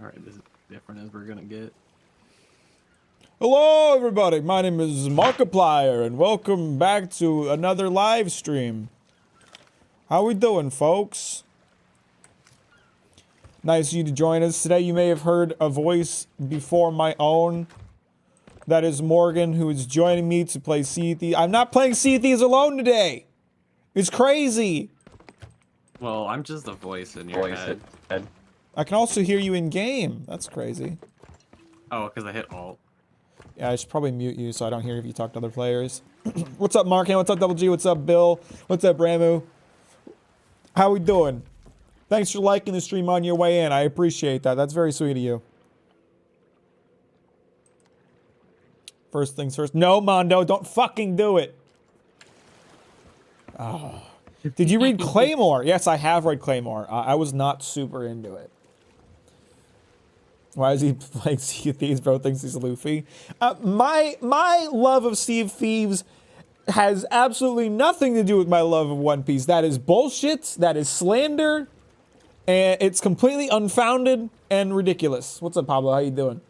Alright, this is different as we're gonna get. Hello everybody, my name is Markiplier and welcome back to another live stream. How we doing, folks? Nice of you to join us. Today you may have heard a voice before my own. That is Morgan, who is joining me to play Sea of Thieves. I'm not playing Sea of Thieves alone today! It's crazy! Well, I'm just a voice in your head. I can also hear you in game. That's crazy. Oh, because I hit Alt. Yeah, I should probably mute you so I don't hear if you talk to other players. What's up, Mark? What's up, Double G? What's up, Bill? What's up, Ramu? How we doing? Thanks for liking the stream on your way in. I appreciate that. That's very sweet of you. First things first. No, Mondo, don't fucking do it. Oh. Did you read Claymore? Yes, I have read Claymore. I was not super into it. Why is he playing Sea of Thieves? Bro thinks he's Luffy. My love of Sea of Thieves has absolutely nothing to do with my love of One Piece. That is bullshit. That is slander. And it's completely unfounded and ridiculous. What's up, Pablo? How you doing?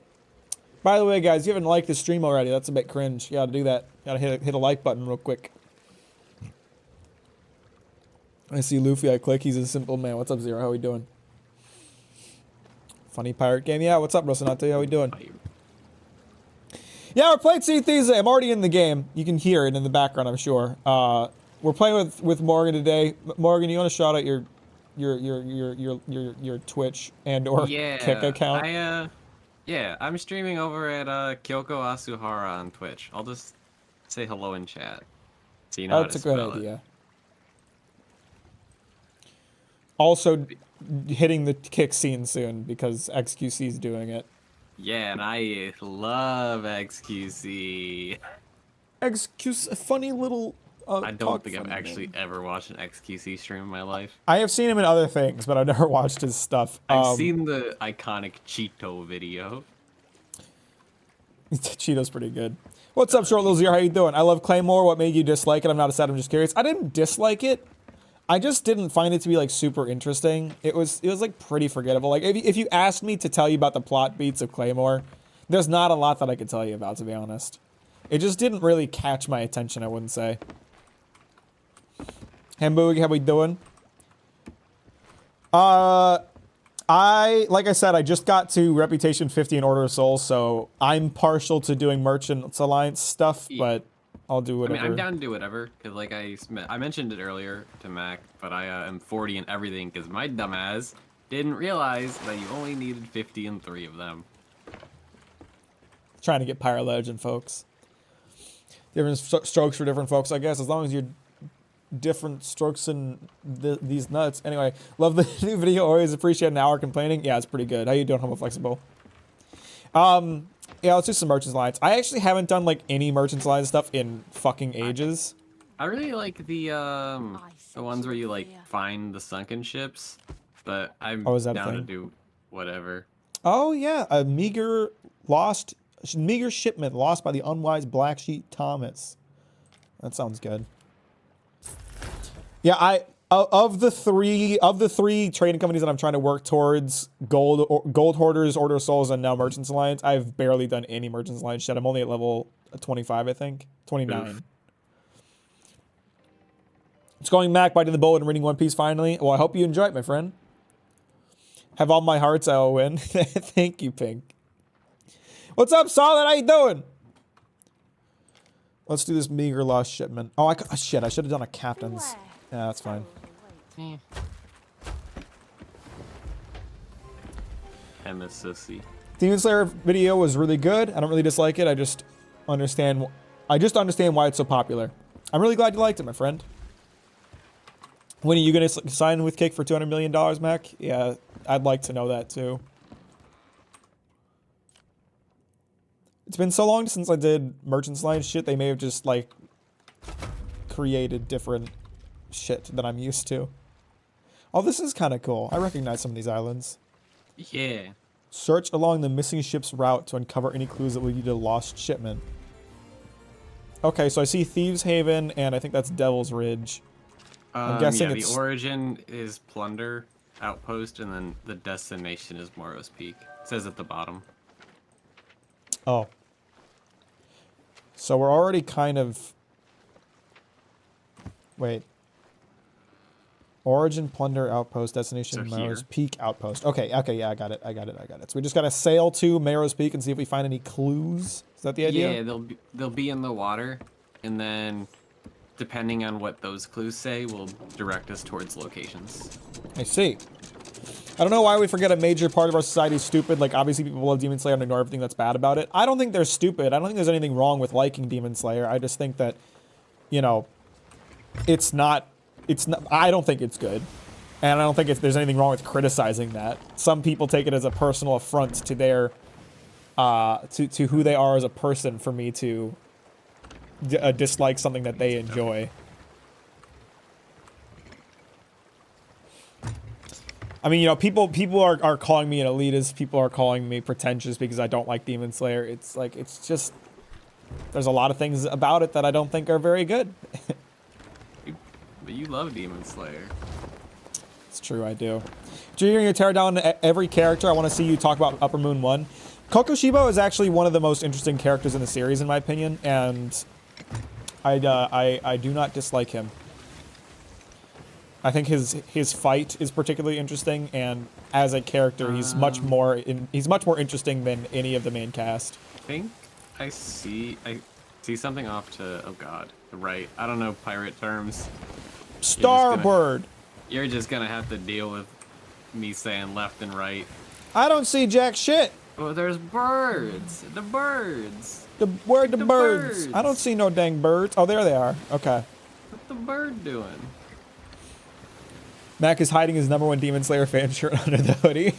By the way, guys, you haven't liked the stream already. That's a bit cringe. You gotta do that. You gotta hit a like button real quick. I see Luffy. I click. He's a simple man. What's up, Zero? How we doing? Funny pirate game. Yeah, what's up, Rosanate? How we doing? Yeah, we're playing Sea of Thieves. I'm already in the game. You can hear it in the background, I'm sure. We're playing with Morgan today. Morgan, you want to shout out your Twitch and or Kick account? Yeah, I'm streaming over at Kyoko Asuhara on Twitch. I'll just say hello in chat. So you know That's a good idea. Also, hitting the kick scene soon because XQC is doing it. Yeah, and I love XQC. XQC, a funny little. I don't think I've actually ever watched an XQC stream in my life. I have seen him in other things, but I've never watched his stuff. I've seen the iconic Cheeto video. Cheeto's pretty good. What's up, Short Little Zero? How you doing? I love Claymore. What made you dislike it? I'm not upset. I'm just curious. I didn't dislike it. I just didn't find it to be like super interesting. It was like pretty forgettable. Like if you asked me to tell you about the plot beats of Claymore, there's not a lot that I could tell you about, to be honest. It just didn't really catch my attention, I wouldn't say. Hamburg, how we doing? Like I said, I just got to Reputation 50 in Order of Souls, so I'm partial to doing Merchants Alliance stuff, but I'll do whatever. I mean, I'm down to do whatever, because like I mentioned it earlier to Mac, but I am 40 in everything, because my dumbass didn't realize that you only needed 50 in 3 of them. Trying to get Pyro Legend, folks. Different strokes for different folks, I guess, as long as you're different strokes in these nuts. Anyway, love the new video. Always appreciate an hour complaining. Yeah, it's pretty good. How you doing, Homo Flexible? Yeah, let's do some Merchants Alliance. I actually haven't done like any Merchants Alliance stuff in fucking ages. I really like the ones where you like find the sunken ships, but I'm down to do whatever. Oh yeah, a meager shipment lost by the unwise Black Sheep Thomas. That sounds good. Yeah, of the three trading companies that I'm trying to work towards, Gold Hoarders, Order of Souls, and now Merchants Alliance, I've barely done any Merchants Alliance yet. I'm only at level 25, I think. 29. Oof. It's going Mac, biting the bullet and reading One Piece finally. Well, I hope you enjoy it, my friend. Have all my hearts, I will win. Thank you, Pink. What's up, Solid? How you doing? Let's do this meager lost shipment. Oh, shit, I should have done a captain's. Yeah, that's fine. MSSC. Demon Slayer video was really good. I don't really dislike it. I just understand why it's so popular. I'm really glad you liked it, my friend. When are you gonna sign with Kick for $200 million, Mac? Yeah, I'd like to know that too. It's been so long since I did Merchants Alliance shit. They may have just like created different shit that I'm used to. Oh, this is kind of cool. I recognize some of these islands. Yeah. Search along the missing ship's route to uncover any clues that will lead to a lost shipment. Okay, so I see Thieves Haven, and I think that's Devil's Ridge. I'm guessing it's... the origin is plunder. outpost, and then the destination is Morrow's Peak. It says at the bottom. Oh. So we're already kind of... Wait. Origin, Plunder, Outpost, Destination, So Marrow's here. Peak, Outpost. Okay, yeah, I got it. So we just gotta sail to Marrow's Peak and see if we find any clues. Is that the idea? Yeah, they'll be in the water, and then depending on what those clues say, will direct us towards locations. I see. I don't know why we forget a major part of our society is stupid. Like, obviously people love Demon Slayer and ignore everything that's bad about it. I don't think they're stupid. I don't think there's anything wrong with liking Demon Slayer. I just think that, you know, it's not, I don't think it's good. And I don't think there's anything wrong with criticizing that. Some people take it as a personal affront to their, to who they are as a person for me to dislike something that they enjoy. I mean, you know, people are calling me an elitist. People are calling me pretentious because I don't like Demon Slayer. It's like, it's just, there's a lot of things about it that I don't think are very good. But you love Demon Slayer. It's true, I do. Do you're gonna tear down every character? I want to see you talk about Upper Moon 1. Kokoshibo is actually one of the most interesting characters in the series, in my opinion, and I do not dislike him. I think his fight is particularly interesting, and as a character, he's much more interesting than any of the main cast. I think I see something off to, oh god, the right. I don't know pirate terms. Starboard. You're just gonna have to deal with me saying left and right. I don't see jack shit. Oh, there's birds. The birds. Where the birds? birds. I don't see no dang birds. Oh, there they are. Okay. What's the bird doing? Mack is hiding his #1 Demon Slayer fan shirt under the hoodie.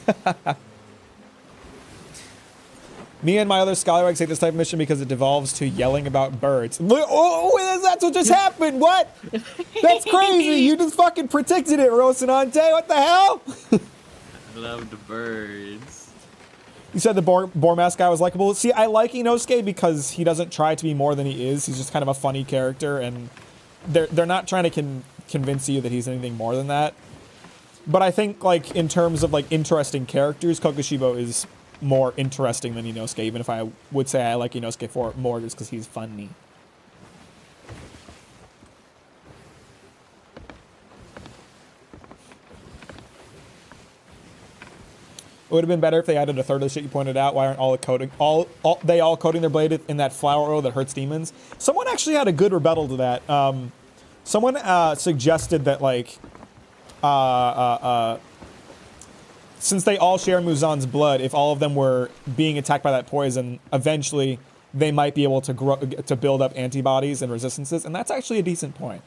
Me and my other scallywags take this type of mission because it devolves to yelling about birds. Oh, that's what just happened. What? That's crazy. You just fucking predicted it, Rocinante. What the hell? I love the birds. You said the Bormask guy was likable. See, I like Inosuke because he doesn't try to be more than he is. He's just kind of a funny character, and they're not trying to convince you that he's anything more than that. But I think, like, in terms of, like, interesting characters, Kokoshibo is more interesting than Inosuke, even if I would say I like Inosuke more just because he's funny. It would have been better if they added a third of the shit you pointed out. Why aren't they all coating their blade in that flower oil that hurts demons? Someone actually had a good rebuttal to that. Someone suggested that, like, since they all share Muzan's blood, if all of them were being attacked by that poison, eventually they might be able to build up antibodies and resistances, and that's actually a decent point.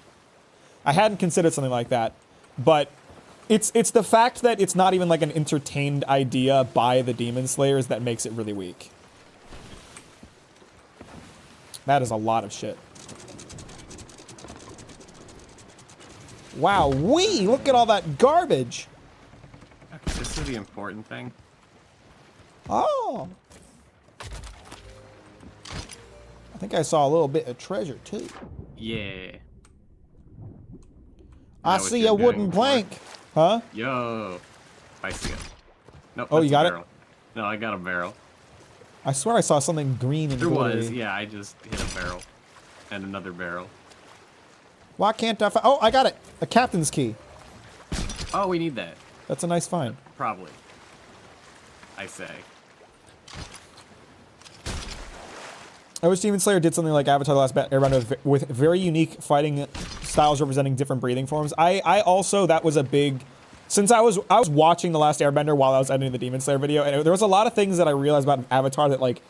I hadn't considered something like that, but it's the fact that it's not even like an entertained idea by the Demon Slayers that makes it really weak. That is a lot of shit. Wow, look at all that garbage. This is the important thing. Oh. I think I saw a little bit of treasure too. Yeah. I see a wooden plank. Huh? Yo. I see it. Nope, Oh, you got it? barrel. No, I got a barrel. I swear I saw something green and There was, glittery. yeah, I just hit a barrel. And another barrel. Why can't I find... Oh, I got it. A captain's key. Oh, we need that. That's a nice find. Probably. I say. I wish Demon Slayer did something like Avatar: The Last Airbender with very unique fighting styles representing different breathing forms. I also, that was a big... Since I was watching The Last Airbender while I was editing the Demon Slayer video, and there was a lot of things that I realized about Avatar that, like,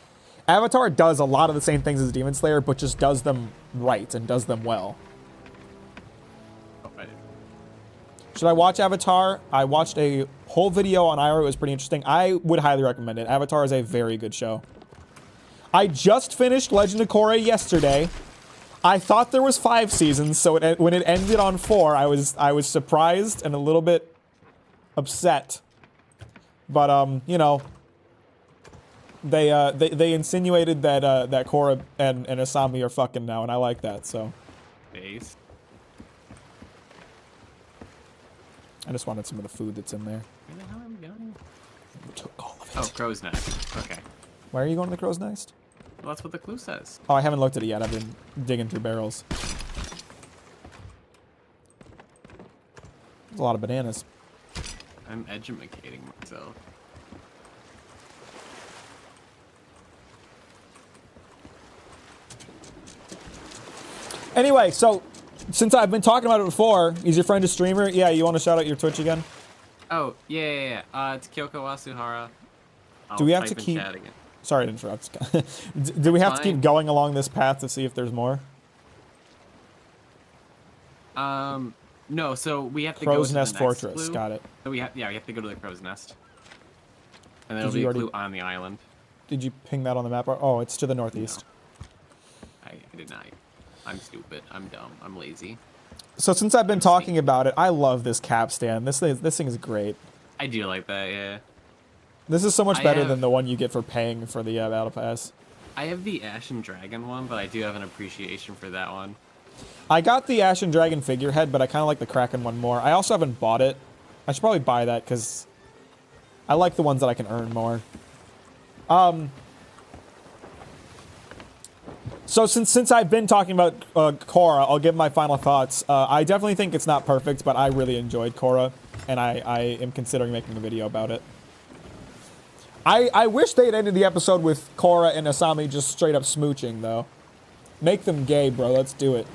Avatar does a lot of the same things as Demon Slayer, but just does them right and does them well. Oh, I didn't. Should I watch Avatar? I watched a whole video on Iroh. It was pretty interesting. I would highly recommend it. Avatar is a very good show. I just finished Legend of Korra yesterday. I thought there was 5 seasons, so when it ended on 4, I was surprised and a little bit upset. But you know, they insinuated that that Korra and Asami are fucking now, and I like that. So Base. I just wanted some of the food that's in there. Where the hell am I going? Took all of it. Oh, crow's nest. Okay. Why are you going to the crow's nest? Well, that's what the clue says. Oh, I haven't looked at it yet. I've been digging through barrels. There's a lot of bananas. I'm edumacating myself. Anyway, so since I've been talking about it before, is your friend a streamer? Yeah, you want to shout out your Twitch again? Oh, yeah. It's Kyoko Wasuhara. Do we have to type in keep... chat again. Sorry to interrupt. Do we have to keep Fine. going along this path to see if there's more? No, so we have to Crow's go to Nest the next Fortress. clue. Got it. So we have to go to the crow's nest. And then Did it'll be you a already- clue on the island. Did you ping that on the map? Oh, it's to the northeast. I did not. I'm stupid. I'm dumb. I'm lazy. So since I've been talking about it, I love this cap stand. This thing is great. I do like that, yeah. This is so much I better have- than the one you get for paying for the battle pass. I have the Ashen Dragon one, but I do have an appreciation for that one. I got the Ashen Dragon figurehead, but I kind of like the Kraken one more. I also haven't bought it. I should probably buy that because I like the ones that I can earn more. So since I've been talking about Korra, I'll give my final thoughts. I definitely think it's not perfect, but I really enjoyed Korra, and I am considering making a video about it. I wish they had ended the episode with Korra and Asami just straight up smooching, though. Make them gay, bro. Let's do it.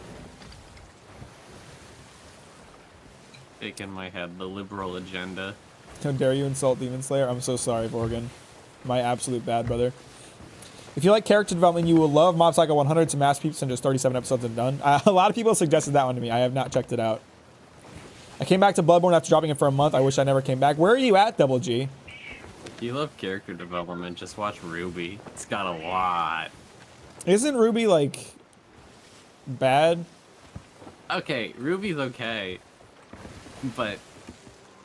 Big in my head, the liberal agenda. How dare you insult Demon Slayer? I'm so sorry, Vorgan. My absolute bad brother. If you like character development, you will love Mob Psycho 100. It's a masterpiece and just 37 episodes and done. A lot of people suggested that one to me. I have not checked it out. I came back to Bloodborne after dropping it for a month. I wish I never came back. Where are you at, Double G? If you love character development, just watch Ruby. It's got a lot. Isn't Ruby, like, bad? Okay, Ruby's okay. But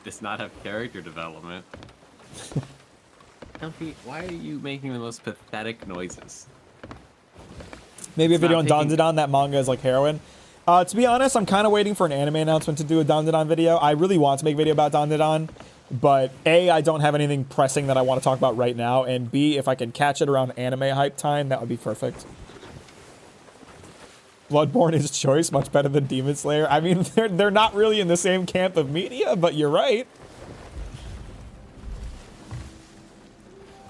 does not have character development. Dumpy, why are you making the most pathetic noises? Maybe a It's video on not taking- Dandadan. That manga is like heroin. To be honest, I'm kind of waiting for an anime announcement to do a Dandadan video. I really want to make a video about Dandadan. But A, I don't have anything pressing that I want to talk about right now. And B, if I can catch it around anime hype time, that would be perfect. Bloodborne is choice, much better than Demon Slayer. I mean, they're not really in the same camp of media, but you're right.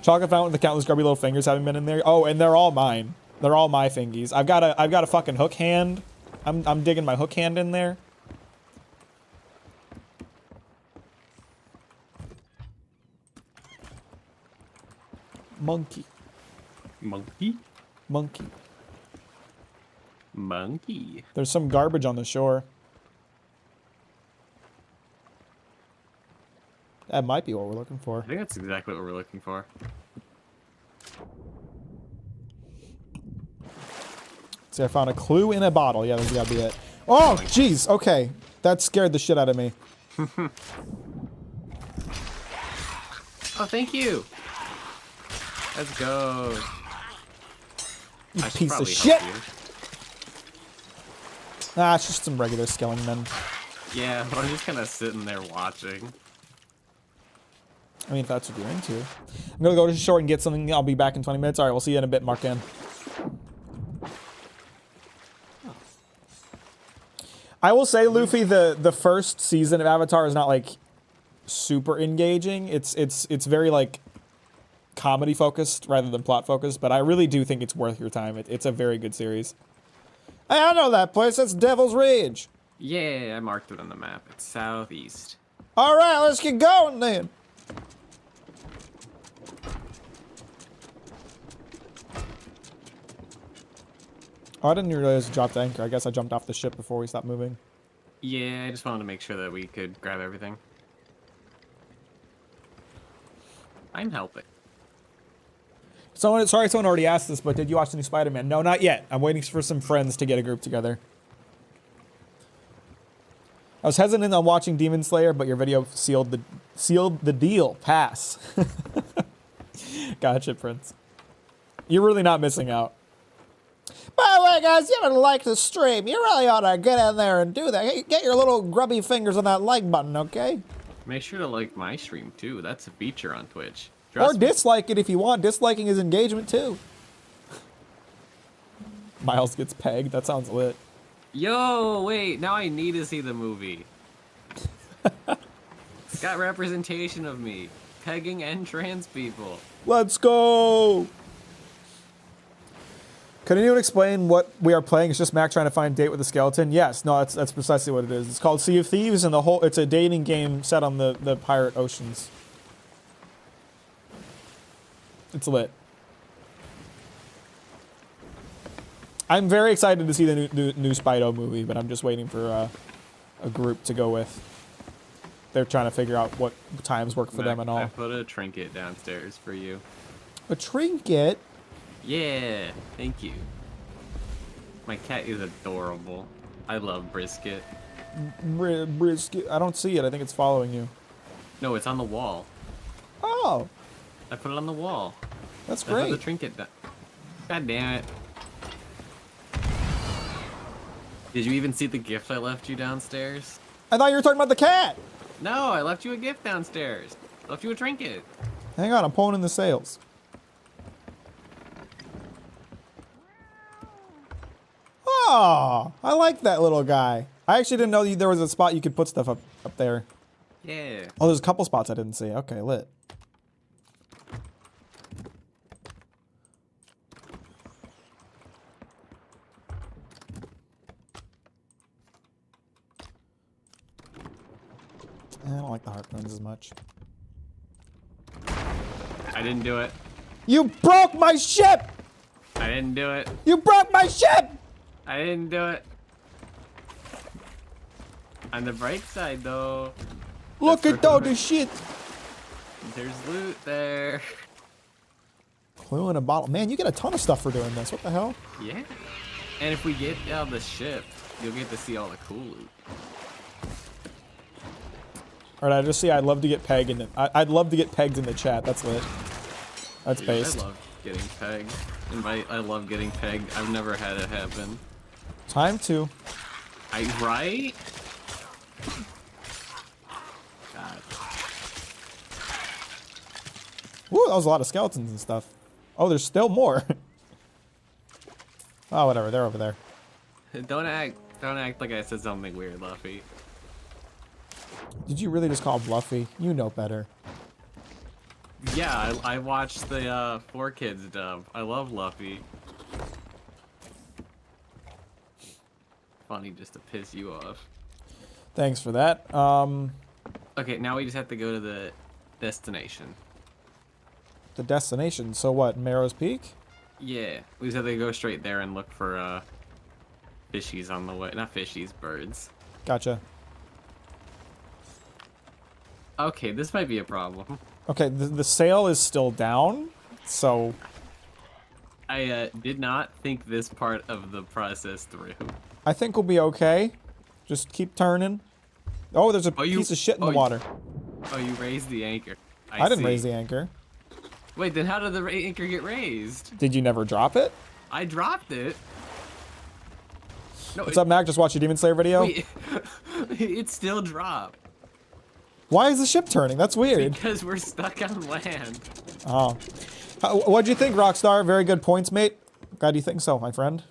Chocolate Fountain with the countless grubby little fingers haven't been in there. Oh, and they're all mine. They're all my fingies. I've got a fucking hook hand. I'm digging my hook hand in there. Monkey. Monkey? Monkey. Monkey. There's some garbage on the shore. That might be what we're looking for. I think that's exactly what we're looking for. See, I found a clue in a bottle. Yeah, that's gotta be it. Oh, jeez. Okay. That scared the shit out of me. Oh, thank you. Let's go. You I should piece of probably shit. help you. Ah, it's just some regular skeleton. Yeah, but I'm just kind of sitting there watching. I mean, if that's what you're into. I'm gonna go to the shore and get something. I'll be back in 20 minutes. All right, we'll see you in a bit, Mark N. I will say, Luffy, the first season of Avatar is not like super engaging. It's very like comedy focused rather than plot focused. But I really do think it's worth your time. It's a very good series. Hey, I know that place. That's Devil's Rage. Yeah, I marked it on the map. It's southeast. All right, let's get going then. Oh, I didn't realize it dropped anchor. I guess I jumped off the ship before we stopped moving. Yeah, I just wanted to make sure that we could grab everything. I'm helping. Sorry, someone already asked this, but did you watch the new Spider-Man? No, not yet. I'm waiting for some friends to get a group together. I was hesitant on watching Demon Slayer, but your video sealed the deal. Pass. Gotcha, Prince. You're really not missing out. By the way, guys, you haven't liked the stream. You really ought to get in there and do that. Hey, get your little grubby fingers on that like button, okay? Make sure to like my stream too. That's a feature on Twitch. Or Trust me. dislike it if you want. Disliking is engagement too. Miles gets pegged. That sounds lit. Yo, wait. Now I need to see the movie. It's got representation of me. Pegging and trans people. Let's go! Can anyone explain what we are playing? It's just Mac trying to find a date with a skeleton? Yes, no, that's precisely what it is. It's called Sea of Thieves, and it's a dating game set on the pirate oceans. It's lit. I'm very excited to see the new Spyro movie, but I'm just waiting for a group to go with. They're trying to figure out what times work for Mac, them and all. I put a trinket downstairs for you. A trinket? Yeah, thank you. My cat is adorable. I love Brisket. Brisket. I don't see it. I think it's following you. No, it's on the wall. Oh, I put it on the wall. that's I put the great. trinket down. God damn it. Did you even see the gift I left you downstairs? I thought you were talking about the cat. No, I left you a gift downstairs. I left you a trinket. Hang on, I'm pulling in the sails. Oh, I like that little guy. I actually didn't know there was a spot you could put stuff up there. Yeah. Oh, there's a couple spots I didn't see. Okay, lit. I don't like the harpoons as much. I didn't do it. You broke my ship! I didn't do it. You broke my ship! I didn't do it. On the bright side, though, Look That's at all right. this shit. there's loot there. Clue in a bottle. Man, you get a ton of stuff for doing this. What the hell? Yeah. And if we get out of the ship, you'll get to see all the cool loot. All right, I just see. I'd love to get pegged in. I'd love to get pegged in the chat. That's lit. That's Dude, based. I love getting pegged. I love getting pegged. I've never had it happen. Time to. Right? God. Ooh, that was a lot of skeletons and stuff. Oh, there's still more. Oh, whatever. They're over there. Don't act like I said something weird, Luffy. Did you really just call Bluffy? You know better. Yeah, I watched the 4Kids dub. I love Luffy. Funny just to piss you off. Thanks for that. Okay, now we just have to go to the destination. The destination. So what? Marrow's Peak? Yeah, we just have to go straight there and look for fishies on the way. Not fishies, birds. Gotcha. Okay, this might be a problem. Okay, the sail is still down, so I did not think this part of the process through. I think we'll be okay. Just keep turning. Oh, there's a piece of shit in the water. Oh, you raised the anchor. I didn't see. raise the anchor. Wait, then how did the anchor get raised? Did you never drop it? I dropped it. No, What's up, Mac? Just watched your Demon Slayer video. Wait, it still dropped. Why is the ship turning? That's weird. Because we're stuck on land. Oh. What'd you think, Rockstar? Very good points, mate. Glad you think so, my friend.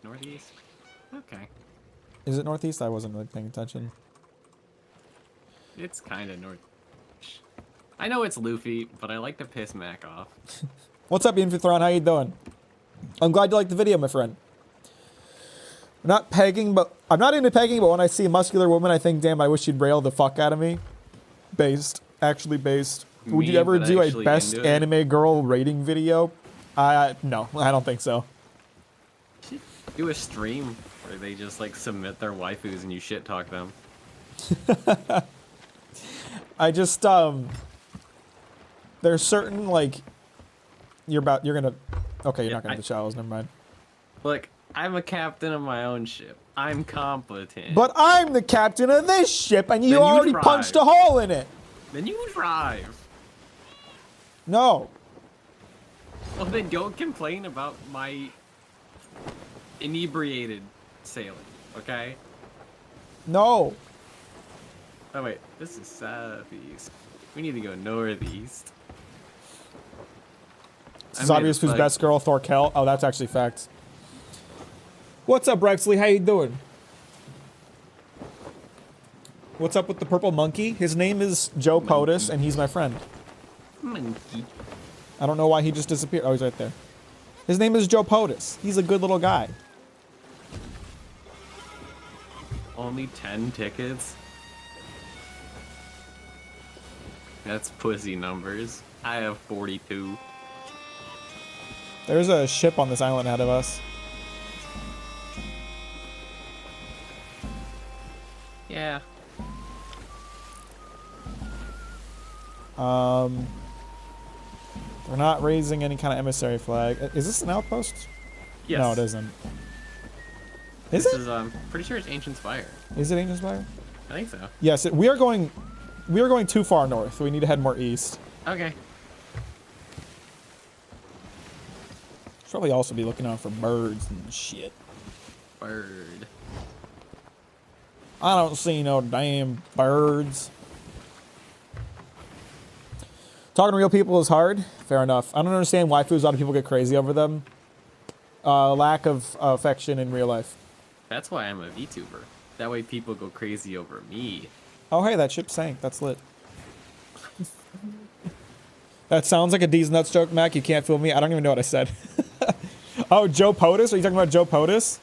Northeast? Okay. Is it northeast? I wasn't really paying attention. It's kind of north. I know it's Luffy, but I like to piss Mac off. What's up, Infithron? How you doing? I'm glad you liked the video, my friend. I'm not into pegging, but when I see a muscular woman, I think, damn, I wish she'd rail the fuck out of me. Based. Actually based. Would you ever do a best anime girl rating video? No, I don't think so. Do a stream where they just like submit their waifus and you shit talk them. I just, there's certain, like, you're gonna, okay, you're not gonna have the shallows, never mind. Look, I'm a captain of my own ship. I'm competent. But I'm the captain of this ship, and you Then you already drive. punched a hole in it. Then you drive. No. Well, then don't complain about my inebriated sailing, okay? No. Oh wait, this is southeast. We need to go northeast. This is obvious who's best girl, Thorkel. Oh, that's actually facts. What's up, Brexley? How you doing? What's up with the purple monkey? His name is Joe POTUS, and he's my friend. Monkey. I don't know why he just disappeared. Oh, he's right there. His name is Joe POTUS. He's a good little guy. Only 10 tickets? That's pussy numbers. I have 42. There's a ship on this island ahead of us. Yeah. We're not raising any kind of emissary flag. Is this an outpost? Yes. No, it isn't. Is This it? is, pretty sure it's Ancient Spire. Is it Ancient Spire? I think so. Yes, we are going too far north. We need to head more east. Okay. Should probably also be looking out for birds and shit. Bird. I don't see no damn birds. Talking to real people is hard. Fair enough. I don't understand why a lot of people get crazy over them. Lack of affection in real life. That's why I'm a VTuber. That way people go crazy over me. Oh, hey, that ship sank. That's lit. That sounds like a D's Nuts joke, Mac. You can't fool me. I don't even know what I said. Oh, Joe POTUS? Are you talking about Joe POTUS?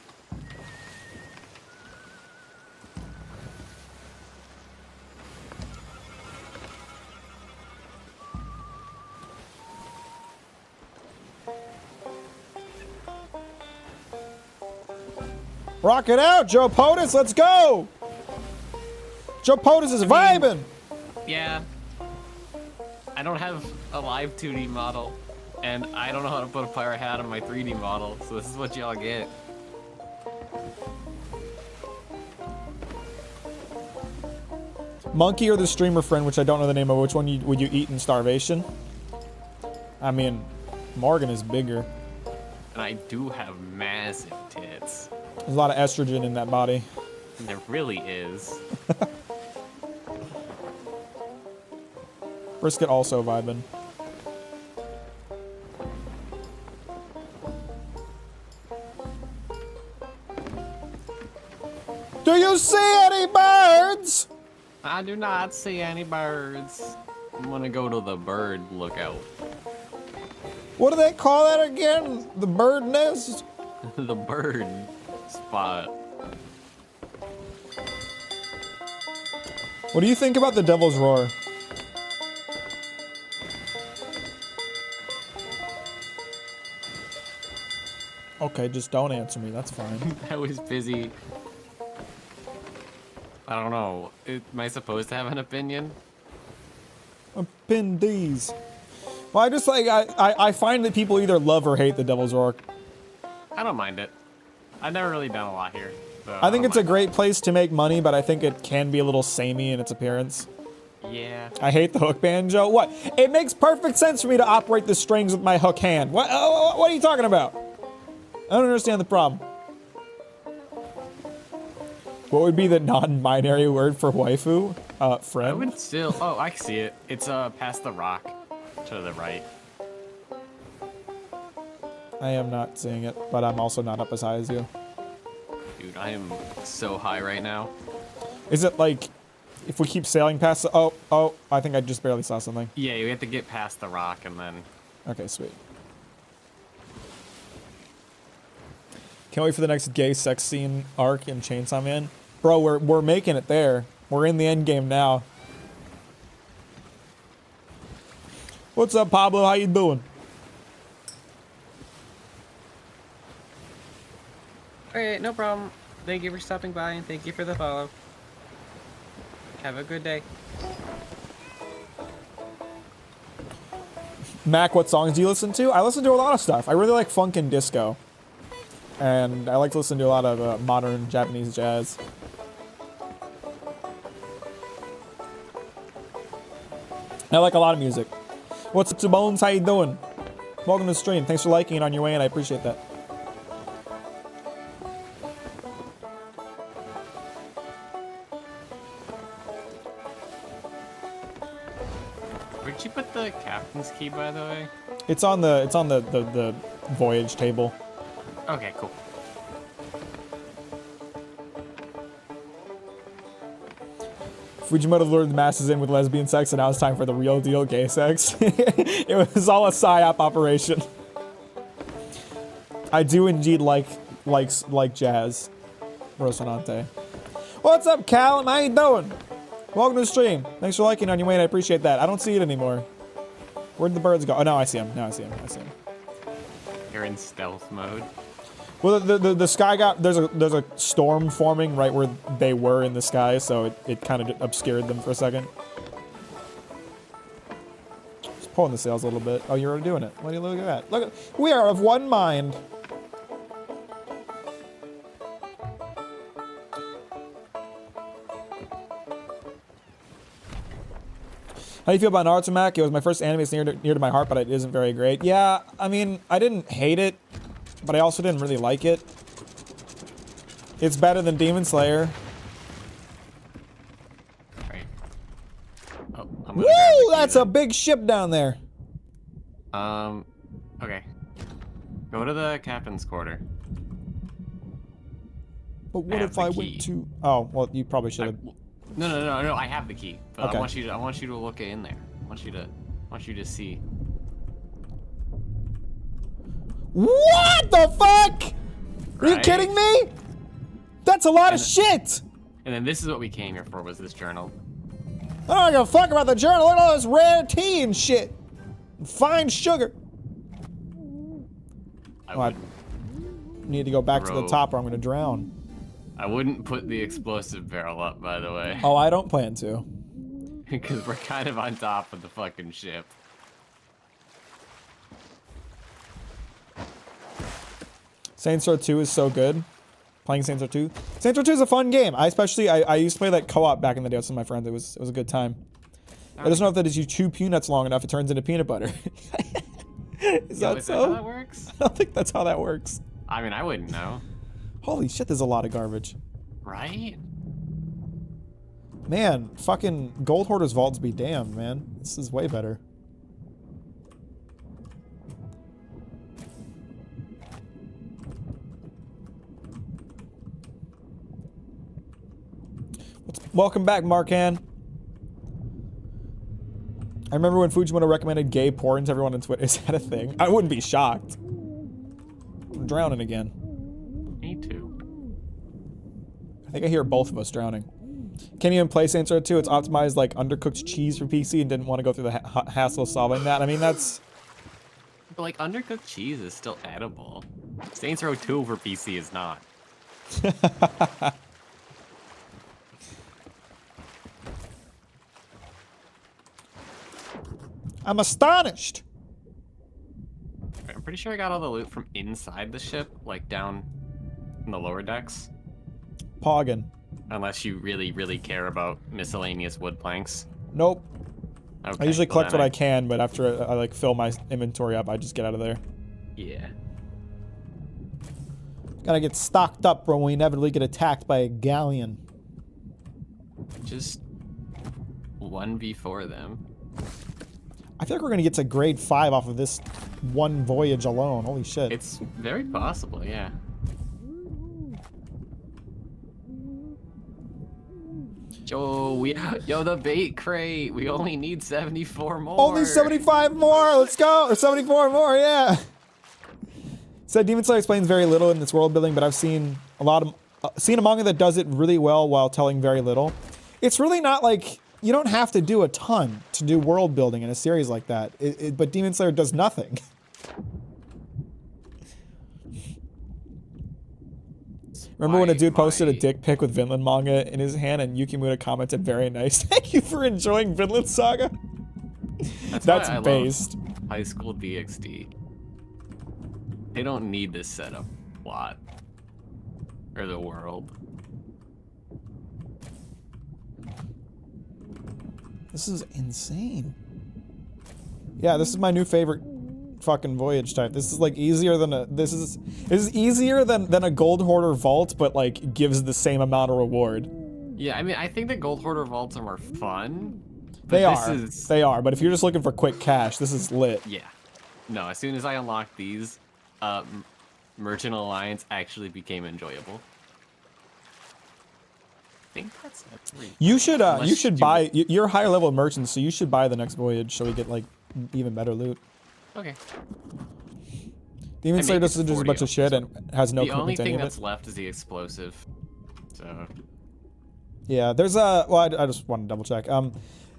Rock it out, Joe POTUS. Let's go. Joe POTUS is vibing. Yeah. I don't have a live 2D model, and I don't know how to put a pirate hat on my 3D model, so this is what y'all get. Monkey or the streamer friend, which I don't know the name of. Which one would you eat in starvation? I mean, Morgan is bigger. And I do have massive tits. There's a lot of estrogen in that body. There really is. Brisket also vibing. Do you see any birds? I do not see any birds. I'm gonna go to the bird lookout. What do they call that again? The bird nest? The bird spot. What do you think about the Devil's Roar? Okay, just don't answer me. That's fine. I was busy. I don't know. Am I supposed to have an opinion? Appendix. Well, I just like I find that people either love or hate the Devil's Roar. I don't mind it. I've never really done a lot here. So I think don't it's a mind great place to make money, but I think it can be a little samey in its appearance. it. Yeah. I hate the hook banjo. What? It makes perfect sense for me to operate the strings with my hook hand. What are you talking about? I don't understand the problem. What would be the non-binary word for waifu? Friend? I would still. Oh, I see it. It's past the rock to the right. I am not seeing it, but I'm also not up as high as you. Dude, I am so high right now. Is it like, if we keep sailing past the, oh, I think I just barely saw something. Yeah, you have to get past the rock and then. Okay, sweet. Can't wait for the next gay sex scene arc in Chainsaw Man. Bro, we're making it there. We're in the end game now. What's up, Pablo? How you doing? Alright, no problem. Thank you for stopping by and thank you for the follow. Have a good day. Mac, what songs do you listen to? I listen to a lot of stuff. I really like funk and disco. And I like to listen to a lot of modern Japanese jazz. I like a lot of music. What's up, Bones? How you doing? Welcome to the stream. Thanks for liking it on your way in. I appreciate that. Where'd you put the captain's key, by the way? It's on the voyage table. Okay, cool. Fujimoto lured the masses in with lesbian sex, and now it's time for the real deal gay sex. It was all a psyop operation. I do indeed like jazz. Rosanante. What's up, Callum? How you doing? Welcome to the stream. Thanks for liking on your way, and I appreciate that. I don't see it anymore. Where'd the birds go? Oh, no, I see him. I see him. You're in stealth mode. Well, the sky got there's a storm forming right where they were in the sky, so it kind of obscured them for a second. Just pulling the sails a little bit. Oh, you're already doing it. What do you look at that? Look, we are of one mind. How do you feel about Naruto, Mack? It was my first anime. It's near to my heart, but it isn't very great. Yeah, I mean, I didn't hate it, but I also didn't really like it. It's better than Demon Slayer. Right. Oh, Woo! That's a big ship down there. Okay. Go to the captain's quarter. But what if I went to? Oh, well, you probably should have. No. I have the key, but Okay. I want you to look in there. I want you to see. What the fuck? Are you Right? kidding me? That's a lot of shit. And then this is what we came here for, was this journal. I don't give a fuck about the journal. Look at all this rare tea and shit. Fine sugar. I need to go back to the top or I'm gonna drown. I wouldn't put the explosive barrel up, by the way. Oh, I don't plan to. Because we're kind of on top of the fucking ship. Saints Row 2 is so good. Playing Saints Row 2. Saints Row 2 is a fun game. I used to play that co-op back in the day with some of my friends. It was a good time. I just know if that as you chew peanuts long enough, it turns into peanut butter. Is that so? How that works? I don't think that's how that works. I mean, I wouldn't know. Holy shit, there's a lot of garbage. Right? Man, fucking Gold Hoarder's Vaults be damned, man. This is way better. Welcome back, Markan. I remember when Fujimoto recommended gay porn to everyone on Twitter. Is that a thing? I wouldn't be shocked. I'm drowning again. Me too. I think I hear both of us drowning. Can't even play Saints Row 2. It's optimized like undercooked cheese for PC and didn't want to go through the hassle of solving that. I mean, that's... But like, undercooked cheese is still edible. Saints Row 2 for PC is not. I'm astonished. I'm pretty sure I got all the loot from inside the ship, like down in the lower decks. Poggin. Unless you really, really care about miscellaneous wood planks. Nope. Okay, I usually well collect then what I can, but after I like fill my inventory up, I just get out of there. Yeah. Gotta get stocked up, bro, when we inevitably get attacked by a galleon. Just 1v4 them. I feel like we're gonna get to grade 5 off of this one voyage alone. Holy shit. It's very possible, yeah. Yo, the bait crate. We only need 74 more. Only 75 more. Let's go. Or 74 more. Yeah. Said Demon Slayer explains very little in its world building, but I've seen a lot of seen a manga that does it really well while telling very little. It's really not like you don't have to do a ton to do world building in a series like that. But Demon Slayer does nothing. Remember when a dude posted a dick pic with Vinland manga in his hand and Yukimura commented, "Very nice. Thank you for enjoying Vinland Saga." That's based. High School DxD. They don't need this setup plot. Or the world. This is insane. Yeah, this is my new favorite fucking voyage type. This is like easier than a this is easier than a gold hoarder vault, but like gives the same amount of reward. Yeah, I mean, I think the gold hoarder vaults are more fun. They are, but if you're just looking for quick cash, this is lit. Yeah. No, as soon as I unlocked these, Merchant Alliance actually became enjoyable. I think that's everything. You should buy. You're a higher level merchant, so you should buy the next voyage so we get like even better loot. Okay. Demon Slayer just a bunch of shit and has no commitment to any of it. The only thing that's it. left is the explosive. So. Yeah, there's a. Well, I just want to double check.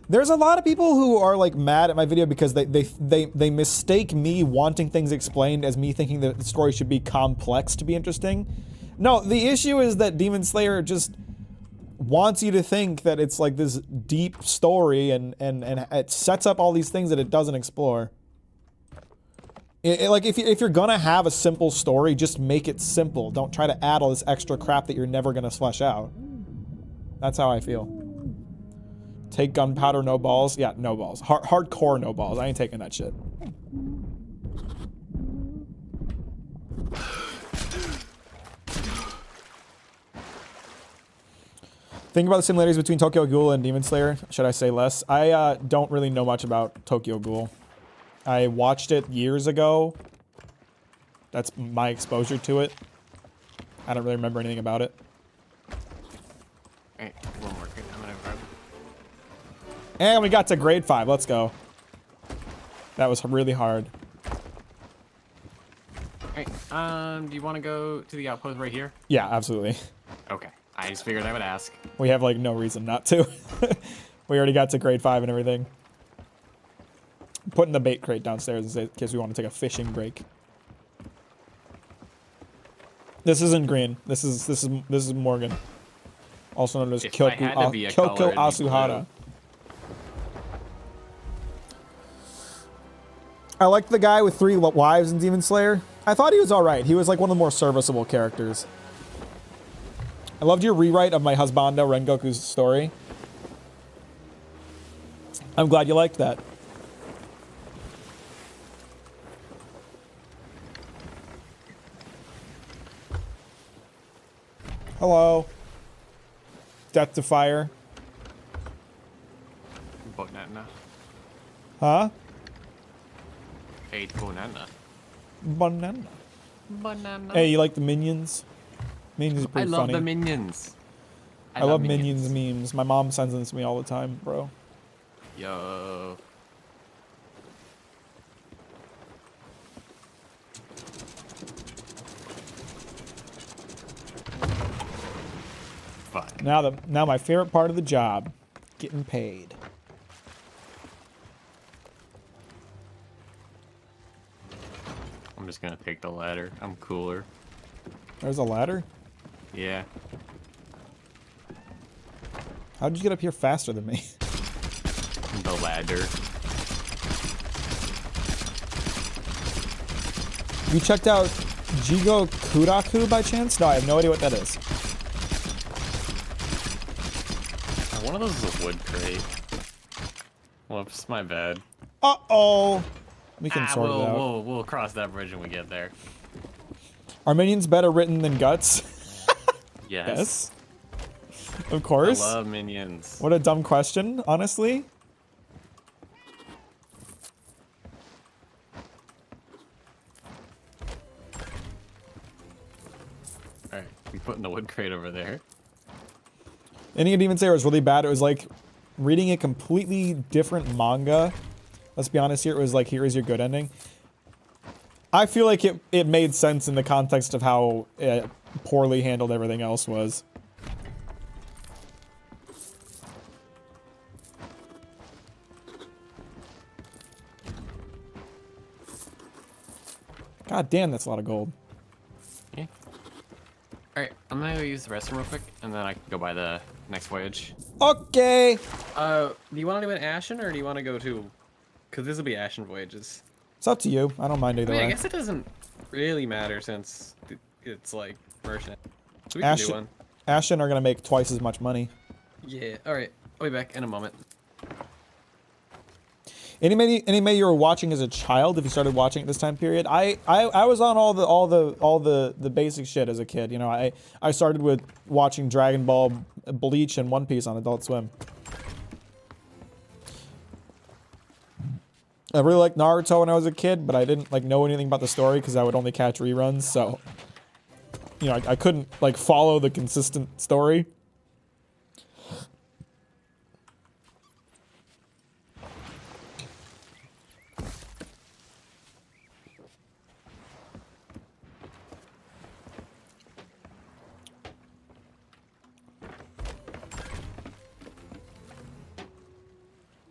There's a lot of people who are like mad at my video because they mistake me wanting things explained as me thinking that the story should be complex to be interesting. No, the issue is that Demon Slayer just wants you to think that it's like this deep story and it sets up all these things that it doesn't explore. Like if you're gonna have a simple story, just make it simple. Don't try to add all this extra crap that you're never gonna flesh out. That's how I feel. Take gunpowder, no balls. Yeah, no balls. Hardcore no balls. I ain't taking that shit. Think about the similarities between Tokyo Ghoul and Demon Slayer. Should I say less? I don't really know much about Tokyo Ghoul. I watched it years ago. That's my exposure to it. I don't really remember anything about it. Alright, one more. I'm gonna grab. And we got to grade 5. Let's go. That was really hard. Alright, do you want to go to the outpost right here? Yeah, absolutely. Okay. I just figured I would ask. We have like no reason not to. We already got to grade 5 and everything. Putting the bait crate downstairs in case we want to take a fishing break. This isn't green. This is Morgan, also known as Kyoko Asuhara. I liked the guy with 3 wives in Demon Slayer. I thought he was alright. He was like one of the more serviceable characters. I loved your rewrite of my husbando Rengoku's story. I'm glad you liked that. Hello. Death to fire. Banana. Huh? Hey, banana. Banana. Banana. Hey, you like the Minions? Minions are pretty funny. I love the Minions. I love Minions memes. My mom sends them to me all the time, bro. Yo. Fine. Now my favorite part of the job, getting paid. I'm just gonna take the ladder. I'm cooler. There's a ladder? Yeah. How'd you get up here faster than me? The ladder. You checked out Jigo Kuraku by chance? No, I have no idea what that is. One of those is a wood crate. Whoops, my bad. Uh-oh. We can sort it out. We'll cross that bridge when we get there. Are Minions better written than Guts? Yes. Of course. I love Minions. What a dumb question, honestly. Alright, we putting the wood crate over there. Any of Demon Slayer was really bad. It was like reading a completely different manga. Let's be honest here. It was like, here is your good ending. I feel like it made sense in the context of how poorly handled everything else was. God damn, that's a lot of gold. Yeah. Alright, I'm gonna go use the restroom real quick, and then I can go by the next voyage. Okay! Do you want to do an Ashen, or do you want to go to... Because this will be Ashen voyages. It's up to you. I don't mind either way. I guess it doesn't really matter since it's like merchant. So we can do one. Ashen are gonna make twice as much money. Yeah, alright. I'll be back in a moment. Anime you were watching as a child, if you started watching at this time period? I was on all the basic shit as a kid. You know, I started with watching Dragon Ball, Bleach, and One Piece on Adult Swim. I really liked Naruto when I was a kid, but I didn't like know anything about the story because I would only catch reruns. So, you know, I couldn't like follow the consistent story.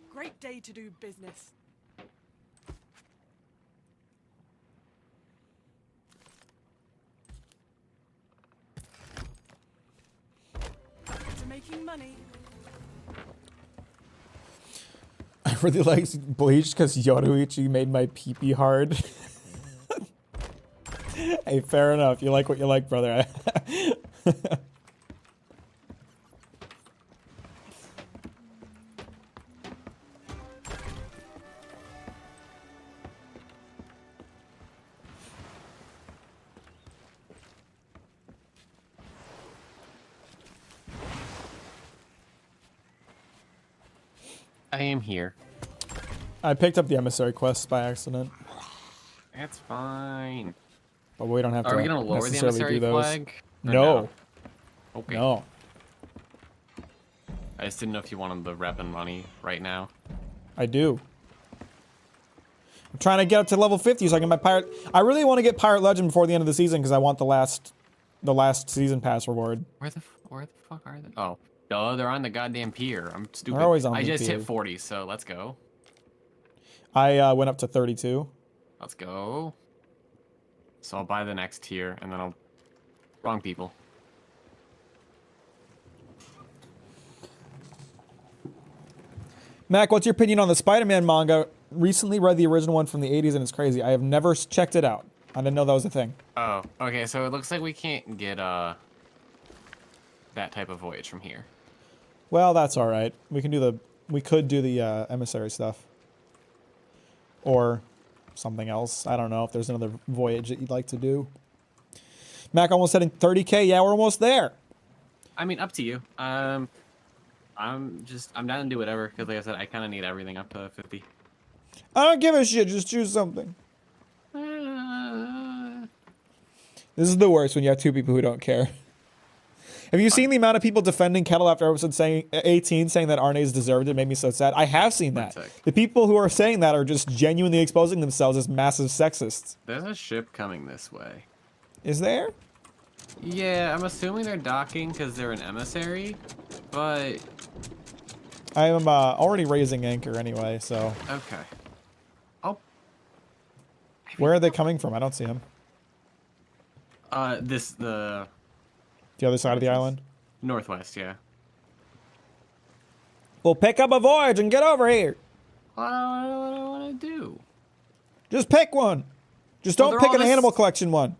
Great day to do business. Back to making money. I really liked Bleach because Yoruichi made my pee-pee hard. Hey, fair enough. You like what you like, brother. I am here. I picked up the emissary quest by accident, That's fine. but we don't have to Are we gonna lower the necessarily emissary do those. flag? Or No, Okay. no. I just didn't know if you wanted the rep and money right now. I do. I'm trying to get up to level 50 so I can buy pirate. I really want to get Pirate Legend before the end of the season because I want the last season pass reward. Where the fuck are they? Oh, duh, they're on the goddamn pier. I'm stupid. They're always on I the just pier. hit 40, so let's go. I went up to 32. Let's go. So I'll buy the next tier, and then I'll... Wrong people. Mac, what's your opinion on the Spider-Man manga? Recently read the original one from the 80s and it's crazy. I have never checked it out. I didn't know that was a thing. Oh, okay, so it looks like we can't get, that type of voyage from here. Well, that's all right. We could do the emissary stuff. Or something else. I don't know if there's another voyage that you'd like to do. Mac almost hitting 30K. Yeah, we're almost there. I mean, up to you. I'm down to do whatever, because like I said, I kind of need everything up to 50. I don't give a shit. Just choose something. This is the worst when you have two people who don't care. Have you seen the amount of people defending Kettle after episode 18 saying that Arnes deserved it? It made me so sad. I have seen that. The people who are saying that are just genuinely exposing themselves as massive sexists. There's a ship coming this way. Is there? Yeah, I'm assuming they're docking because they're an emissary, but... I am already raising anchor anyway, so... Okay. Oh. Where are they coming from? I don't see them. The other side of the island? northwest, yeah. Well, pick up a voyage and get over here. What do I want to do? Just pick one. Just Well, don't they're pick all an this- animal collection one.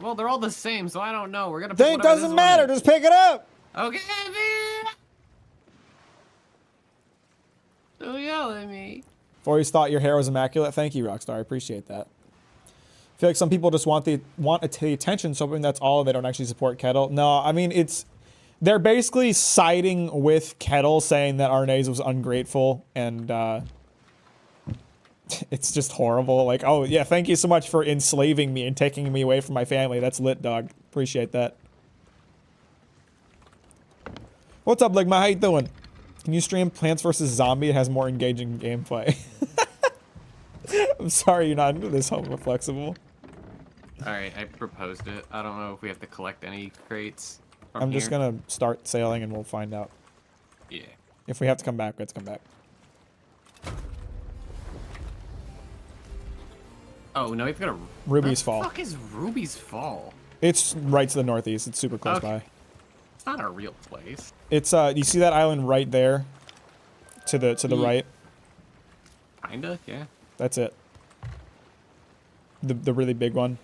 Well, they're all the same, so I don't know. We're gonna pick It whatever doesn't this matter. one is. Just pick it up. Okay, man. Don't yell at me. I've always thought your hair was immaculate. Thank you, Rockstar. I appreciate that. I feel like some people just want the attention, so hoping that's all, and they don't actually support Kettle. No, I mean they're basically siding with Kettle, saying that Arnes was ungrateful, and it's just horrible. Like, oh yeah, thank you so much for enslaving me and taking me away from my family. That's lit, dog. Appreciate that. What's up, Ligma? How you doing? Can you stream Plants vs. Zombie? It has more engaging gameplay. I'm sorry you're not into this, Homo Flexible. Alright, I proposed it. I don't know if we have to collect any crates from I'm just here. gonna start sailing and we'll find out. Yeah. If we have to come back, we have to come back. Oh, no, we've got a... Ruby's Fall. What the fuck is Ruby's Fall? It's right to the northeast. It's super close Okay. by. It's not a real place. It's you see that island right there? To the Yeah. right? Kinda, yeah. That's it. The really big one.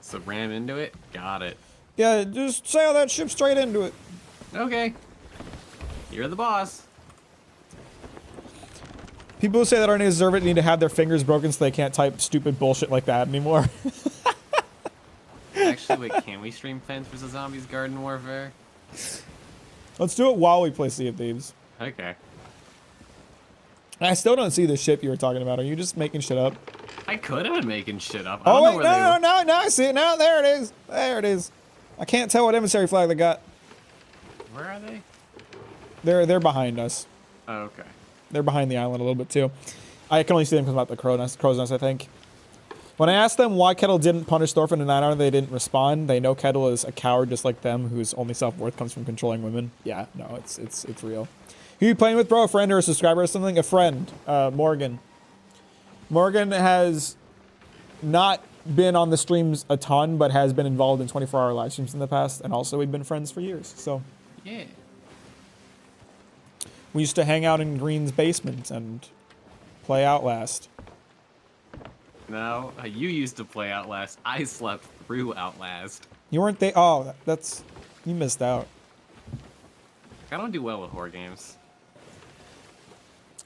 So ram into it? Got it. Yeah, just sail that ship straight into it. Okay. You're the boss. People who say that aren't deserve it need to have their fingers broken so they can't type stupid bullshit like that anymore. Actually, wait, can we stream Plants vs. Zombies Garden Warfare? Let's do it while we play Sea of Thieves. Okay. I still don't see the ship you were talking about. Are you just making shit up? I could have been making shit up. Oh, wait, no, I see it now. There it is. There it is. I can't tell what emissary flag they got. Where are they? They're behind us. Oh, okay. They're behind the island a little bit, too. I can only see them because I'm at the crow's nest, I think. When I asked them why Kettle didn't punish Thorfinn in 9 hour, they didn't respond. They know Kettle is a coward just like them, whose only self-worth comes from controlling women. Yeah, no, it's real. Who you playing with, bro? A friend or a subscriber or something? A friend. Morgan. Morgan has not been on the streams a ton, but has been involved in 24-hour live streams in the past, and also we've been friends for years, so. Yeah. We used to hang out in Green's basement and play Outlast. No, you used to play Outlast. I slept through Outlast. You weren't there? Oh, that's... You missed out. I don't do well with horror games.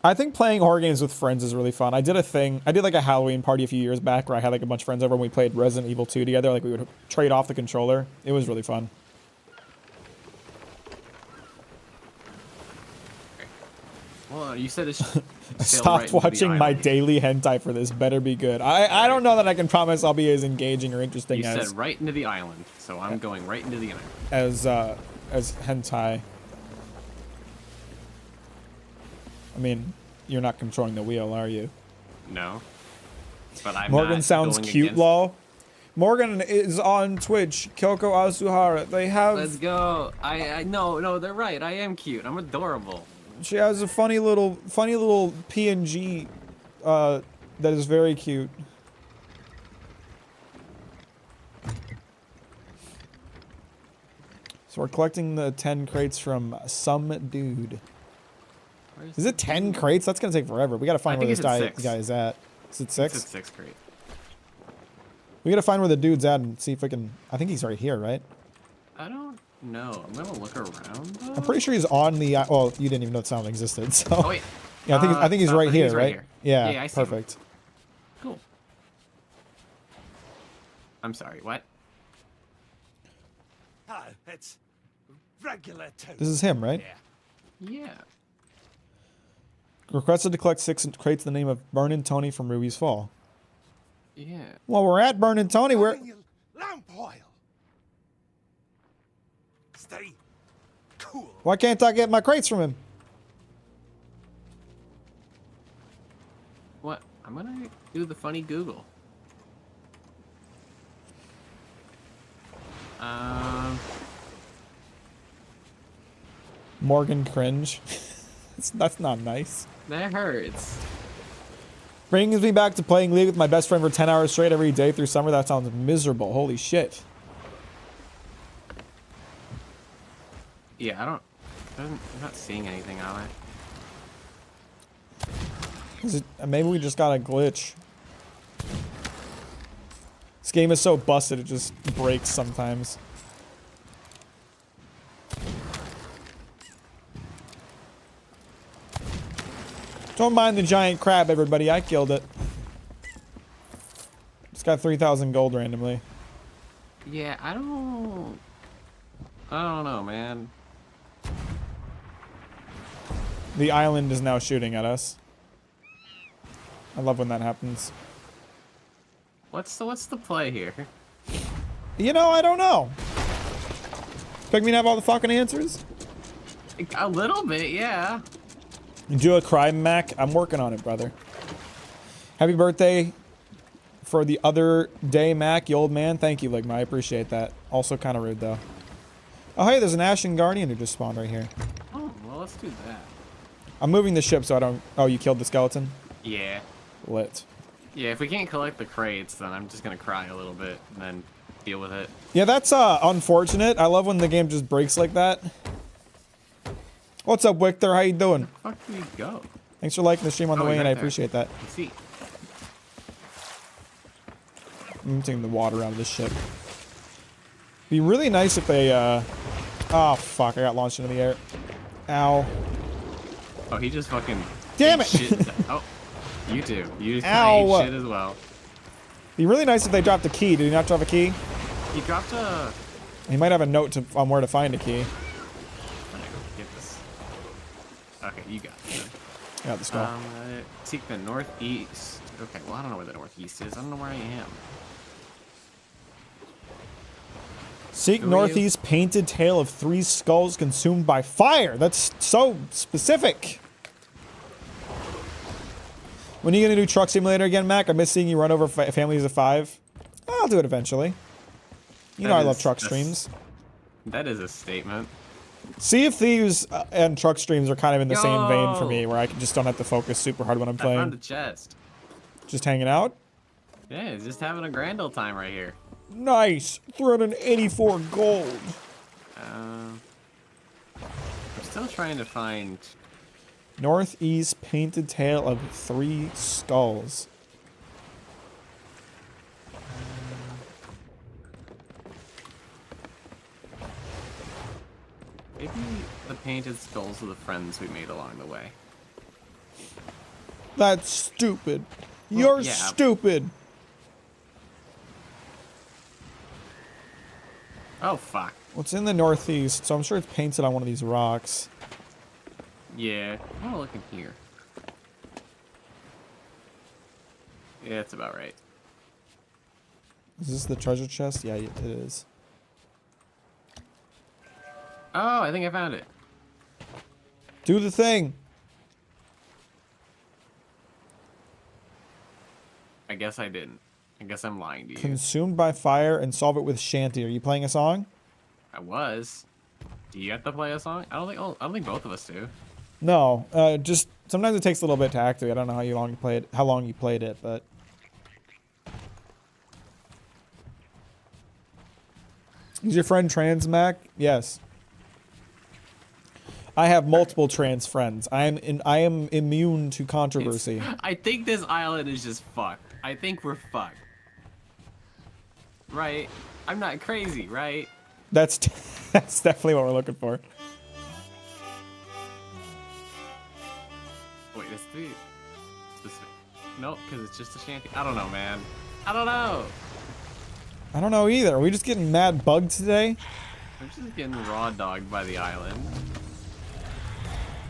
I think playing horror games with friends is really fun. I did like a Halloween party a few years back where I had like a bunch of friends over and we played Resident Evil 2 together. Like we would trade off the controller. It was really fun. Well, you said it's... I stopped watching my daily hentai for this. Better be good. I don't know that I can promise I'll be as engaging or interesting You said right into the island, so I'm going right into the island. as hentai. I mean, you're not controlling the wheel, are you? No. But I'm Morgan not sounds going cute, against... lol. Morgan is on Twitch. Kyoko Asuhara. They have... Let's go. No, they're right. I am cute. I'm adorable. She has a funny little PNG that is very cute. So we're collecting the 10 crates from some dude. Is it 10 crates? That's gonna take forever. We gotta find where this guy is at. Is it 6? It's 6 crate. We gotta find where the dude's at and see if we can... I think he's right here, right? I don't know. I'm gonna look around, though. I'm pretty sure he's on the... Well, you didn't even know the sound existed, so... Oh, wait. Yeah, I think he's right here, right? Here. Yeah, I see him. perfect. Cool. I'm sorry, what? It's regular too. This is him, right? Yeah. Requested to collect 6 crates in the name of Burnin' Tony from Ruby's Fall. Yeah. Well, we're at Burnin' Tony. We're... Lamp oil. Stay cool. Why can't I get my crates from him? What? I'm gonna do the funny Google. Morgan cringe. That's not nice. That hurts. Brings me back to playing League with my best friend for 10 hours straight every day through summer. That sounds miserable. Holy shit. Yeah, I'm not seeing anything on it. Is it, maybe we just got a glitch. This game is so busted, it just breaks sometimes. Don't mind the giant crab, everybody. I killed it. It's got 3,000 gold randomly. Yeah, I don't know, man. The island is now shooting at us. I love when that happens. What's the play here? You know, I don't know. Expect me to have all the fucking answers? A little bit, yeah. You do a crime, Mac? I'm working on it, brother. Happy birthday for the other day, Mac, you old man. Thank you, Ligma. I appreciate that. Also kind of rude, though. Oh, hey, there's an Ashen Guardian who just spawned right here. Oh, well, let's do that. I'm moving the ship so I don't... Oh, you killed the skeleton? Yeah. Lit. Yeah, if we can't collect the crates, then I'm just gonna cry a little bit and then deal with it. Yeah, that's unfortunate. I love when the game just breaks like that. What's up, Victor? How you doing? Where the fuck did we go? Thanks for liking the stream on the Oh, way he's in. right I there. appreciate that. Let's see. I'm taking the water out of this ship. Be really nice if they, Oh, fuck. I got launched into the air. Ow. Oh, he just fucking Damn Eat it! shit. Oh, you too. You just Ow. kinda ate shit as well. Be really nice if they dropped a key. Did he not drop a key? He dropped a. He might have a note on where to find a key. I'm gonna go get this. Okay, you got it. Yeah, let's go. Seek the northeast. Okay, well I don't know where the northeast is. I don't know where I am. Seek Who are you? northeast painted tail of 3 skulls consumed by fire. That's so specific. When are you gonna do Truck Simulator again, Mac? I miss seeing you run over families of 5. I'll do it eventually. You know I love truck streams. That is a statement. Sea of Thieves and truck streams are kind of in the same vein for Yo! me, where I just don't have to focus super hard when I'm I found a playing. chest. Just hanging out. Yeah, it's just having a grand old time right here. Nice. 384 gold. I'm still trying to find. Northeast painted tail of 3 skulls. Maybe the painted skulls of the friends we made along the way. That's stupid. Well, You're yeah. stupid. Oh fuck. What's in the northeast? So I'm sure it's painted on one of these rocks. Yeah, I wanna look in here. Yeah, that's about right. Is this the treasure chest? Yeah, it is. Oh, I think I found it. Do the thing. I guess I didn't. I guess I'm lying to you. Consumed by fire and solve it with shanty. Are you playing a song? I was. Do you have to play a song? I don't think both of us do. No. Just sometimes it takes a little bit to activate. I don't know how long you played it, but is your friend trans, Mac? Yes. I have multiple trans friends. I am immune to controversy. I think this island is just fucked. I think we're fucked. Right? I'm not crazy, right? That's that's definitely what we're looking for. Wait, that's the specific. No, because it's just a shanty. I don't know, man. I don't know. I don't know either. Are we just getting mad bugged today? I'm just getting raw dogged by the island.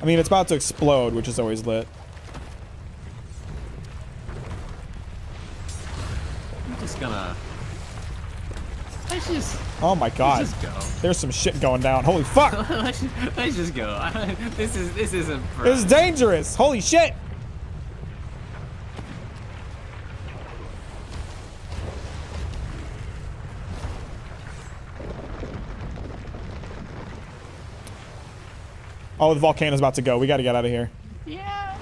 I mean, it's about to explode, which is always lit. I'm just gonna. Oh my god. Let's just go. There's some shit going down. Holy fuck. let's just go. This isn't. For This is us. dangerous. Holy shit. Oh, the volcano's about to go. We gotta get out of here. Yeah.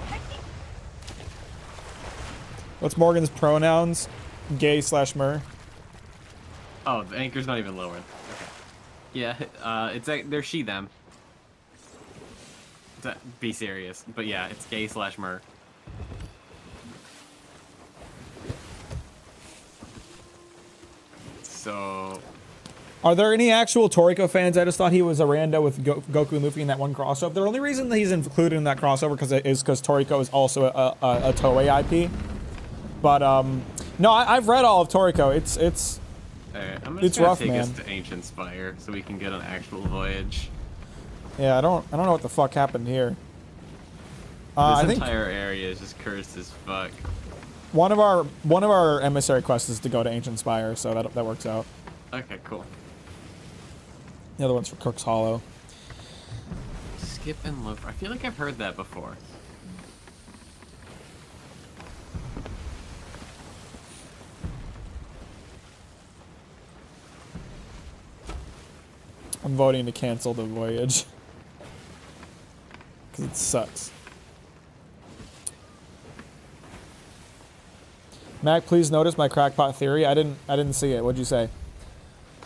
What's Morgan's pronouns? Gay/mer. Oh, the anchor's not even lowered. Okay. Yeah, it's like they're she them. Be serious, but yeah, it's gay/mer. So. Are there any actual Toriko fans? I just thought he was a rando with Goku and Luffy in that one crossover. The only reason that he's included in that crossover is because Toriko is also a Toei IP. But no, I've read all of Toriko. It's Alright, I'm It's just gonna rough, take us man. to Ancient Spire so we can get an actual voyage. yeah. I don't know what the fuck happened here. This I think entire area is just cursed as fuck. one of our emissary quests is to go to Ancient Spire, so that works out. Okay, cool. The other one's for Cook's Hollow. Skip and loop. I feel like I've heard that before. I'm voting to cancel the voyage. Because it sucks. Mac, please notice my crackpot theory. I didn't see it. What'd you say?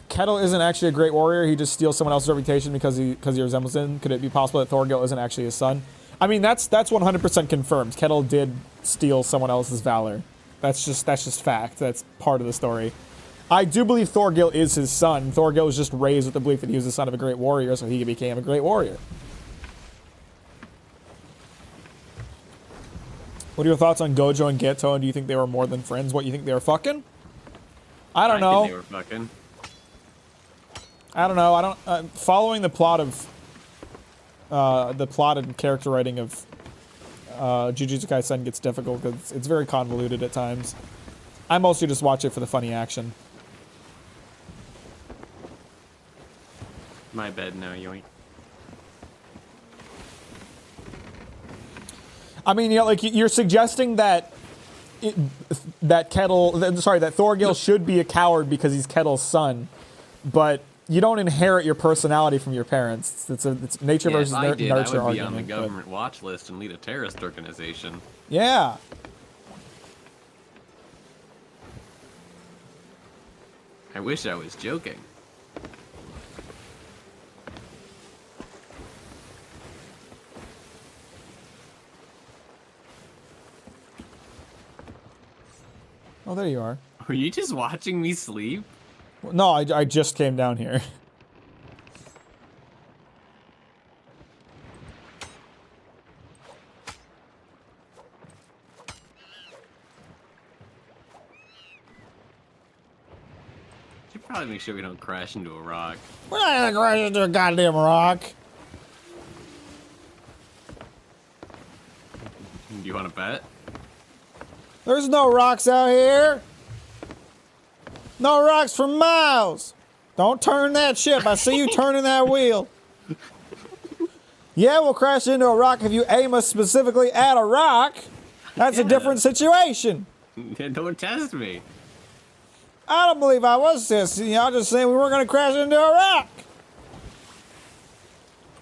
Kettle isn't actually a great warrior. He just steals someone else's reputation because he resembles him. Could it be possible that Thorgil isn't actually his son? I mean, that's 100% confirmed. Kettle did steal someone else's valor. That's just fact. That's part of the story. I do believe Thorgil is his son. Thorgil was just raised with the belief that he was the son of a great warrior, so he became a great warrior. What are your thoughts on Gojo and Geto? And do you think they were more than friends? What, you think they were fucking? I don't know. think they were fucking. I don't know. I don't. Following the plot of the plot and character writing of Jujutsu Kaisen gets difficult because it's very convoluted at times. I mostly just watch it for the funny action. My bed now, yoink. I mean, you know, like you're suggesting that that Thorgil should be a coward because he's Kettle's son, but you don't inherit your personality from your parents. It's nature Yeah, versus if I did, nurture I would be argument. on the but- government watch list and lead a terrorist organization. Yeah. I wish I was joking. Oh, there you are. Were you just watching me sleep? No, I just came down here. Should probably make sure we don't crash into a rock. We're not gonna crash into a goddamn rock. Do you want to bet? There's no rocks out here. No rocks for miles. Don't turn that ship. I see you turning that wheel. Yeah, we'll crash into a rock if you aim us specifically at a rock. That's a Yeah. different situation. Don't test me. I don't believe I was testing. Y'all just saying we weren't going to crash into a rock.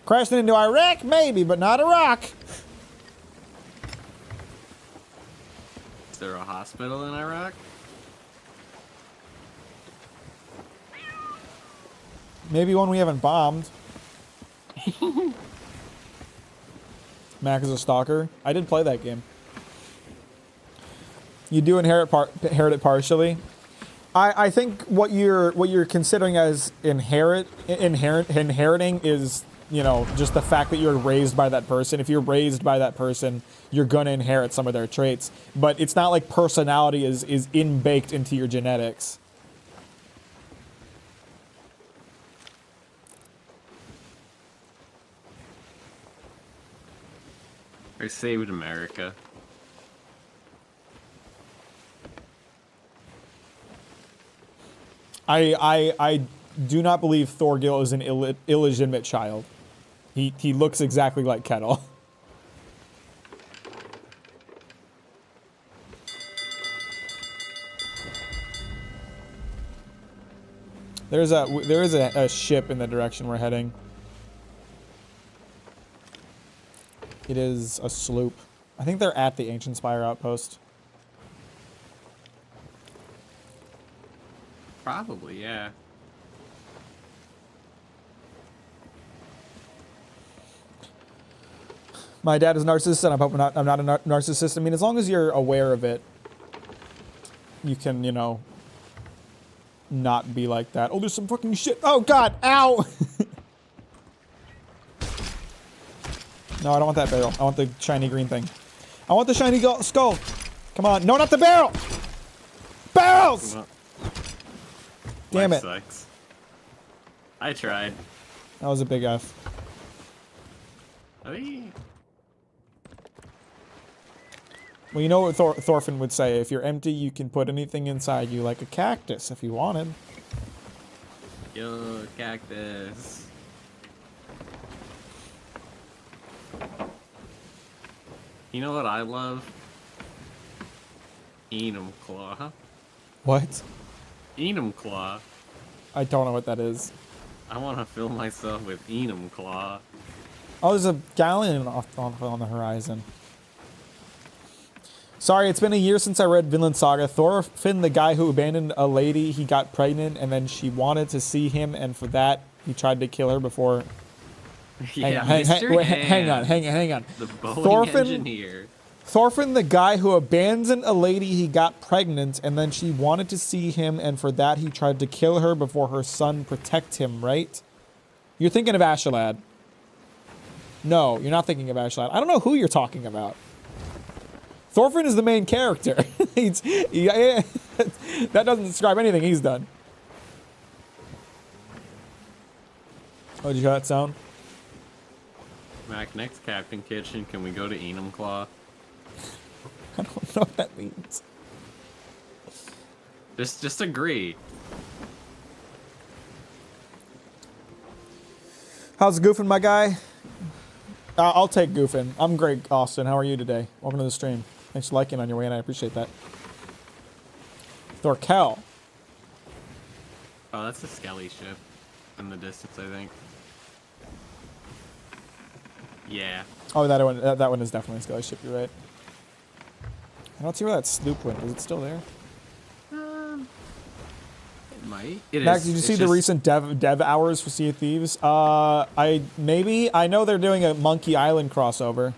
Crashing into Iraq? Maybe, but not a rock. Is there a hospital in Iraq? Maybe one we haven't bombed. Mack is a stalker. I did play that game. You do inherit it partially. I think what you're considering as inheriting is, you know, just the fact that you're raised by that person. If you're raised by that person, you're gonna inherit some of their traits. But it's not like personality is in-baked into your genetics. I saved America. I do not believe Thorgil is an illegitimate child. He looks exactly like Kettle. There is a ship in the direction we're heading. It is a sloop. I think they're at the Ancient Spire outpost. Probably, yeah. My dad is a narcissist, and I'm not a narcissist. I mean, as long as you're aware of it, you can, you know, not be like that. Oh, there's some fucking shit. Oh, God. Ow. No, I don't want that barrel. I want the shiny green thing. I want the shiny skull. Come on. No, not the barrel. Barrels! Well, Damn life it. Sucks. I tried. That was a big F. Hey. Well, you know what Thorfinn would say. If you're empty, you can put anything inside you, like a cactus, if you wanted. Yo, cactus. You know what I love? Enum Claw. What? Enum Claw. I don't know what that is. I want to fill myself with Enum Claw. Oh, there's a galleon on the horizon. Sorry, it's been a year since I read Vinland Saga. Thorfinn, the guy who abandoned a lady, he got pregnant, and then she wanted to see him, and for that, he tried to kill her before... Yeah, hang on. The Boeing Thorfinn- engineer. Thorfinn, the guy who abandoned a lady, he got pregnant, and then she wanted to see him, and for that, he tried to kill her before her son protect him, right? You're thinking of Ashalad. No, you're not thinking of Ashalad. I don't know who you're talking about. Thorfinn is the main character. That doesn't describe anything he's done. Oh, did you hear that sound? Mac, next Captain Kitchen, can we go to Enumclaw? I don't know what that means. Just agree. How's Goofin, my guy? I'll take Goofin. I'm great, Austin. How are you today? Welcome to the stream. Thanks for liking on your way in. I appreciate that. Thorkel. Oh, that's a Skelly ship in the distance, I think. Yeah. Oh, that one is definitely a Skelly ship. You're right. I don't see where that sloop went. Is it still there? It might. It Max, is. did you It's see the just- recent dev hours for Sea of Thieves? I know they're doing a Monkey Island crossover.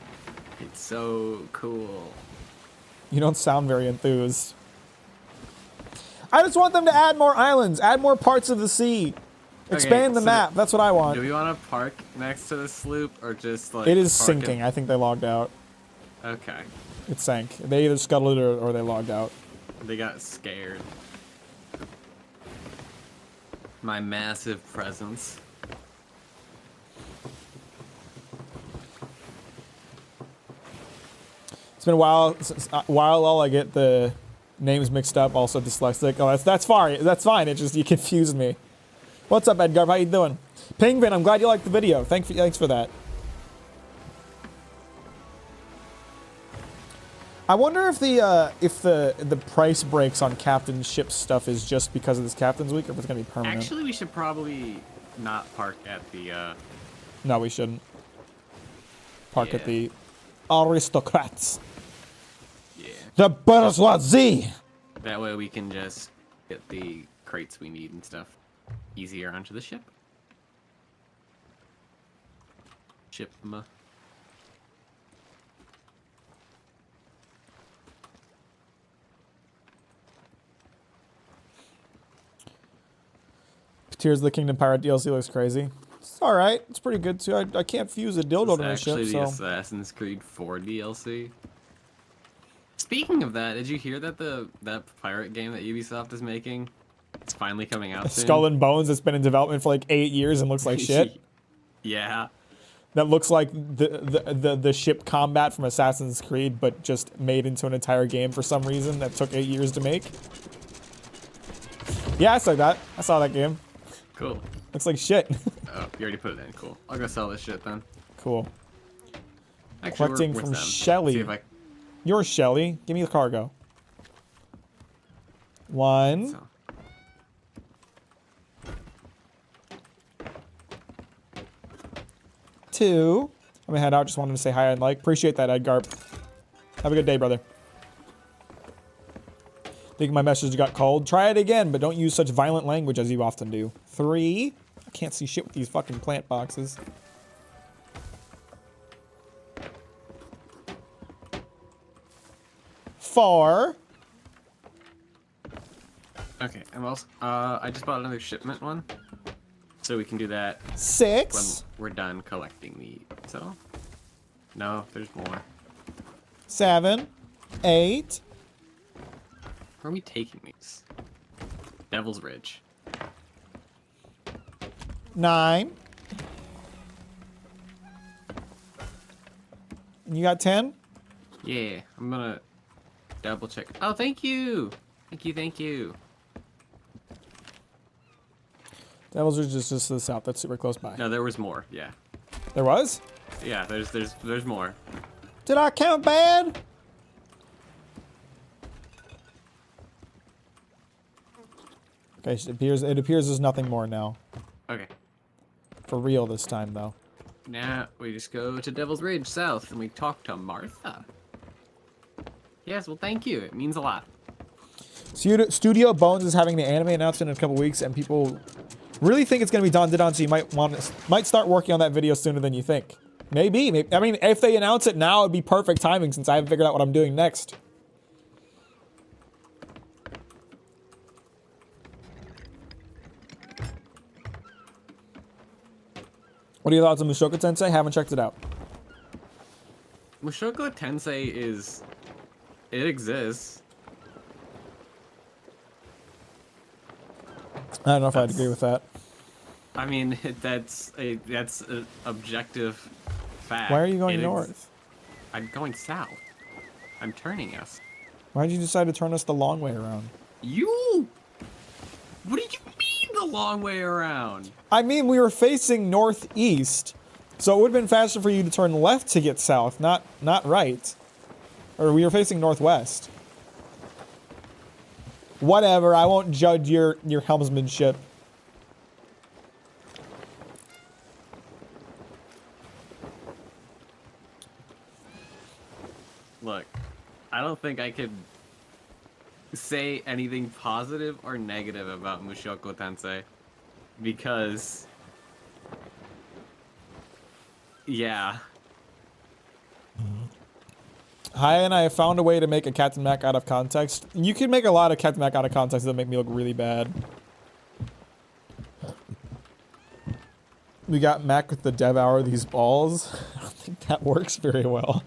It's so cool. You don't sound very enthused. I just want them to add more islands, add more parts of the sea, expand the so map. That's what I want. Do we want to park next to the sloop or just like? It is park sinking. I think they logged out. Okay. It sank. They either scuttled it or they logged out. They got scared. My massive presence. It's been a while since I get the names mixed up. Also dyslexic. Oh, that's fine. That's fine. It just you confused me. What's up, Edgar? How you doing? Pingvin, I'm glad you liked the video. Thanks for that. I wonder if the price breaks on Captain Ship stuff is just because of this Captain's Week, or if it's gonna be permanent. Actually, we should probably not park at the. No, we shouldn't. Park at Yeah. the aristocrats. Yeah. The bourgeoisie. That way we can just get the crates we need and stuff easier onto the ship. Shipma. Tears of the Kingdom Pirate DLC looks crazy. It's alright. It's pretty good too. I can't fuse a dildo to my It's ship, actually the so. Assassin's Creed 4 DLC. Speaking of that, did you hear that that pirate game that Ubisoft is making? It's finally coming out soon. Skull and Bones that's been in development for like 8 years and looks like shit. Yeah. That looks like the ship combat from Assassin's Creed, but just made into an entire game for some reason that took 8 years to make. Yeah, I saw that. I saw that game. Cool. Looks like shit. Oh, you already put it in. Cool. I'll go sell this shit then. Cool. Actually, Collecting where's from them? Shelly. See if I... Yours, Shelly. Give me the cargo. One. So. Two. I'm gonna head out. Just wanted to say hi and like. Appreciate that, Edgar. Have a good day, brother. Think my message got cold. Try it again, but don't use such violent language as you often do. 3. I can't see shit with these fucking plant boxes. 4. Okay, I'm also... I just bought another shipment one. So we can do that when 6. we're done collecting meat. So... No, there's more. 7. 8. Where are we taking these? Devil's Ridge. 9. And you got 10? Yeah, I'm gonna double check. Oh, thank you! Thank you. Devil's Ridge is just to the south. That's super close by. No, there was more, yeah. There was? Yeah, there's more. Did I count bad? Okay, it appears there's nothing more now. Okay. For real this time, though. Now we just go to Devil's Ridge South and we talk to Martha. Yes, well thank you. It means a lot. Studio Bones is having the anime announcement in a couple weeks, and people really think it's going to be done, so you might start working on that video sooner than you think. Maybe. I mean, if they announce it now, it'd be perfect timing since I haven't figured out what I'm doing next. What are your thoughts on Mushoku Tensei? Haven't checked it out. Mushoku Tensei is It exists. I don't know if I'd agree with that. I mean, that's an objective fact. Why are you going It north? I'm going south. I'm turning us. Why did you decide to turn us the long way around? You? What do you mean the long way around? I mean, we were facing northeast, so it would have been faster for you to turn left to get south, not right. Or we were facing northwest. Whatever, I won't judge your helmsmanship. Look, I don't think I could say anything positive or negative about Mushoku Tensei because yeah. Hi, and I found a way to make a Captain Mack out of context. You can make a lot of Captain Mack out of context that make me look really bad. We got Mack with the devour these balls. I don't think that works very well.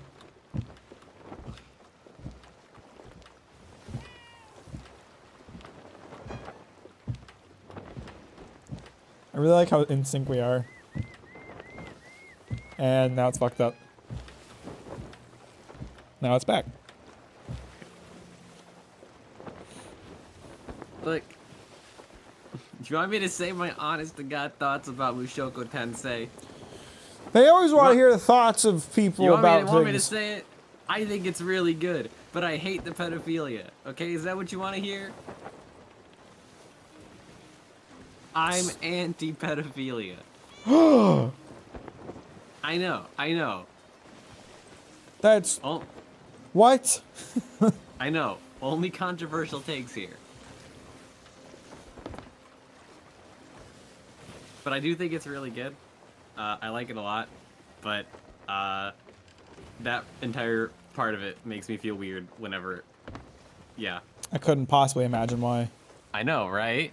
I really like how in sync we are. And now it's fucked up. Now it's back. Look, do you want me to say my honest to God thoughts about Mushoku Tensei? They always want to What? hear the thoughts of people You want, about want me to things. say it? I think it's really good, but I hate the pedophilia. Okay, is that what you want to hear? I'm anti-pedophilia. I know. That's Oh, what? I know. Only controversial takes here. But I do think it's really good. I like it a lot, but that entire part of it makes me feel weird whenever, yeah. I couldn't possibly imagine why. I know, right?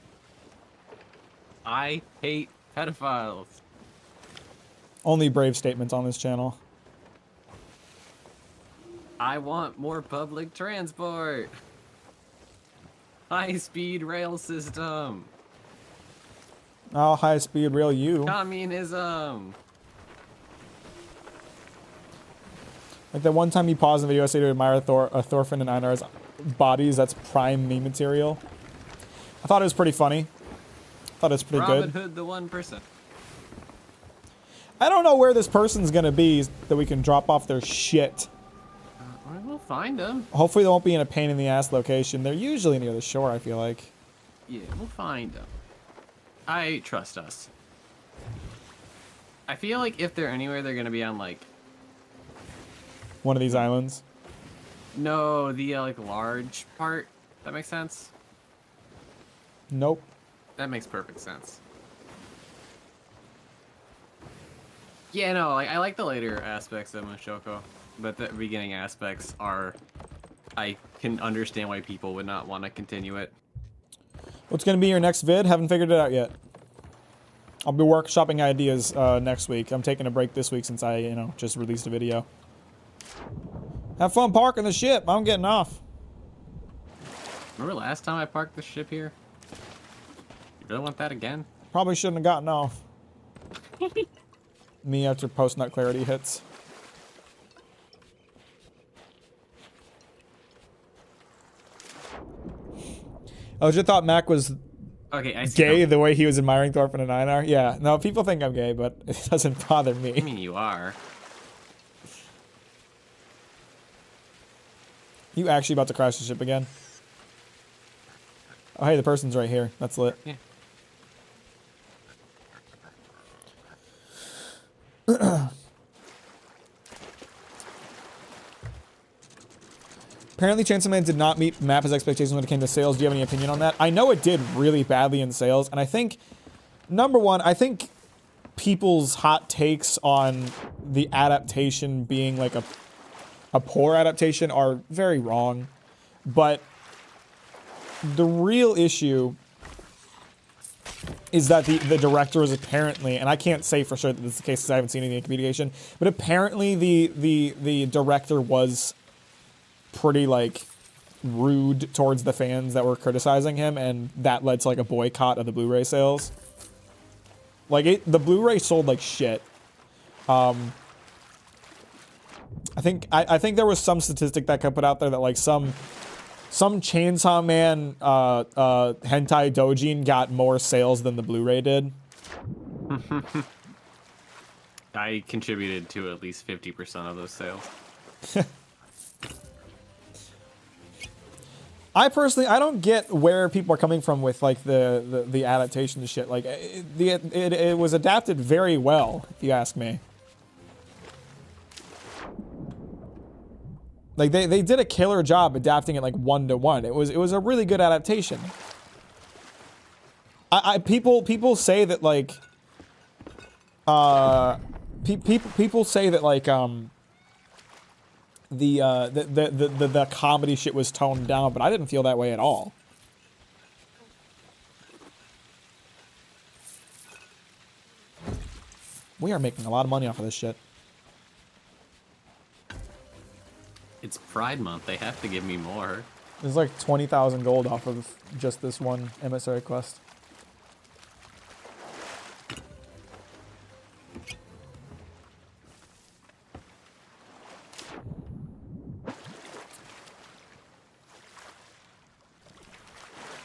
I hate pedophiles. Only brave statements on this channel. I want more public transport. High-speed rail system. Oh, high speed rail you. Communism. Like the one time you pause the video, I say to admire Thorfinn and Einar's bodies. That's prime meme material. I thought it was pretty funny. Thought it was pretty Robin good. Hood, the 1%. I don't know where this person's gonna be that we can drop off their shit. We'll find them. Hopefully they won't be in a pain in the ass location. They're usually near the shore, I feel like. Yeah, we'll find them. I trust us. I feel like if they're anywhere, they're gonna be on like One of these islands. no, the like large part. That makes sense. Nope. That makes perfect sense. Yeah, no, like I like the later aspects of Mushoku, but the beginning aspects are. I can understand why people would not want to continue it. What's gonna be your next vid? Haven't figured it out yet. I'll be workshopping ideas next week. I'm taking a break this week since I, just released a video. Have fun parking the ship. I'm getting off. Remember last time I parked the ship here? You really want that again? Probably shouldn't have gotten off. Me after post-nut clarity hits. I legit thought Mac was Okay, I see. gay the way he was admiring Thorfinn and Einar. Yeah, no, people think I'm gay, but it doesn't bother I me. mean, you are. You actually about to crash the ship again? Oh, hey, the person's right here. That's lit. Yeah. Apparently, Chainsaw Man did not meet Mappa's expectations when it came to sales. Do you have any opinion on that? I know it did really badly in sales, and I think, number one, I think people's hot takes on the adaptation being like a poor adaptation are very wrong. But the real issue is that the director was apparently, and I can't say for sure that this is the case because I haven't seen any communication, but apparently the director was pretty like rude towards the fans that were criticizing him, and that led to like a boycott of the Blu-ray sales. Like the Blu-ray sold like shit. I think there was some statistic that got put out there that like some Chainsaw Man hentai doujin got more sales than the Blu-ray did. I contributed to at least 50% of those sales. I don't get where people are coming from with like the adaptation and shit. Like it was adapted very well, if you ask me. Like they did a killer job adapting it like 1-to-1. It was a really good adaptation. People say that like people say that like the comedy shit was toned down, but I didn't feel that way at all. We are making a lot of money off of this shit. It's Pride Month. They have to give me more. There's like 20,000 gold off of just this one emissary quest.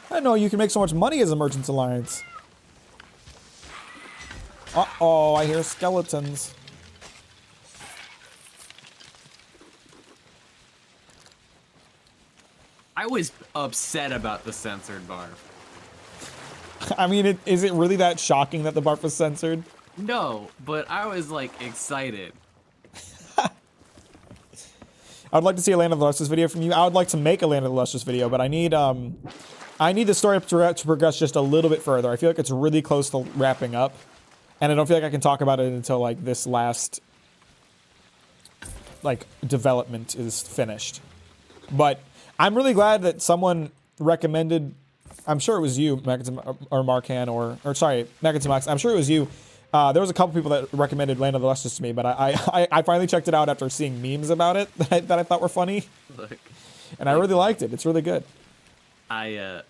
I know you can make so much money as a Merchants Alliance. Uh-oh, I hear skeletons. I was upset about the censored barf. I mean, is it really that shocking that the barf was censored? No, but I was like excited. I'd like to see a Land of the Lustrous video from you. I would like to make a Land of the Lustrous video, but I need the story to progress just a little bit further. I feel like it's really close to wrapping up, and I don't feel like I can talk about it until like this last like development is finished. But I'm really glad that someone recommended. I'm sure it was you, Mack or Markan, or sorry, Mack and Max. I'm sure it was you. There was a couple people that recommended Land of the Lustrous to me, but I finally checked it out after seeing memes about it that I thought were funny. Look, and I really liked it. It's really good. I'm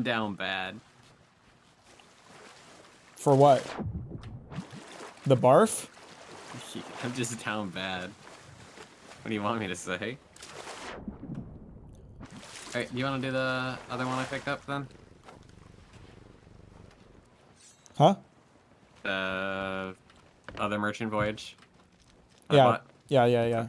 down bad. For what? The barf? I'm just down bad. What do you want me to say? Alright, do you want to do the other one I picked up then? Huh? The other merchant voyage? Yeah. Yeah.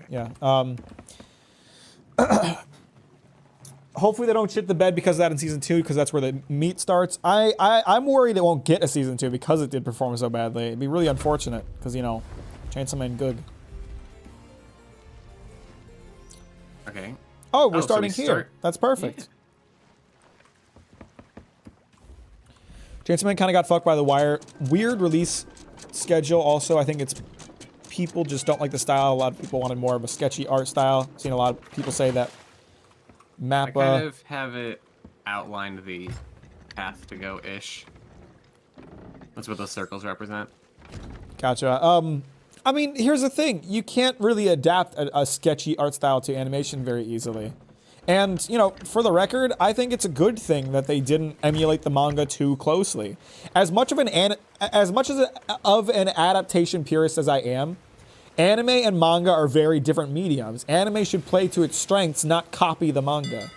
Hopefully they don't shit the bed because of that in season 2, because that's where the meat starts. I'm worried it won't get a season 2 because it did perform so badly. It'd be really unfortunate because, you know, Chainsaw Man good. Okay. Oh, we're so starting we here. start- That's perfect. Yeah. Chainsaw Man kind of got fucked by the weird release schedule. Also, I think it's people just don't like the style. A lot of people wanted more of a sketchy art style. Seen a lot of people say that I Mappa. kind of have it outlined the path to go-ish. That's what those circles represent. Gotcha. I mean, here's the thing. You can't really adapt a sketchy art style to animation very easily. And, you know, for the record, I think it's a good thing that they didn't emulate the manga too closely. As much of an adaptation purist as I am, anime and manga are very different mediums. Anime should play to its strengths, not copy the manga.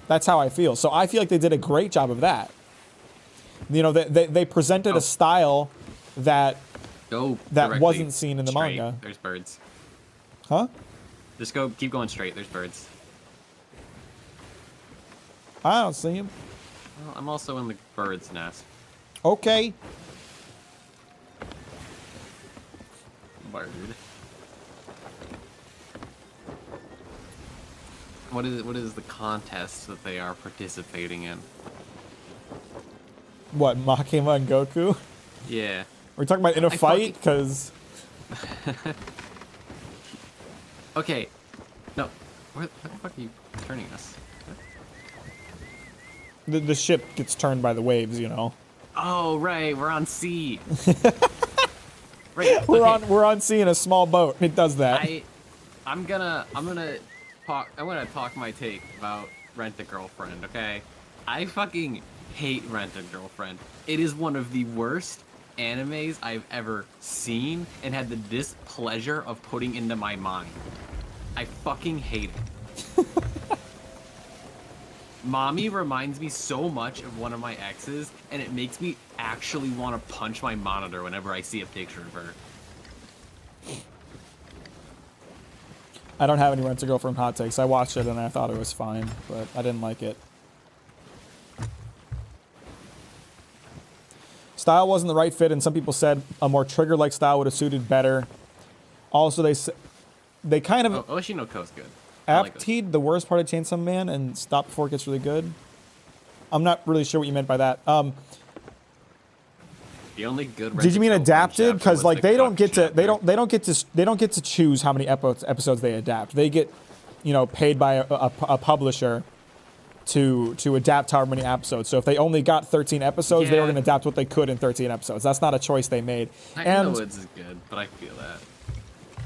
That's how I feel. So I feel like they did a great job of that. You know, they presented a style that Directly wasn't seen in the straight. manga. There's birds. Huh? Just keep going straight. There's birds. I don't see him. Well, I'm also in the bird's nest. Okay. Bird. What is the contest that they are participating in? What, Makima and Goku? Yeah. We're talking about in a I fight? Because... Okay. No. Where the fuck are you turning us? the ship gets turned by the waves, you know. Oh, right. We're on sea. Right. We're okay. on sea in a small boat. It does that. I'm gonna talk my take about Rent a Girlfriend, okay? I fucking hate Rent a Girlfriend. It is one of the worst animes I've ever seen and had the displeasure of putting into my mind. I fucking hate it. Mommy reminds me so much of one of my exes, and it makes me actually want to punch my monitor whenever I see a picture of her. I don't have any Rent a Girlfriend hot takes. I watched it and I thought it was fine, but I didn't like it. Style wasn't the right fit, and some people said a more trigger-like style would have suited better. Also, they kind of Oshinoko's good. apteed the worst part of Chainsaw Man and stopped before it gets really good. I'm not really sure what you meant by that. The only good. Did you mean adapted? Because like they don't get to chapter. they don't get to choose how many episodes they adapt. They get, you know, paid by a publisher to adapt however many episodes. So if they only got 13 episodes, they were going to adapt what they could in 13 episodes. That's not a choice they made. I know it's good, but I feel that.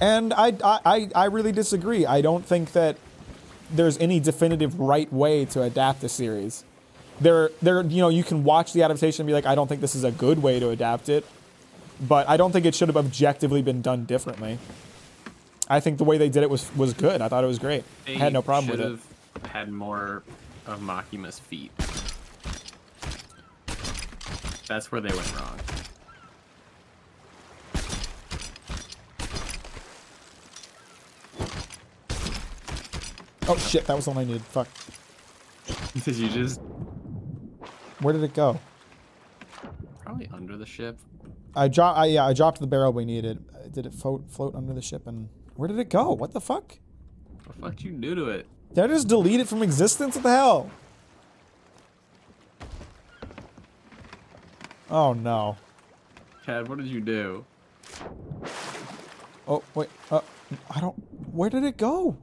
And I really disagree. I don't think that there's any definitive right way to adapt the series. You know, you can watch the adaptation and be like, I don't think this is a good way to adapt it, but I don't think it should have objectively been done differently. I think the way they did it was good. I thought it was great. I had no problem with it. Should have had more of Makima's feet. That's where they went wrong. Oh shit, that was the one I needed. Fuck. Did you just... Where did it go? Probably under the ship. I dropped the barrel we needed. Did it float under the ship and... Where did it go? What the fuck? What the fuck did you do to it? Did I just delete it from existence? What the hell? Oh no. Chad, what did you do? Oh, wait. I don't... Where did it go?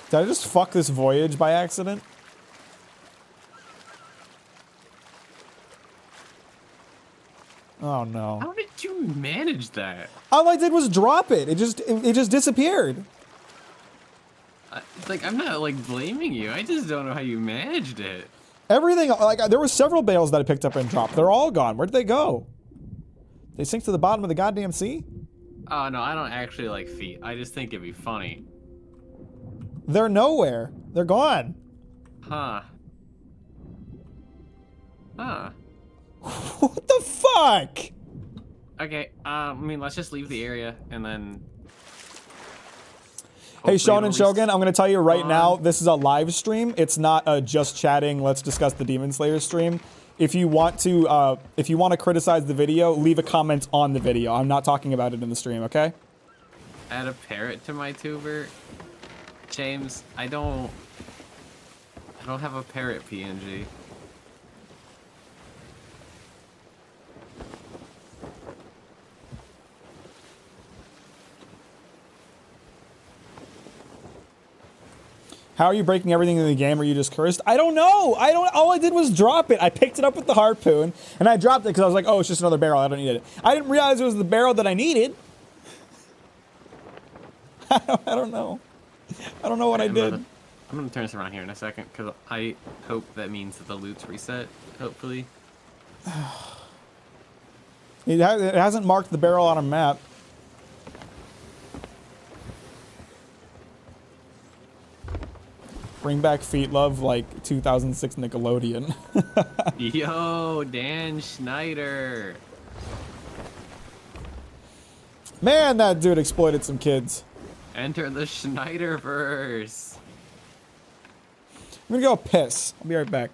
Did I just fuck this voyage by accident? Oh no. How did you manage that? All I did was drop it. It just disappeared. Like, I'm not, like, blaming you. I just don't know how you managed it. Everything, like, there were several bales that I picked up and dropped. They're all gone. Where'd they go? They sink to the bottom of the goddamn sea? Oh, no, I don't actually like feet. I just think it'd be funny. They're nowhere. They're gone. Huh. Huh. What the fuck? Okay, I mean, let's just leave the area, and then... Hey, hopefully Shonen it'll Shogun, I'm going to tell you right on. now, this is a live stream. It's not a just chatting, let's discuss the Demon Slayer stream. If you want to criticize the video, leave a comment on the video. I'm not talking about it in the stream, okay? Add a parrot to my tuber. James, I don't have a parrot PNG. How are you breaking everything in the game? Are you just cursed? I don't know. All I did was drop it. I picked it up with the harpoon and I dropped it because I was like, oh, it's just another barrel. I don't need it. I didn't realize it was the barrel that I needed. I don't know. I don't know what I did. I'm gonna turn this around here in a second because I hope that means that the loot's reset. Hopefully. It hasn't marked the barrel on a map. Bring back Feet Love like 2006 Nickelodeon. Yo, Dan Schneider. Man, that dude exploited some kids. Enter the Schneiderverse. I'm gonna go piss. I'll be right back.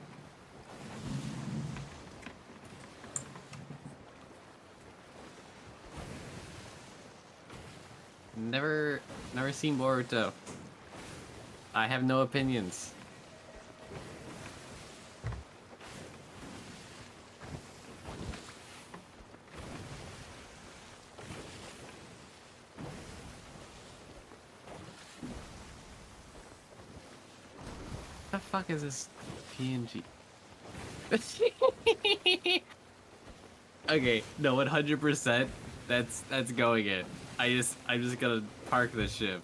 Never seen Boruto. I have no opinions. What the fuck is this PNG? Okay, no, 100%. That's going in. I'm just gonna park this ship.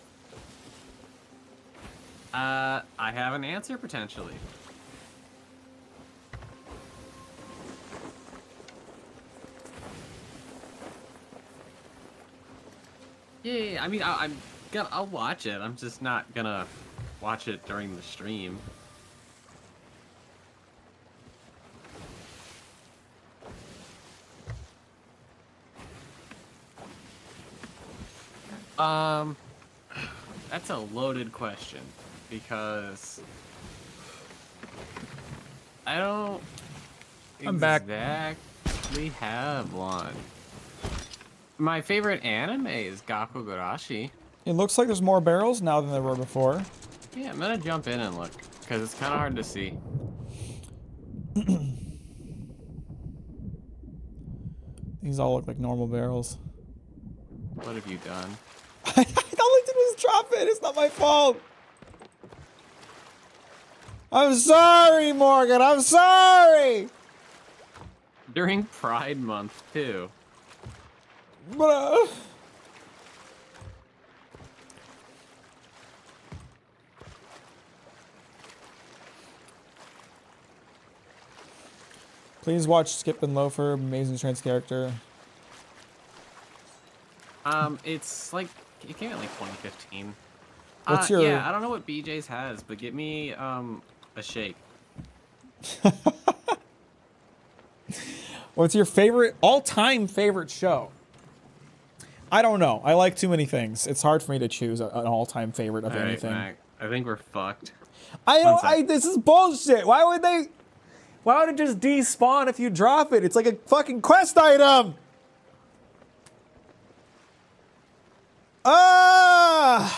I have an answer potentially. Yeah, I mean, I'll watch it. I'm just not gonna watch it during the stream. That's a loaded question because I don't I'm back. exactly have one. My favorite anime is Gakugarashi. It looks like there's more barrels now than there were before. Yeah, I'm gonna jump in and look because it's kind of hard to see. These all look like normal barrels. What have you done? All I did was drop it. It's not my fault. I'm sorry, Morgan. I'm sorry. During Pride Month too. But, please watch Skip and Loafer, amazing trans character. It's like it came out like 2015. What's your- Yeah, I don't know what BJ's has, but get me a shake. What's your favorite, all-time favorite show? I don't know. I like too many things. It's hard for me to choose an all-time favorite of All right, anything. Mac, I think we're fucked. I don't. One sec. This is bullshit. Why would they? Why would it just despawn if you drop it? It's like a fucking quest item. I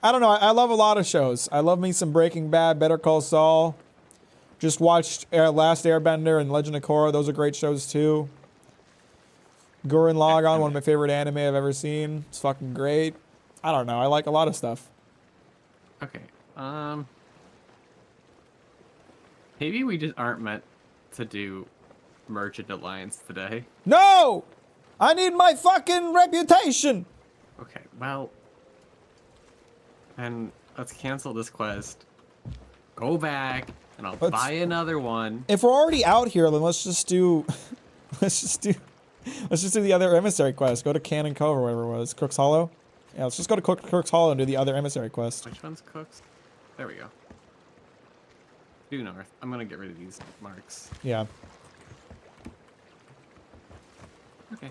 don't know. I love a lot of shows. I love me some Breaking Bad, Better Call Saul. Just watched Last Airbender and Legend of Korra. Those are great shows too. Gurren Lagann, one of my favorite anime I've ever seen. It's fucking great. I don't know. I like a lot of stuff. Okay. Maybe we just aren't meant to do Merchant Alliance today. No! I need my fucking reputation! Okay, well, then let's cancel this quest. Go back, and I'll buy another one. If we're already out here, then let's just do let's just do the other emissary quest. Go to Cannon Cove or whatever it was. Cook's Hollow? Yeah, let's just go to Cook's Hollow and do the other emissary quest. Which one's Cooks? There we go. Due north. I'm gonna get rid of these marks. Yeah. Okay.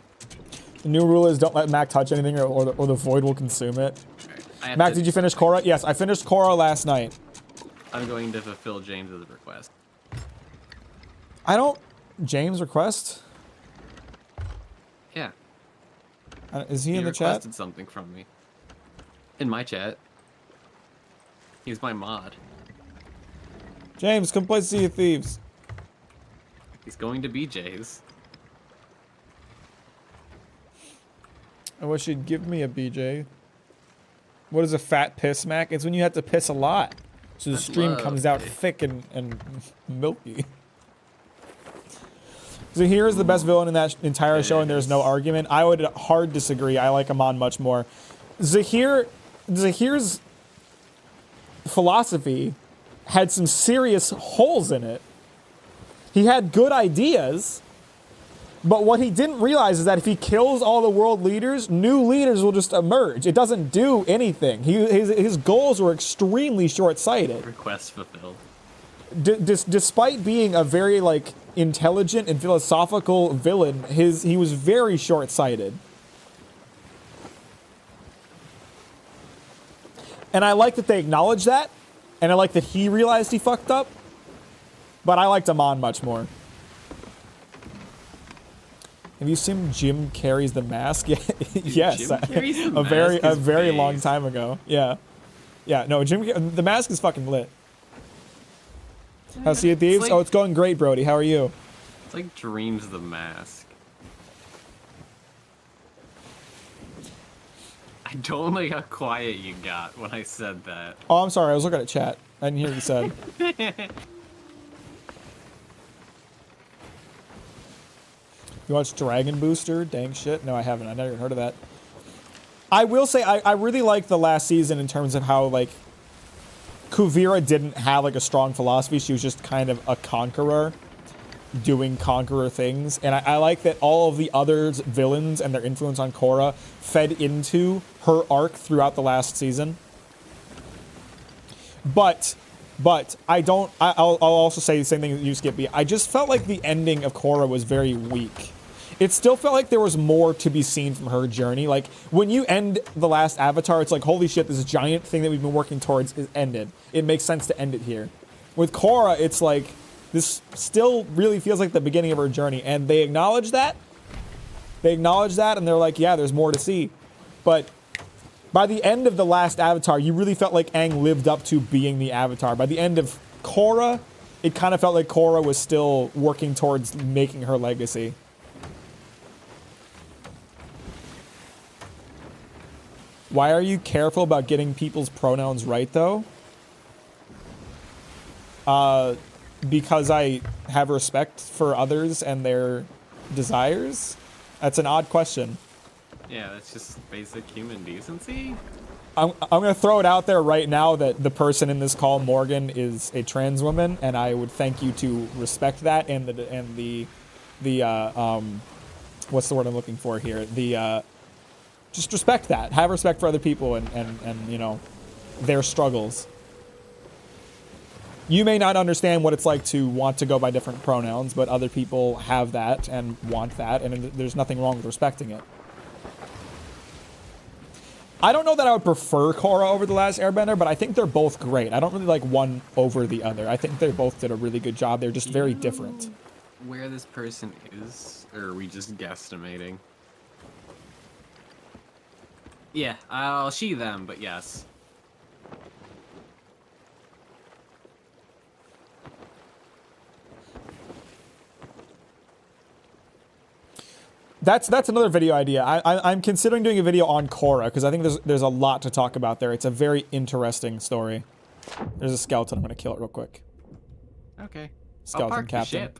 The new rule is don't let Mac touch anything or the void will consume it. Right. Mac, did you finish Korra? Yes, I finished Korra last night. I'm going to fulfill James's request. I don't... James request? Yeah. Is he in the chat? requested something from me. In my chat. He's my mod. James, come play Sea of Thieves. He's going to BJ's. I wish you'd give me a BJ. What is a fat piss, Mac? It's when you have to piss a lot. So the stream comes out thick and milky. Zahir is the best villain in that entire show, and there's no argument. I would hard disagree. I like Amon much more. Zahir's philosophy had some serious holes in it. He had good ideas, but what he didn't realize is that if he kills all the world leaders, new leaders will just emerge. It doesn't do anything. His goals were extremely short-sighted. Request fulfilled. Despite being a very intelligent and philosophical villain, he was very short-sighted. And I like that they acknowledge that, and I like that he realized he fucked up. But I liked Amon much more. Have you seen Jim Carrey's The Mask? Yes, Jim Carrey's The a Mask very is long based. time ago. Yeah, no, The Mask is fucking lit. How's Sea of Thieves? Oh, it's going great, Brody. How are you? It's like Dreams the Mask. I don't like how quiet you got when I said that. Oh, I'm sorry. I was looking at chat. I didn't hear what you said. You watched Dragon Booster? Dang shit. No, I haven't. I've never even heard of that. I will say I really like the last season in terms of how Kuvira didn't have like a strong philosophy. She was just kind of a conqueror doing conqueror things. And I like that all of the other villains and their influence on Korra fed into her arc throughout the last season. But I'll also say the same thing that you, Skippy. I just felt like the ending of Korra was very weak. It still felt like there was more to be seen from her journey. Like, when you end the last Avatar, it's like, holy shit, this giant thing that we've been working towards is ended. It makes sense to end it here. With Korra, it's like, this still really feels like the beginning of her journey, and they acknowledge that. They acknowledge that, and they're like, yeah, there's more to see. But by the end of the last Avatar, you really felt like Aang lived up to being the Avatar. By the end of Korra, it kind of felt like Korra was still working towards making her legacy. Why are you careful about getting people's pronouns right, though? Because I have respect for others and their desires? That's an odd question. Yeah, that's just basic human decency. I'm going to throw it out there right now that the person in this call, Morgan, is a trans woman, and I would thank you to respect that and the what's the word I'm looking for here? Just respect that. Have respect for other people and you know, their struggles. You may not understand what it's like to want to go by different pronouns, but other people have that and want that, and there's nothing wrong with respecting it. I don't know that I would prefer Korra over The Last Airbender, but I think they're both great. I don't really like one over the other. I think they both did a really good job. They're just very different. Where this person is, or are we just guesstimating? Yeah, I'll she them, but yes. That's another video idea. I'm considering doing a video on Korra because I think there's a lot to talk about there. It's a very interesting story. There's a skeleton. I'm gonna kill it real quick. Okay. Skeleton I'll park captain.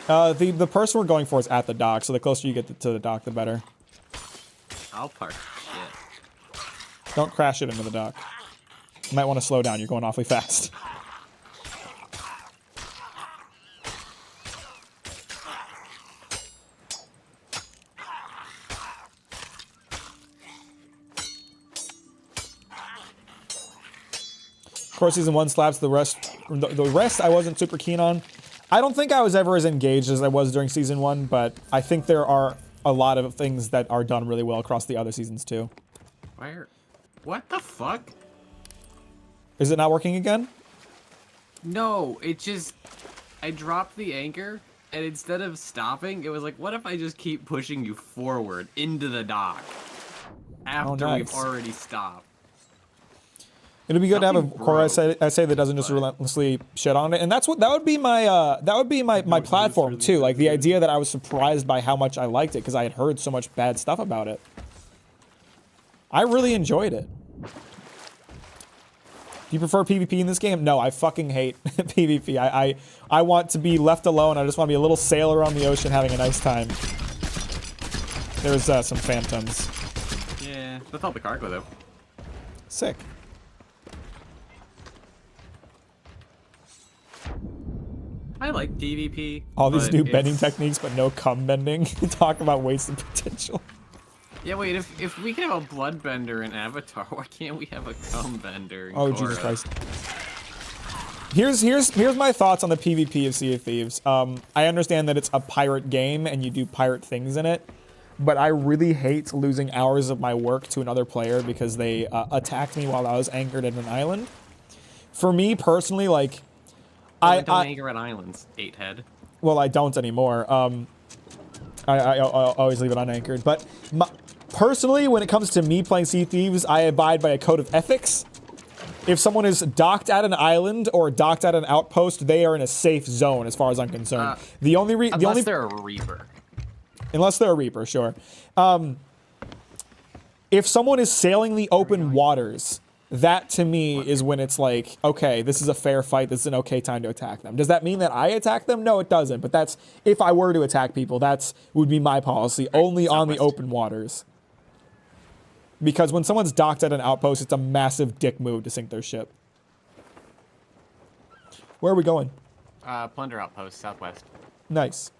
The ship. The person we're going for is at the dock, so the closer you get to the dock, the better. I'll park the ship. Don't crash it into the dock. You might want to slow down. You're going awfully fast. Of course, season 1 slaps. The rest I wasn't super keen on. I don't think I was ever as engaged as I was during season 1, but I think there are a lot of things that are done really well across the other seasons too. Where? What the fuck? Is it not working again? No, it just... I dropped the anchor, and instead of stopping, it was like, what if I just keep pushing you forward into the dock? After we've already stopped. It'd be good to have a Nothing core broke, essay that doesn't just relentlessly shit on it, and that would be my platform too. Like the idea that I was surprised by how much I liked it because I had heard so much bad stuff about it. I really enjoyed it. Do you prefer PvP in this game? No, I fucking hate PvP. I want to be left alone. I just want to be a little sailor on the ocean having a nice time. There's some phantoms. Yeah, that's all the cargo though. Sick. I like PvP. All these but new bending techniques, but no cum bending. Talk about wasted potential. Yeah, wait, if we can have a blood bender in Avatar, why can't we have a cum bender in Oh, Korra? Jesus Christ. Here's my thoughts on the PvP of Sea of Thieves. I understand that it's a pirate game and you do pirate things in it, but I really hate losing hours of my work to another player because they attacked me while I was anchored in an island. For me personally, like, I don't anchor at islands, 8-head. well, I don't anymore. I always leave it unanchored. But personally, when it comes to me playing Sea Thieves, I abide by a code of ethics. If someone is docked at an island or docked at an outpost, they are in a safe zone, as far as I'm concerned. Unless they're a Reaper. Unless they're a Reaper, sure. If someone is sailing the open waters, that to me is when it's like, okay, this is a fair fight. This is an okay time to attack them. Does that mean that I attack them? No, it doesn't. But that's, if I were to attack people, that's would be my policy, only on the open waters. Because when someone's docked at an outpost, it's a massive dick move to sink their ship. Where are we going? Plunder Outpost, southwest. Nice.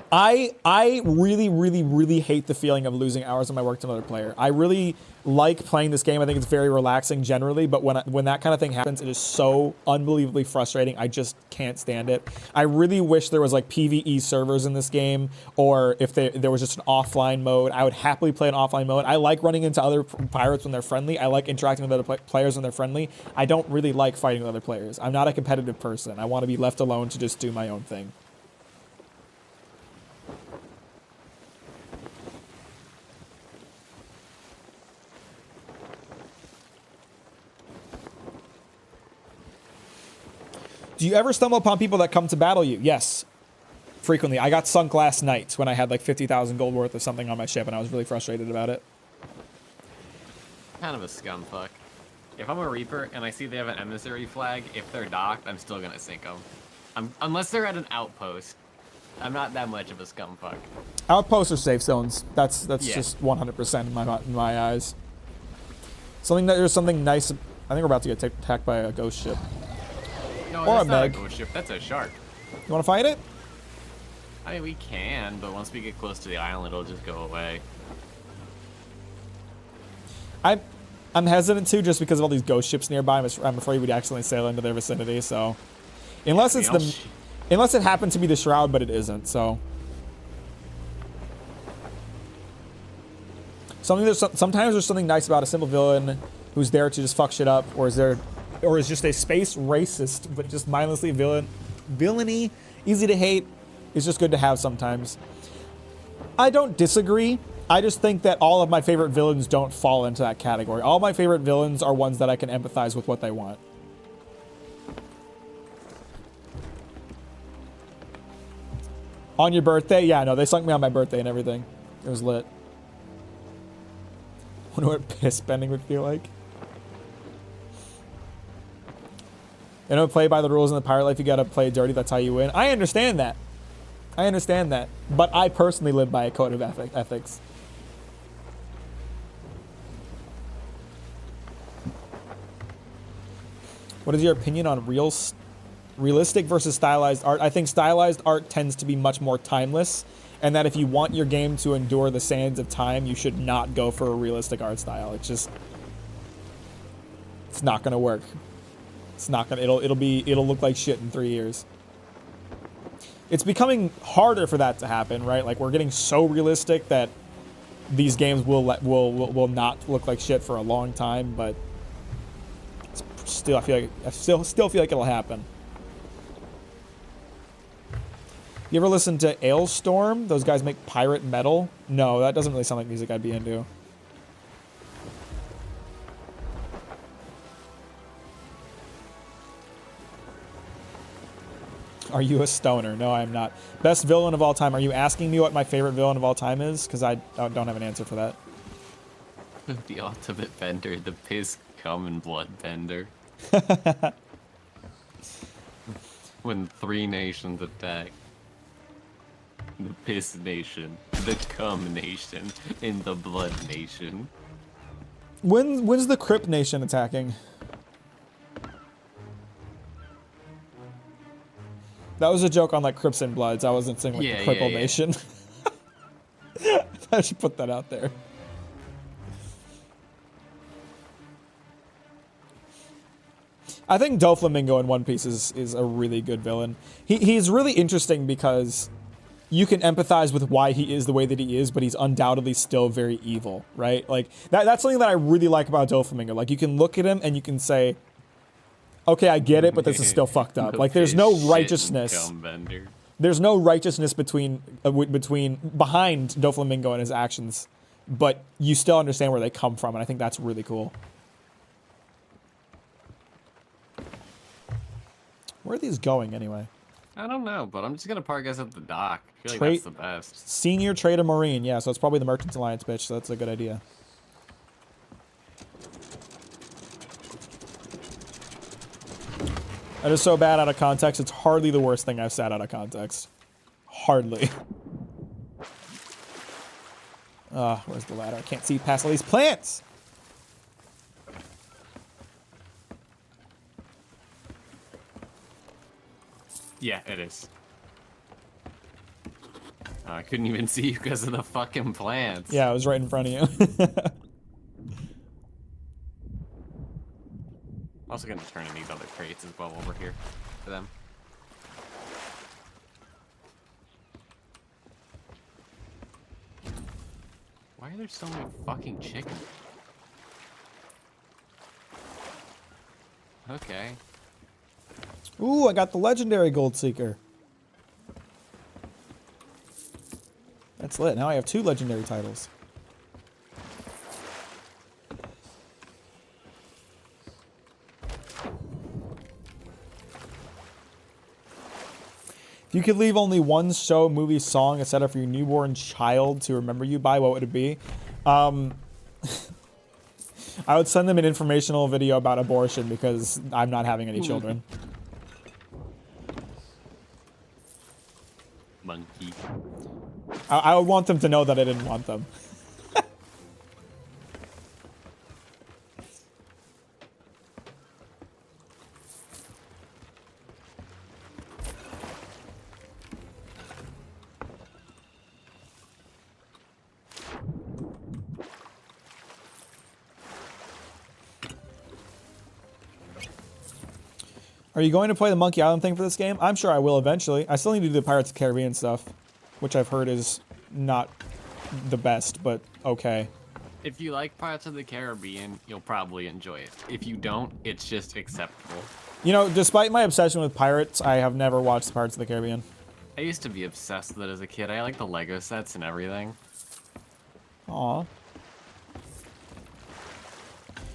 I really, really, really hate the feeling of losing hours of my work to another player. I really like playing this game. I think it's very relaxing generally, but when that kind of thing happens, it is so unbelievably frustrating. I just can't stand it. I really wish there was like PvE servers in this game, or if there was just an offline mode. I would happily play an offline mode. I like running into other pirates when they're friendly. I like interacting with other players when they're friendly. I don't really like fighting with other players. I'm not a competitive person. I want to be left alone to just do my own thing. Do you ever stumble upon people that come to battle you? Yes, frequently. I got sunk last night when I had like 50,000 gold worth of something on my ship, and I was really frustrated about it. Kind of a scumfuck. If I'm a Reaper and I see they have an emissary flag, if they're docked, I'm still gonna sink them. Unless they're at an outpost. I'm not that much of a scumfuck. Outposts are safe zones. That's Yeah. just 100% in my eyes. There's something nice. I think we're about to get attacked by a ghost ship. No, Or that's a not Meg. a ghost ship. That's a shark. You want to fight it? I mean, we can, but once we get close to the island, it'll just go away. I'm hesitant to, just because of all these ghost ships nearby. I'm afraid we'd accidentally sail into their vicinity. So, unless it's unless it happened to be the Shroud, but it isn't. So, sometimes there's something nice about a simple villain who's there to just fuck shit up, or is just a space racist, but just mindlessly villainy, easy to hate. Is just good to have sometimes. I don't disagree. I just think that all of my favorite villains don't fall into that category. All my favorite villains are ones that I can empathize with what they want. On your birthday? Yeah, no, they sunk me on my birthday and everything. It was lit. Wonder what piss spending would feel like. You know, play by the rules in the pirate life. You gotta play dirty. That's how you win. I understand that. But I personally live by a code of ethics. What is your opinion on realistic versus stylized art? I think stylized art tends to be much more timeless, and that if you want your game to endure the sands of time, you should not go for a realistic art style. It's not gonna work. It's not gonna. It'll look like shit in 3 years. It's becoming harder for that to happen, right? Like, we're getting so realistic that these games will not look like shit for a long time, but still, I still feel like it'll happen. You ever listen to Ailstorm? Those guys make pirate metal? No, that doesn't really sound like music I'd be into. Are you a stoner? No, I am not. Best villain of all time. Are you asking me what my favorite villain of all time is? Because I don't have an answer for that. The ultimate bender, the piss, cum, and blood bender. When 3 nations attack. The piss nation, the cum nation, and the blood nation. When's the Crip Nation attacking? That was a joke on like Crips and Bloods. I wasn't saying like the Cripple Nation. I should put that out there. I think Doflamingo in One Piece is a really good villain. He's really interesting because you can empathize with why he is the way that he is, but he's undoubtedly still very evil, right? Like that's something that I really like about Doflamingo. Like, you can look at him and you can say, okay, I get it, but this is still fucked up. Like, there's no righteousness. There's no righteousness behind Doflamingo and his actions, but you still understand where they come from, and I think that's really cool. Where are these going anyway? I don't know, but I'm just gonna park us at the dock. I feel like that's the best. Senior Trader Marine, yeah, so it's probably the Merchants Alliance, bitch, so that's a good idea. That is so bad out of context. It's hardly the worst thing I've said out of context. Hardly. Where's the ladder? I can't see past all these plants. Yeah, it is. I couldn't even see you because of the fucking plants. Yeah, it was right in front of you. Also gonna turn in these other crates as well over here for them. Why are there so many fucking chickens? Okay. Ooh, I got the legendary gold seeker. That's lit. Now I have 2 legendary titles. If you could leave only one show, movie, song, etc. for your newborn child to remember you by, what would it be? I would send them an informational video about abortion because I'm not having any children. Monkey. I would want them to know that I didn't want them. Are you going to play the Monkey Island thing for this game? I'm sure I will eventually. I still need to do the Pirates of the Caribbean stuff, which I've heard is not the best, but okay. If you like Pirates of the Caribbean, you'll probably enjoy it. If you don't, it's just acceptable. You know, despite my obsession with pirates, I have never watched Pirates of the Caribbean. I used to be obsessed with it as a kid. I like the Lego sets and everything. Aw.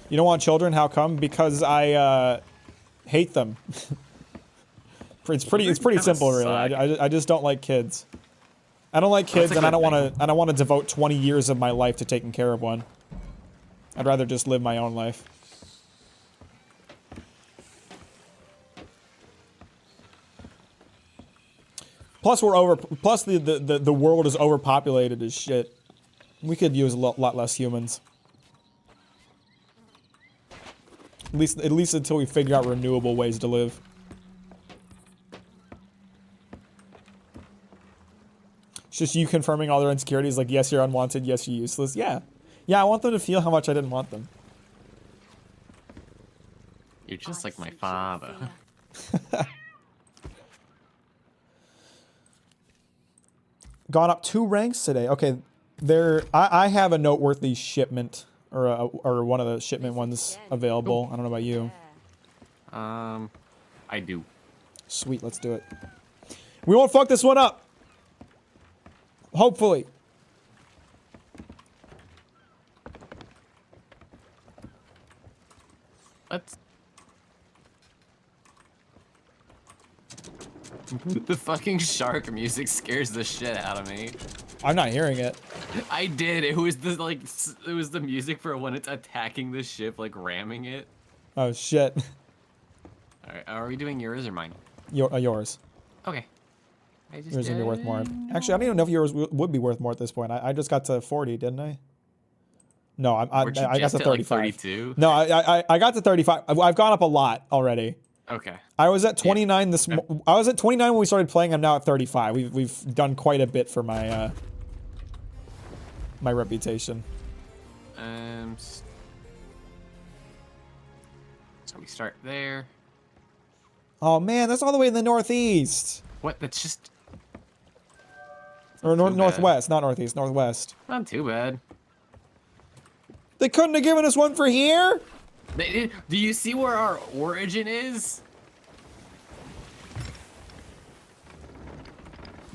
You don't want children? How come? Because I hate them. It's pretty simple, really. I just don't like kids. I don't like kids, and I don't want to devote 20 years of my life to taking care of one. I'd rather just live my own life. Plus the world is overpopulated as shit. We could use a lot less humans. At least until we figure out renewable ways to live. It's just you confirming all their insecurities, like, yes, you're unwanted, yes, you're useless. Yeah. Yeah, I want them to feel how much I didn't want them. You're just like my father. Gone up 2 ranks today. Okay, I have a noteworthy shipment, or one of the shipment ones available. I don't know about you. I do. Sweet, let's do it. We won't fuck this one up. Hopefully. Let's. The fucking shark music scares the shit out of me. I'm not hearing it. I did. It was the music for when it's attacking the ship, like ramming it. Oh shit. All right, are we doing yours or mine? Yours. Okay. Yours gonna be worth more. Actually, I don't even know if yours would be worth more at this point. I just got to 40, didn't I? No, I got to 35. Like 32? No, I got to 35. I've gone up a lot already. Okay. I was at 29 I was at 29 when we started playing. I'm now at 35. We've done quite a bit for my my reputation. So we start there. Oh man, that's all the way in the northeast. What? That's just. Or northwest, not northeast, northwest. Not too bad. They couldn't have given us one for here? Do you see where our origin is?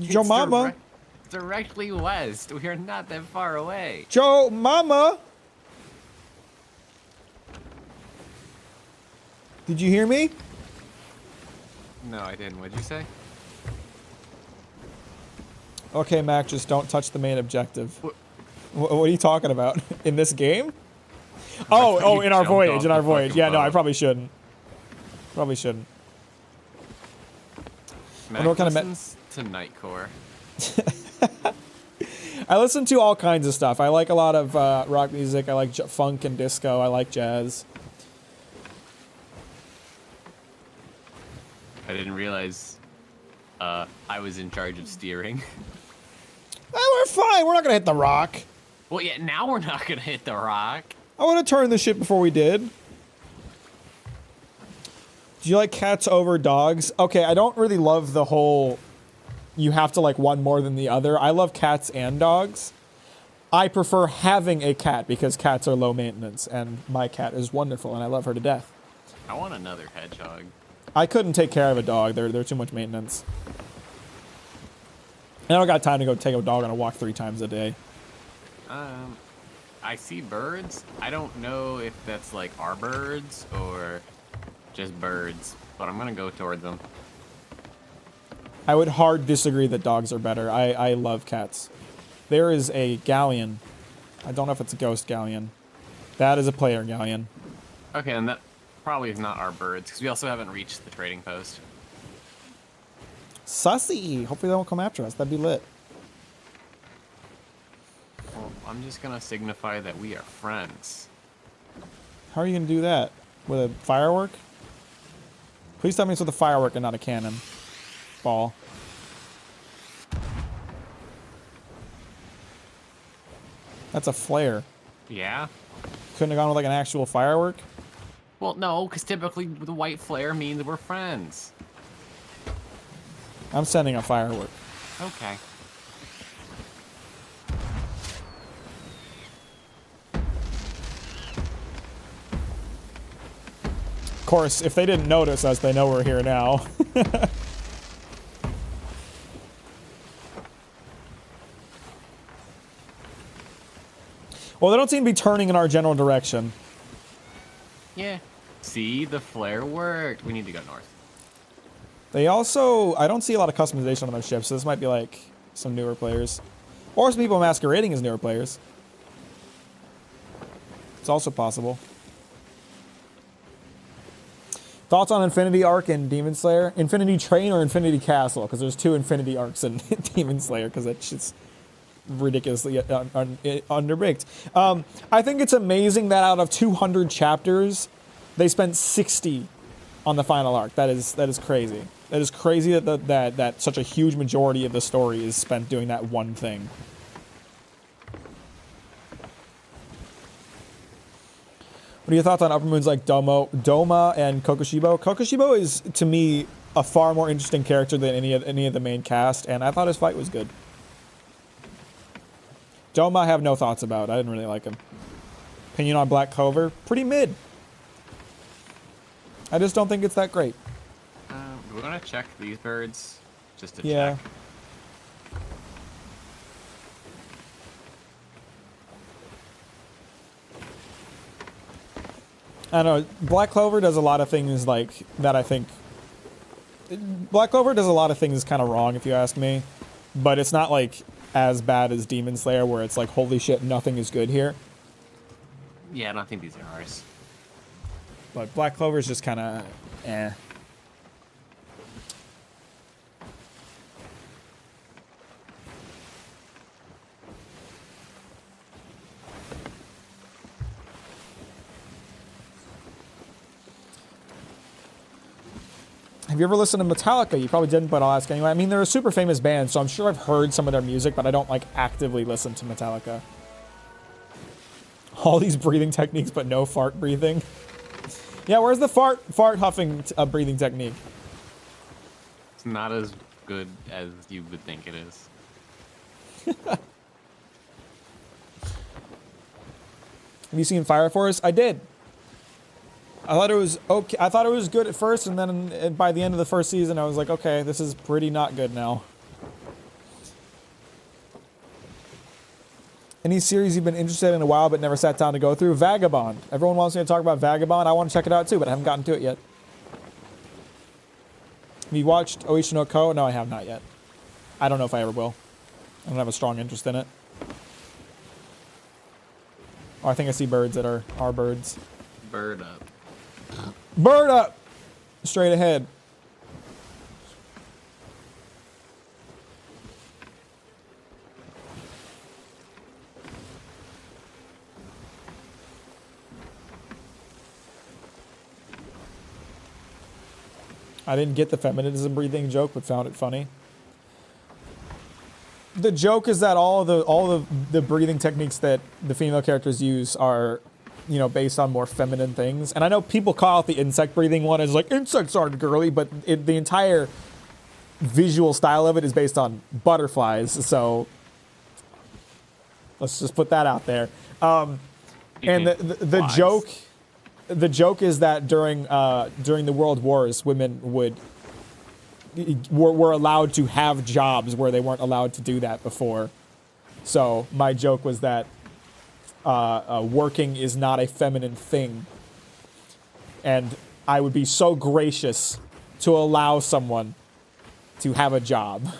Joe Mama. Directly west. We are not that far away. Joe Mama. Did you hear me? No, I didn't. What'd you say? Okay, Mac, just don't touch the main objective. What are you talking about? In this game? Oh, in our voyage, Yeah, no, I probably shouldn't. Probably shouldn't. Mac listens to Nightcore. I listen to all kinds of stuff. I like a lot of rock music. I like funk and disco. I like jazz. I didn't realize I was in charge of steering. We're fine. We're not gonna hit the rock. Well, yeah, now we're not gonna hit the rock. I would have turned the ship before we did. Do you like cats over dogs? Okay, I don't really love the whole you have to like one more than the other. I love cats and dogs. I prefer having a cat because cats are low maintenance, and my cat is wonderful, and I love her to death. I want another hedgehog. I couldn't take care of a dog. They're too much maintenance. I don't got time to go take a dog on a walk 3 times a day. I see birds. I don't know if that's like our birds or just birds, but I'm gonna go toward them. I would hard disagree that dogs are better. I love cats. There is a galleon. I don't know if it's a ghost galleon. That is a player galleon. Okay, and that probably is not our birds, because we also haven't reached the trading post. Sussy. Hopefully they won't come after us. That'd be lit. Well, I'm just gonna signify that we are friends. How are you going to do that? With a firework? Please tell me it's with a firework and not a cannon. Ball. That's a flare. Yeah? Couldn't have gone with like an actual firework? Well, no, because typically the white flare means we're friends. I'm sending a firework. Okay. Of course, if they didn't notice us, they know we're here now. Well, they don't seem to be turning in our general direction. Yeah. See, the flare worked. We need to go north. They also... I don't see a lot of customization on their ships, so this might be like some newer players. Or some people masquerading as newer players. It's also possible. Thoughts on Infinity Arc and Demon Slayer? Infinity Train or Infinity Castle? Because there's 2 Infinity Arcs in Demon Slayer, because that shit's ridiculously underbaked. I think it's amazing that out of 200 chapters, they spent 60 on the final arc. That is crazy. That is crazy that such a huge majority of the story is spent doing that one thing. What are your thoughts on upper moons like Doma and Kokushibo? Kokushibo is, to me, a far more interesting character than any of the main cast, and I thought his fight was good. Doma I have no thoughts about. I didn't really like him. Opinion on Black Clover? Pretty mid. I just don't think it's that great. We're gonna check these birds just to Yeah. check. I don't know. Black Clover does a lot of things like that. I think Black Clover does a lot of things kind of wrong, if you ask me. But it's not like as bad as Demon Slayer, where it's like, holy shit, nothing is good here. Yeah, I don't think these are ours. But Black Clover is just kind of eh. Have you ever listened to Metallica? You probably didn't, but I'll ask anyway. I mean, they're a super famous band, so I'm sure I've heard some of their music, but I don't, like, actively listen to Metallica. All these breathing techniques, but no fart breathing. Yeah, where's the fart huffing breathing technique? It's not as good as you would think it is. Have you seen Fire Force? I did. I thought it was okay. I thought it was good at first, and then by the end of the first season, I was like, okay, this is pretty not good now. Any series you've been interested in a while but never sat down to go through? Vagabond. Everyone wants me to talk about Vagabond. I want to check it out too, but I haven't gotten to it yet. Have you watched Oishi no Ko? No, I have not yet. I don't know if I ever will. I don't have a strong interest in it. Oh, I think I see birds that are our birds. Bird up. Bird up! Straight ahead. I didn't get the feminism breathing joke, but found it funny. The joke is that all the breathing techniques that the female characters use are, you know, based on more feminine things. And I know people call out the insect breathing one as like, insects aren't girly, but the entire visual style of it is based on butterflies. So let's just put that out there. And the joke is that during the World Wars, women were allowed to have jobs where they weren't allowed to do that before. So my joke was that working is not a feminine thing, and I would be so gracious to allow someone to have a job.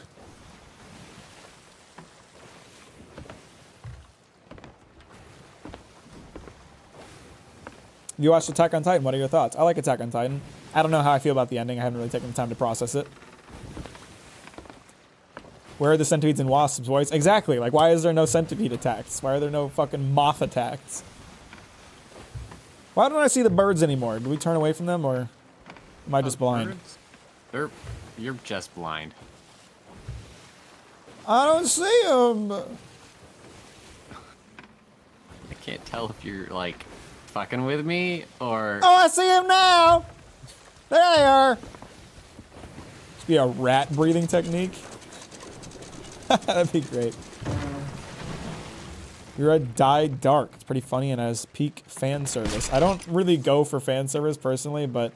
You watched Attack on Titan. What are your thoughts? I like Attack on Titan. I don't know how I feel about the ending. I haven't really taken the time to process it. Where are the centipedes and wasps, boys? Exactly. Like, why is there no centipede attacks? Why are there no fucking moth attacks? Why don't I see the birds anymore? Do we turn away from them, or am I just blind? Birds? You're just blind. I don't see them. I can't tell if you're, like, fucking with me, or... Oh, I see them now! There they are! This be a rat breathing technique. That'd be great. You're a Die Dark. It's pretty funny and has peak fan service. I don't really go for fan service personally, but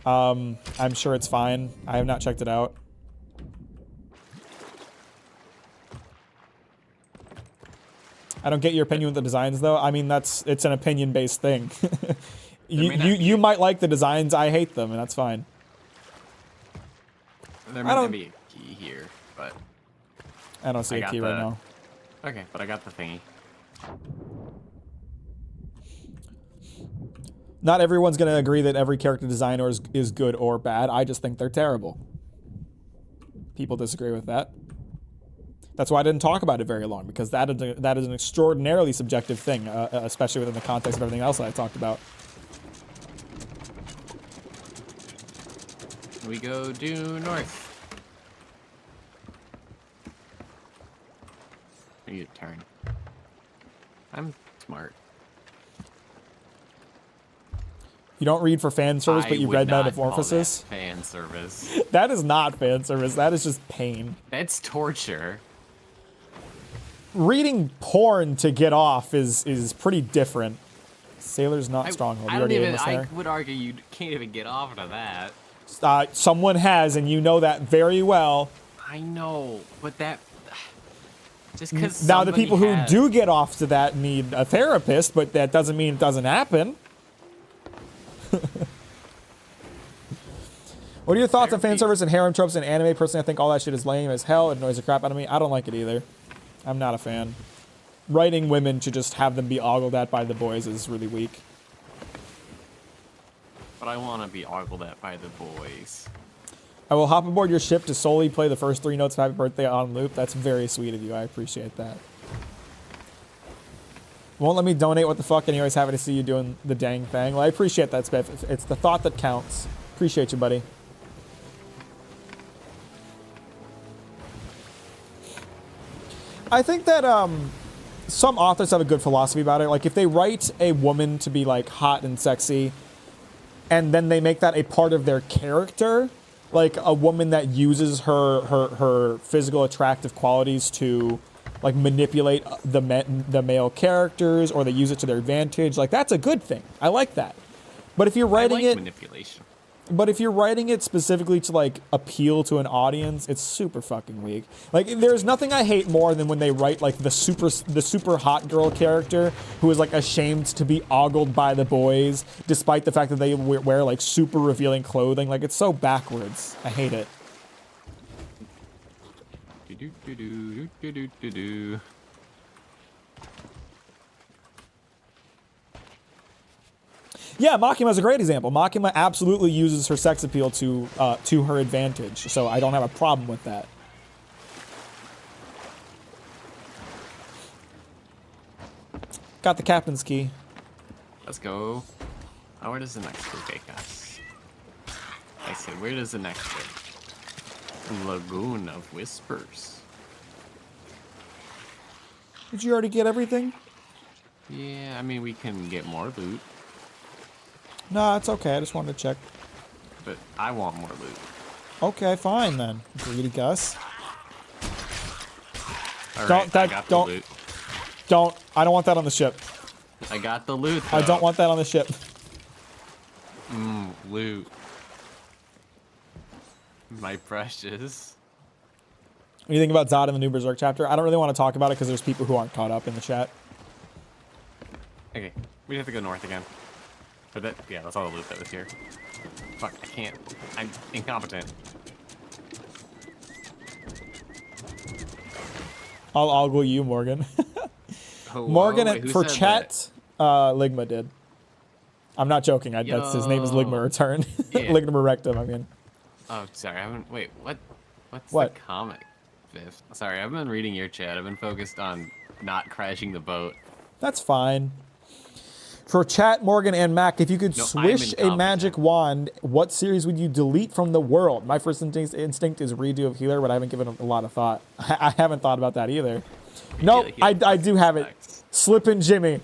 I'm sure it's fine. I have not checked it out. I don't get your opinion with the designs, though. I mean, it's an opinion-based thing. you might like the designs. I hate them, and that's fine. There might be a key here, but... I don't see a key right now. Okay, but I got the thingy. Not everyone's going to agree that every character design is good or bad. I just think they're terrible. People disagree with that. That's why I didn't talk about it very long, because that is an extraordinarily subjective thing, especially within the context of everything else that I talked about. We go due north. You turn. I'm smart. You don't read for fan service, but you read Metamorphosis? Fan service. That is not fan service. That is just pain. That's torture. Reading porn to get off is pretty different. Sailor's not Stronghold. I would argue you can't even get off of that. Someone has, and you know that very well. I know, but that... Just because now the people who do get off to that need a therapist, but that doesn't mean it doesn't happen. What are your thoughts on fan service and harem tropes in anime? Personally, I think all that shit is lame as hell. It annoys the crap out of me. I don't like it either. I'm not a fan. Writing women to just have them be ogled at by the boys is really weak. But I want to be ogled at by the boys. I will hop aboard your ship to solely play the first 3 notes of Happy Birthday on loop. That's very sweet of you. I appreciate that. Won't let me donate what the fuck, and you're always happy to see you doing the dang thing. Well, I appreciate that, Spiff. It's the thought that counts. Appreciate you, buddy. I think that some authors have a good philosophy about it. Like, if they write a woman to be, like, hot and sexy, and then they make that a part of their character... Like a woman that uses her physical attractive qualities to like manipulate the male characters, or they use it to their advantage. Like that's a good thing. I like that. But if you're writing manipulation. But if you're writing it specifically to like appeal to an audience, it's super fucking weak. Like there's nothing I hate more than when they write like the super hot girl character who is like ashamed to be ogled by the boys, despite the fact that they wear like super revealing clothing. Like it's so backwards. I hate it. Yeah, Makima is a great example. Makima absolutely uses her sex appeal to her advantage, so I don't have a problem with that. Got the captain's key. Let's go. Oh, where does the next crew take us? I see. Where does the next go? Lagoon of Whispers. Did you already get everything? Yeah, I mean, we can get more loot, No, it's okay. I just wanted to check. but I want more loot. Okay, fine then. Greedy Gus. All Don't- right, that- I got don't- the loot. Don't. I don't want that on the ship. I got the loot, I though. don't want that on the ship. Loot. My precious. What do you think about Zod in the New Berserk chapter? I don't really want to talk about it because there's people who aren't caught up in the chat. Okay, we have to go north again. But that, yeah, that's all the loot that was here. Fuck, I can't. I'm incompetent. I'll go you, Morgan. Oh, Morgan, wait, who for said chat, Ligma did. I'm not joking. That's his name is Ligma Yo. Return. Yeah. Ligma Rectum, I mean. Oh, sorry, I haven't. Wait, what? What's What? the comic? Fifth. Sorry, I've been reading your chat. I've been focused on not crashing the boat. That's fine. For chat, Morgan and Mac, if you could No, I'm swish a incompetent. magic wand, what series would you delete from the world? My first instinct is redo of Healer, but I haven't given it a lot of thought. I haven't thought about that either. No, like Healer I do have it. sucks. Slippin' Jimmy.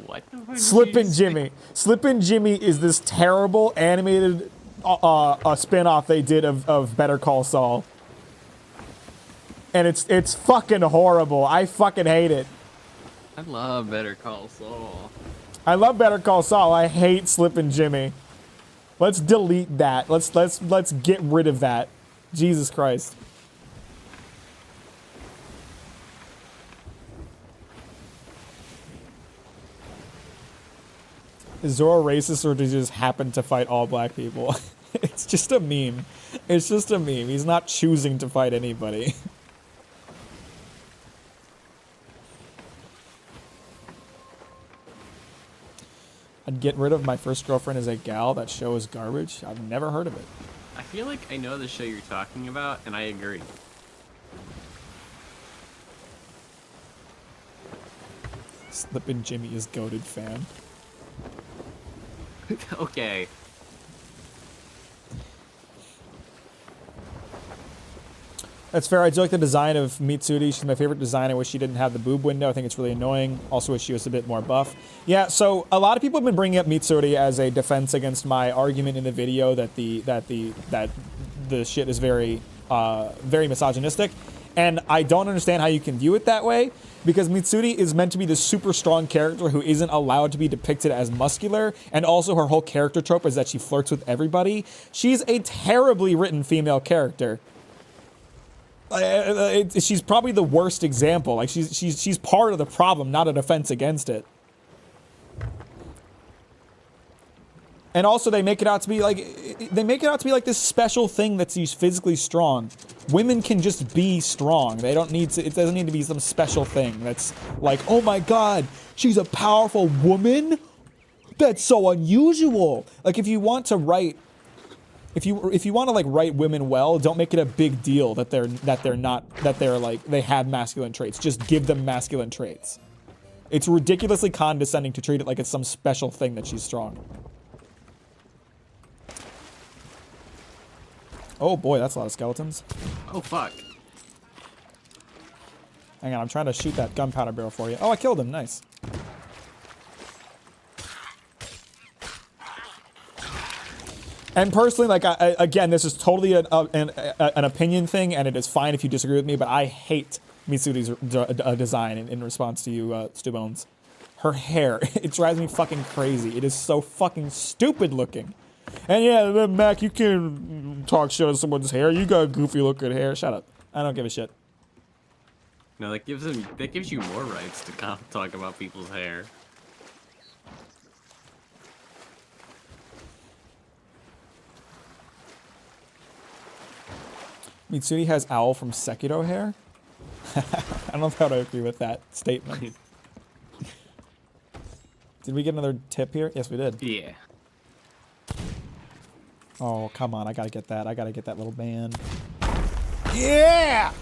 What the fuck? Slippin' Jimmy. Slippin' Jimmy is this terrible animated spin-off they did of Better Call Saul. And it's fucking horrible. I fucking hate it. I love Better Call Saul. I love Better Call Saul. I hate Slippin' Jimmy. Let's delete that. Let's get rid of that. Jesus Christ. Is Zoro racist or does he just happen to fight all black people? It's just a meme. It's just a meme. He's not choosing to fight anybody. I'd get rid of My First Girlfriend as a Gal. That show is garbage. I've never heard of it. I feel like I know the show you're talking about, and I agree. Slippin' Jimmy is goated fan. Okay. That's fair. I do like the design of Mitsuri. She's my favorite design. I wish she didn't have the boob window. I think it's really annoying. Also wish she was a bit more buff. Yeah, so a lot of people have been bringing up Mitsuri as a defense against my argument in the video that the shit is very very misogynistic. And I don't understand how you can view it that way, because Mitsuri is meant to be this super strong character who isn't allowed to be depicted as muscular, and also her whole character trope is that she flirts with everybody. She's a terribly written female character. She's probably the worst example. Like she's part of the problem, not a defense against it. And also they make it out to be like this special thing that she's physically strong. Women can just be strong. They don't need to. It doesn't need to be some special thing that's like, oh my god, she's a powerful woman. That's so unusual. Like if you want to write. If you want to like write women well, don't make it a big deal that they're like they have masculine traits. Just give them masculine traits. It's ridiculously condescending to treat it like it's some special thing that she's strong. Oh boy, that's a lot of skeletons. Oh fuck. Hang on, I'm trying to shoot that gunpowder barrel for you. Oh, I killed him. Nice. And personally, like, again, this is totally an opinion thing, and it is fine if you disagree with me, but I hate Mitsuri's design in response to you, Stu Bones. Her hair, it drives me fucking crazy. It is so fucking stupid looking. And yeah, Mac, you can talk shit on someone's hair. You got goofy looking hair. Shut up. I don't give a shit. No, that gives you more rights to talk about people's hair. Mitsuri has owl from Sekiro hair? I don't know if I would agree with that statement. Did we get another tip here? Yes, we did. Yeah. Oh, come on. I gotta get that. I gotta get that little band. Yeah!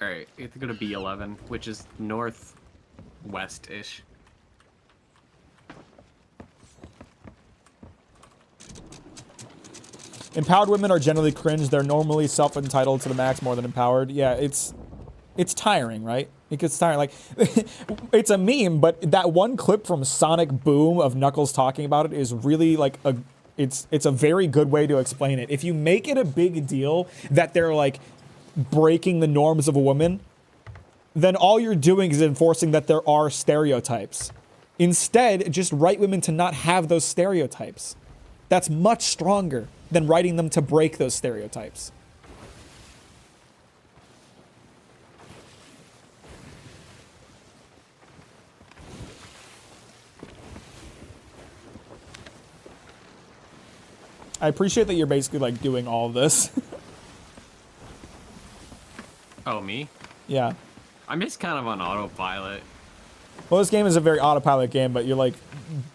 Alright, we have to go to B11, which is northwest-ish. Empowered women are generally cringe. They're normally self-entitled to the max more than empowered. Yeah, it's tiring, right? It gets tiring. Like, it's a meme, but that one clip from Sonic Boom of Knuckles talking about it is really like it's a very good way to explain it. If you make it a big deal that they're like breaking the norms of a woman, then all you're doing is enforcing that there are stereotypes. Instead, just write women to not have those stereotypes. That's much stronger than writing them to break those stereotypes. I appreciate that you're basically like doing all of this. Oh, me? Yeah. I'm just kind of on autopilot. Well, this game is a very autopilot game, but you're like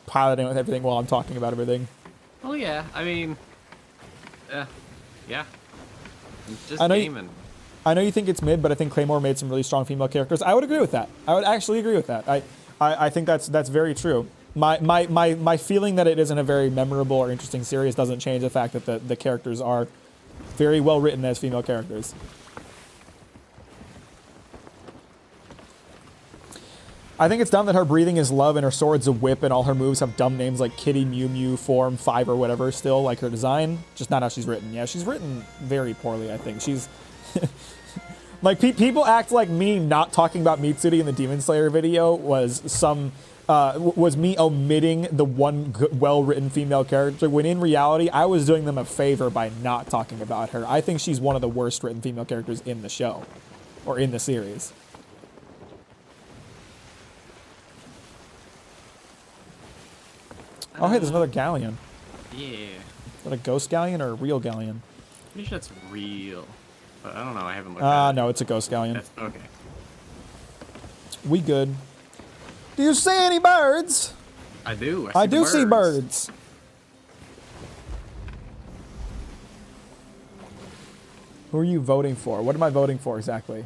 piloting with everything while I'm talking about everything. Well, yeah. I mean, yeah. I'm just I know gaming. I know you think it's mid, but I think Claymore made some really strong female characters. I would agree with that. I would actually agree with that. I think that's very true. My feeling that it isn't a very memorable or interesting series doesn't change the fact that the characters are very well written as female characters. I think it's dumb that her breathing is love and her sword's a whip and all her moves have dumb names like Kitty, Mew Mew, Form, 5 or whatever still, like her design. Just not how she's written. Yeah, she's written very poorly, I think. She's... like, people act like me not talking about Mitsuri in the Demon Slayer video was was me omitting the one well-written female character, when in reality, I was doing them a favor by not talking about her. I think she's one of the worst written female characters in the show. Or in the series. Oh, hey, there's another galleon. Yeah. Is that a ghost galleon or a real galleon? Pretty sure that's real. But I don't know. I haven't looked at it. No, it's a ghost galleon. That's, okay. We good. Do you see any birds? I do. I do see birds. Who are you voting for? What am I voting for exactly?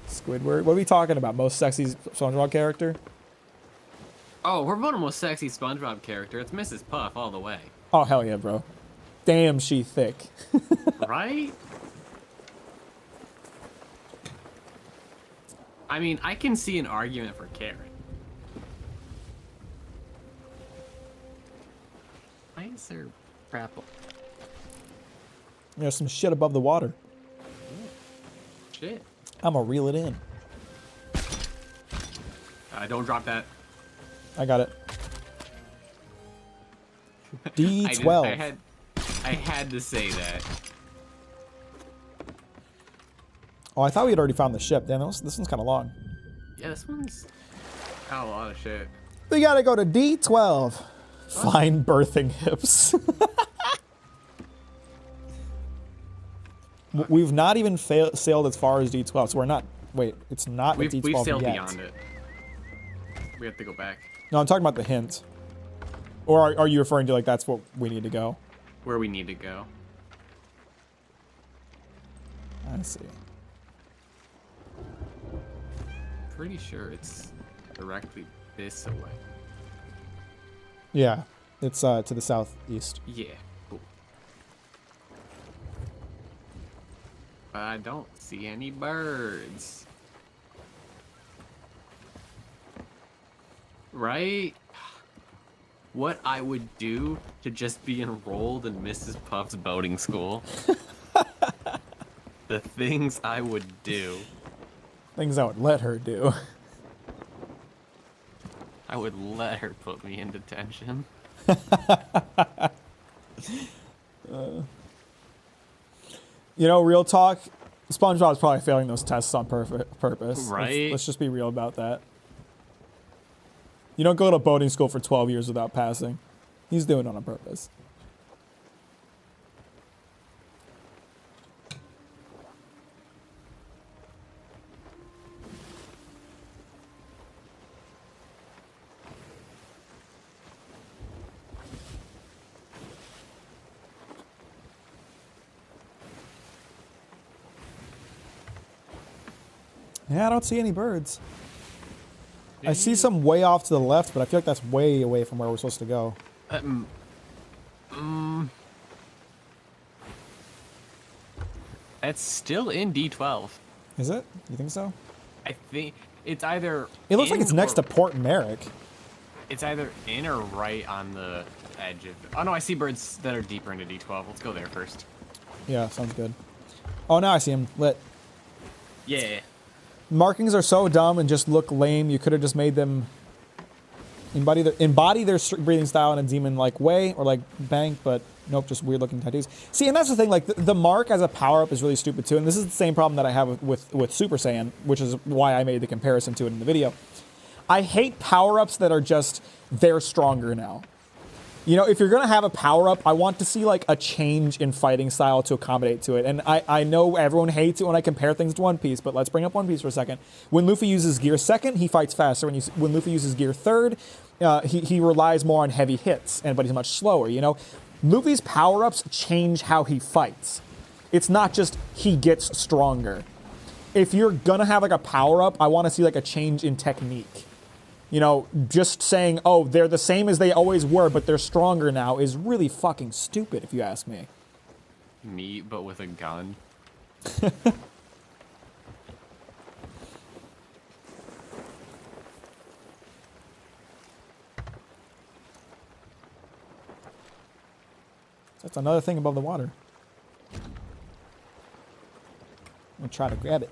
Squidward? What are we talking about? Most sexy SpongeBob character? Oh, we're voting most sexy SpongeBob character. It's Mrs. Puff all the way. Oh, hell yeah, bro. Damn, she thick. Right? I mean, I can see an argument for Karen. Why is there grapple? There's some shit above the water. Shit. I'm gonna reel it in. Don't drop that. I got it. D12. I had to say that. Oh, I thought we had already found the ship. Damn, this one's kind of long. Yeah, this one's got a lot of shit. We gotta go to D12. Fine birthing hips. We've not even sailed as far as D12, so we're not... Wait, it's not at D12 We've sailed yet. beyond it. We have to go back. No, I'm talking about the hint. Or are you referring to, like, that's what we need to go? Where we need to go. I see. Pretty sure it's directly this away. Yeah, it's to the southeast. Yeah, cool. But I don't see any birds. Right? What I would do to just be enrolled in Mrs. Puff's boating school. The things I would do. Things I would let her do. I would let her put me in detention. You know, real talk, SpongeBob's probably failing those tests on purpose. Right? Let's just be real about that. You don't go to boating school for 12 years without passing. He's doing it on purpose. Yeah, I don't see any birds. I see some way off to the left, but I feel like that's way away from where we're supposed to go. That's still in D12. Is it? You think so? I think it's either. It looks like in it's next or- to Port Merrick. It's either in or right on the edge of. Oh no, I see birds that are deeper into D12. Let's go there first. Yeah, sounds good. Oh, now I see him. Lit. Yeah. Markings are so dumb and just look lame. You could have just made them embody their breathing style in a demon-like way, or like Bank, but nope, just weird-looking tattoos. See, and that's the thing. Like the mark as a power-up is really stupid too, and this is the same problem that I have with Super Saiyan, which is why I made the comparison to it in the video. I hate power-ups that are just they're stronger now. You know, if you're going to have a power-up, I want to see, like, a change in fighting style to accommodate to it. And I know everyone hates it when I compare things to One Piece, but let's bring up One Piece for a second. When Luffy uses Gear 2nd, he fights faster. When Luffy uses Gear 3rd, he relies more on heavy hits, but he's much slower, you know? Luffy's power-ups change how he fights. It's not just he gets stronger. If you're going to have, like, a power-up, I want to see, like, a change in technique. You know, just saying, oh, they're the same as they always were, but they're stronger now is really fucking stupid, if you ask me. Me, but with a gun. That's another thing above the water. I'm gonna try to grab it.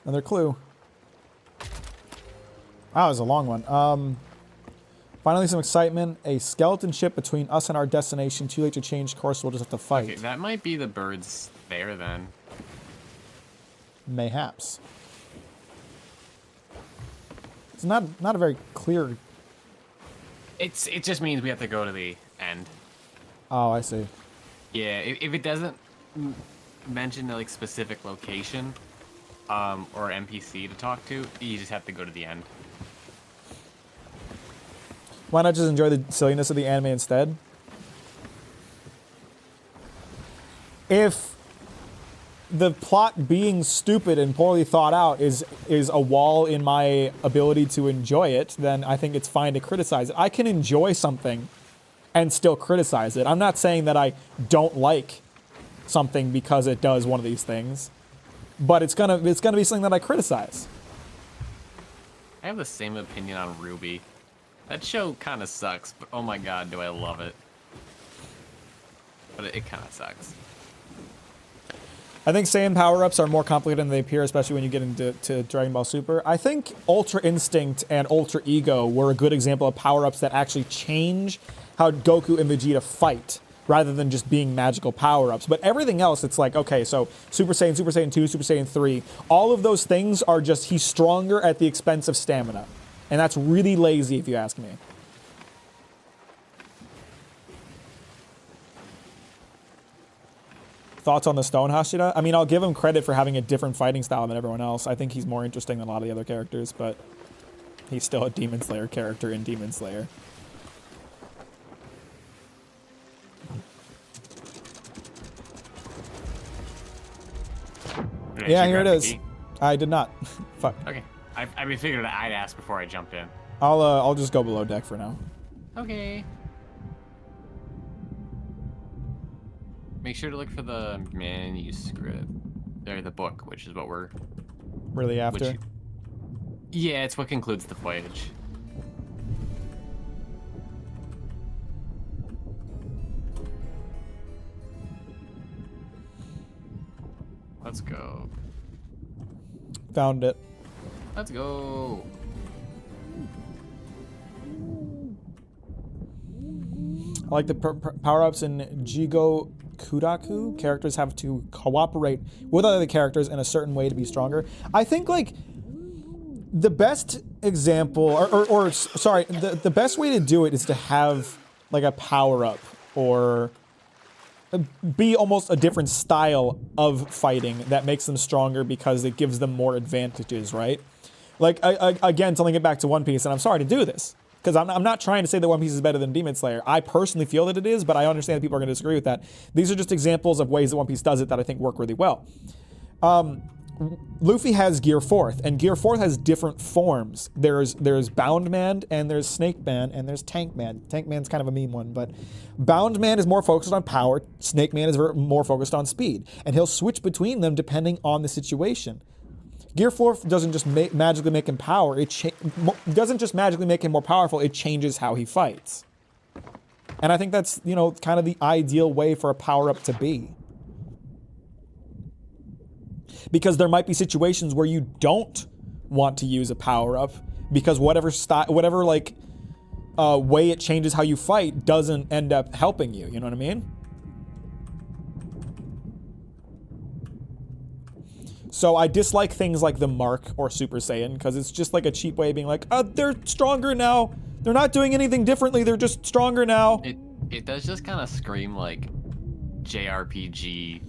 Another clue. Wow, that was a long one. Finally, some excitement. A skeleton ship between us and our destination. Too late to change course. We'll just have to fight. Okay, that might be the birds there then. Mayhaps. It's not a very clear. It just means we have to go to the end. Oh, I see. Yeah, if it doesn't mention a like specific location, or NPC to talk to, you just have to go to the end. Why not just enjoy the silliness of the anime instead? If the plot being stupid and poorly thought out is a wall in my ability to enjoy it, then I think it's fine to criticize it. I can enjoy something and still criticize it. I'm not saying that I don't like something because it does one of these things, but it's gonna be something that I criticize. I have the same opinion on Ruby. That show kind of sucks, but oh my god, do I love it. But it kind of sucks. I think Saiyan power-ups are more complicated than they appear, especially when you get into Dragon Ball Super. I think Ultra Instinct and Ultra Ego were a good example of power-ups that actually change how Goku and Vegeta fight, rather than just being magical power-ups. But everything else, it's like, okay, so Super Saiyan 2, Super Saiyan 3, all of those things are just he's stronger at the expense of stamina. And that's really lazy if you ask me. Thoughts on the Stone Hashira? I mean, I'll give him credit for having a different fighting style than everyone else. I think he's more interesting than a lot of the other characters, but he's still a Demon Slayer character in Demon Slayer. Yeah, here it is. I did not. Fuck. Okay. I figured I'd ask before I jumped in. I'll just go below deck for now. Okay. Make sure to look for the manuscript. Or the book, which is what we're... Really after? Yeah, it's what concludes the voyage. Let's go. Found it. Let's go. I like the power-ups in Jigo Kudaku. Characters have to cooperate with other characters in a certain way to be stronger. I think, like, the best example, or sorry, the best way to do it is to have, like, a power-up or be almost a different style of fighting that makes them stronger because it gives them more advantages, right? Like, again, to link it back to One Piece, and I'm sorry to do this, because I'm not trying to say that One Piece is better than Demon Slayer. I personally feel that it is, but I understand that people are going to disagree with that. These are just examples of ways that One Piece does it that I think work really well. Luffy has Gear 4th, and Gear 4th has different forms. There's Bound Man, and there's Snake Man, and there's Tank Man. Tank Man's kind of a meme one, but Bound Man is more focused on power. Snake Man is more focused on speed, and he'll switch between them depending on the situation. Gear 4th doesn't just magically make him power. It doesn't just magically make him more powerful. It changes how he fights. And I think that's, you know, kind of the ideal way for a power-up to be. Because there might be situations where you don't want to use a power-up because whatever way it changes how you fight doesn't end up helping you. You know what I mean? So I dislike things like the Mark or Super Saiyan because it's just like a cheap way of being like, they're stronger now. They're not doing anything differently. They're just stronger now. It does just kind of scream like JRPG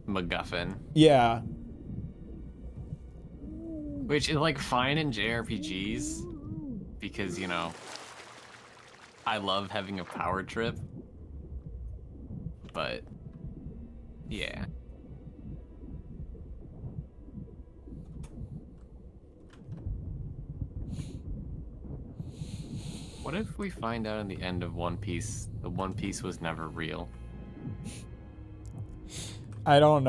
MacGuffin. Yeah. Which is like fine in JRPGs because, you know, I love having a power trip. But yeah. What if we find out in the end of One Piece, the One Piece was never real? I don't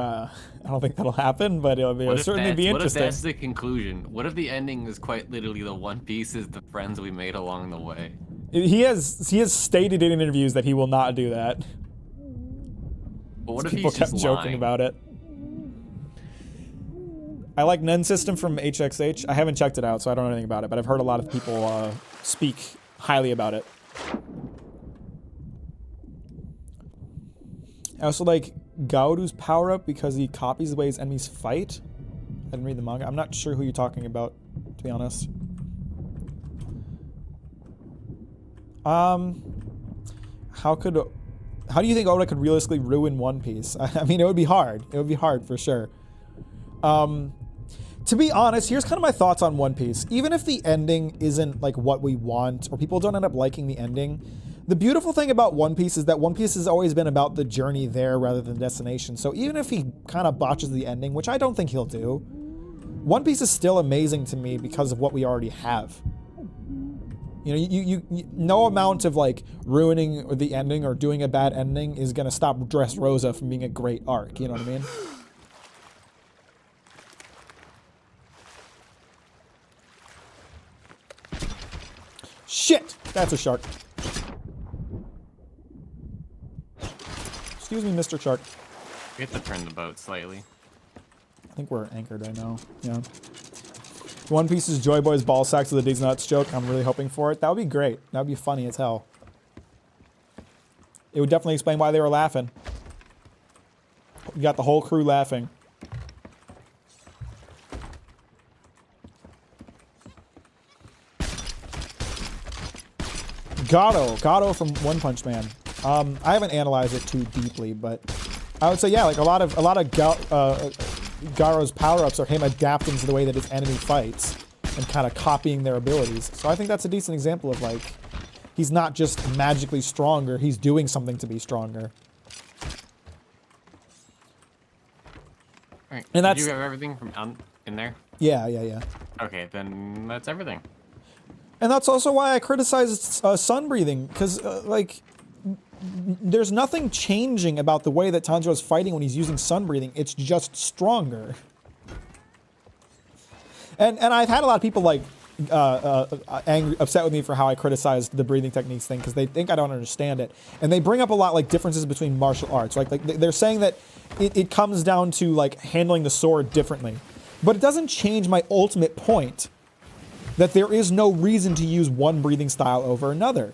think that'll happen, but it'll certainly be interesting. What if that's the conclusion? What if the ending is quite literally the One Piece is the friends we made along the way? He has stated in interviews that he will not do that. But what if people he's kept just joking lying? about it? I like Nen System from HXH. I haven't checked it out, so I don't know anything about it, but I've heard a lot of people speak highly about it. I also like Gaoru's power-up because he copies the way his enemies fight. I didn't read the manga. I'm not sure who you're talking about, to be honest. How do you think Oda could realistically ruin One Piece? I mean, it would be hard. It would be hard for sure. To be honest, here's kind of my thoughts on One Piece. Even if the ending isn't like what we want, or people don't end up liking the ending, the beautiful thing about One Piece is that One Piece has always been about the journey there rather than the destination. So even if he kind of botches the ending, which I don't think he'll do, One Piece is still amazing to me because of what we already have. You know, you no amount of like ruining the ending or doing a bad ending is gonna stop Dressrosa from being a great arc. You know what I mean? Shit! That's a shark. Excuse me, Mr. Shark. We have to turn the boat slightly. I think we're anchored right now. Yeah. One Piece's Joy Boy's ball sacks with a Disney Nuts joke. I'm really hoping for it. That would be great. That would be funny as hell. It would definitely explain why they were laughing. You got the whole crew laughing. Gato from One Punch Man. I haven't analyzed it too deeply, but I would say yeah, like a lot of Garo's power-ups are him adapting to the way that his enemy fights and kind of copying their abilities. So I think that's a decent example of like he's not just magically stronger, he's doing something to be stronger. All right. And that's Did you have everything from in there? yeah. Okay, then that's everything. And that's also why I criticized sun breathing, because like there's nothing changing about the way that Tanjiro's fighting when he's using sun breathing. It's just stronger. And I've had a lot of people like upset with me for how I criticized the breathing techniques thing because they think I don't understand it, and they bring up a lot like differences between martial arts. Like they're saying that it comes down to like handling the sword differently, but it doesn't change my ultimate point that there is no reason to use one breathing style over another.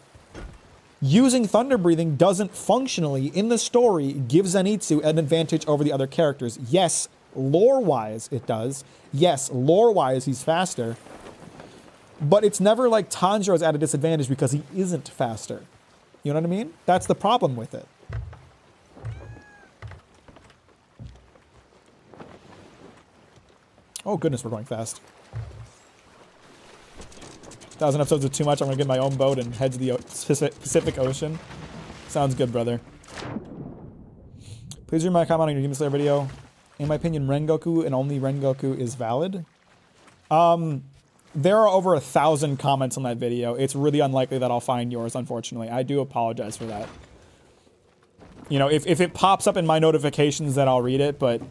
Using thunder breathing doesn't functionally, in the story, give Zenitsu an advantage over the other characters. Yes, lore-wise it does. Yes, lore-wise he's faster. But it's never like Tanjiro's at a disadvantage because he isn't faster. You know what I mean? That's the problem with it. Oh goodness, we're going fast. 1,000 episodes is too much. I'm gonna get my own boat and head to the Pacific Ocean. Sounds good, brother. Please read my comment on your Demon Slayer video. In my opinion, Rengoku and only Rengoku is valid. There are over 1,000 comments on that video. It's really unlikely that I'll find yours, unfortunately. I do apologize for that. You know, if it pops up in my notifications, then I'll read it, but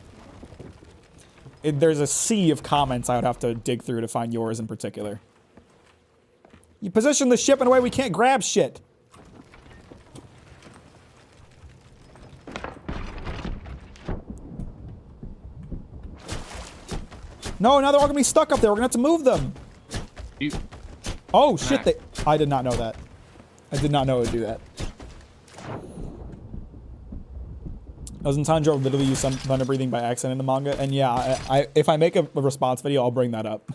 there's a sea of comments I would have to dig through to find yours in particular. You position the ship in a way we can't grab shit. No, now they're all gonna be stuck up there. We're gonna have to move them. Oh shit! I did not know that. I did not know it would do that. Doesn't Tanjiro literally use some thunder breathing by accident in the manga? And yeah, if I make a response video, I'll bring that up.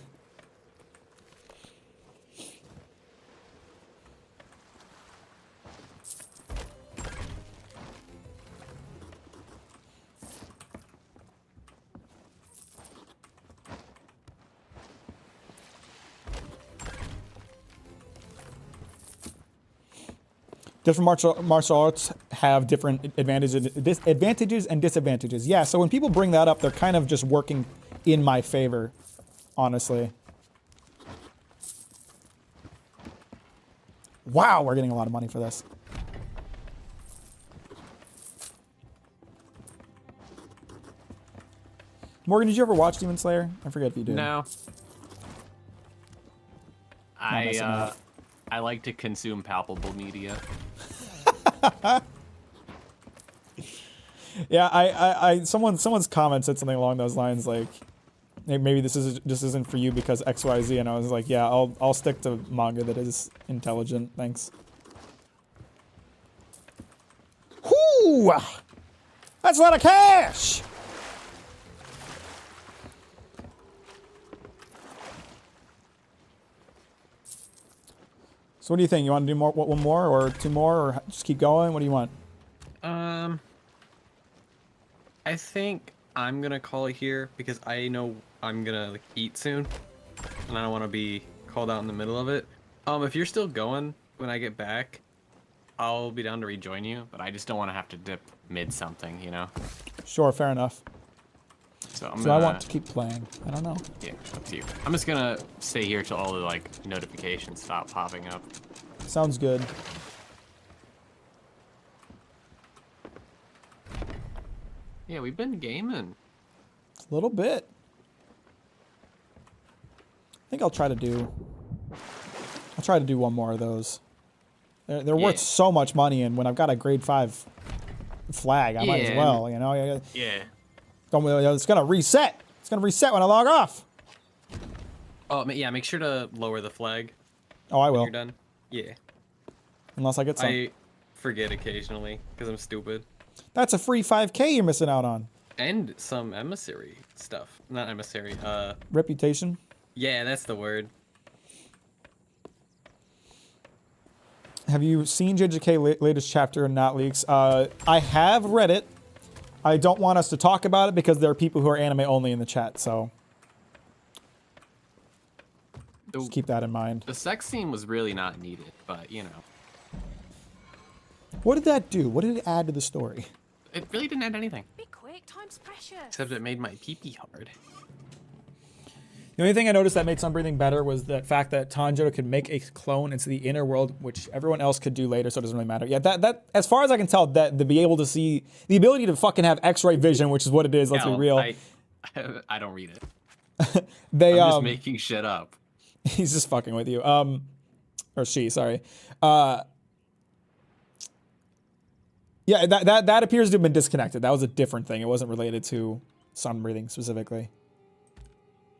Different martial arts have different advantages and disadvantages. Yeah, so when people bring that up, they're kind of just working in my favor, honestly. Wow, we're getting a lot of money for this. Morgan, did you ever watch Demon Slayer? I forget if you did. No. I like to consume palpable media. Yeah, someone's comment said something along those lines like, hey, maybe this isn't for you because XYZ, and I was like, yeah, I'll stick to manga that is intelligent, thanks. Whoo! That's a lot of cash! So what do you think? You want to do one more or two more or just keep going? What do you want? I think I'm gonna call it here because I know I'm gonna eat soon, and I don't want to be called out in the middle of it. If you're still going when I get back, I'll be down to rejoin you, but I just don't want to have to dip mid something, you know? Sure, fair enough. So I want to keep playing. I don't know. Yeah, up to you. I'm just gonna stay here till all the notifications stop popping up. Sounds good. Yeah, we've been gaming. A little bit. I think I'll try to do one more of those. They're worth so much money, and when I've got a grade 5 flag, I might as well, you know? Yeah. It's gonna reset. It's gonna reset when I log off. Oh, yeah, make sure to lower the flag. Oh, I when will. you're done. Yeah. Unless I get some. I forget occasionally, because I'm stupid. That's a free 5K you're missing out on. And some emissary stuff. Not emissary, Reputation? Yeah, that's the word. Have you seen JJK latest chapter in Not Leaks? I have read it. I don't want us to talk about it because there are people who are anime only in the chat, so just keep that in mind. The sex scene was really not needed, but you know. What did that do? What did it add to the story? It really didn't add anything. Be quick, time's precious. Except it made my pee-pee hard. The only thing I noticed that made Sunbreathing better was the fact that Tanjiro could make a clone into the inner world, which everyone else could do later, so it doesn't really matter. Yeah, that as far as I can tell, that to be able to see the ability to fucking have X-ray vision, which is what it is. Let's be real. I don't read it. I'm just making shit up. He's just fucking with you. Or she, sorry. Yeah, that appears to have been disconnected. That was a different thing. It wasn't related to Sunbreathing specifically.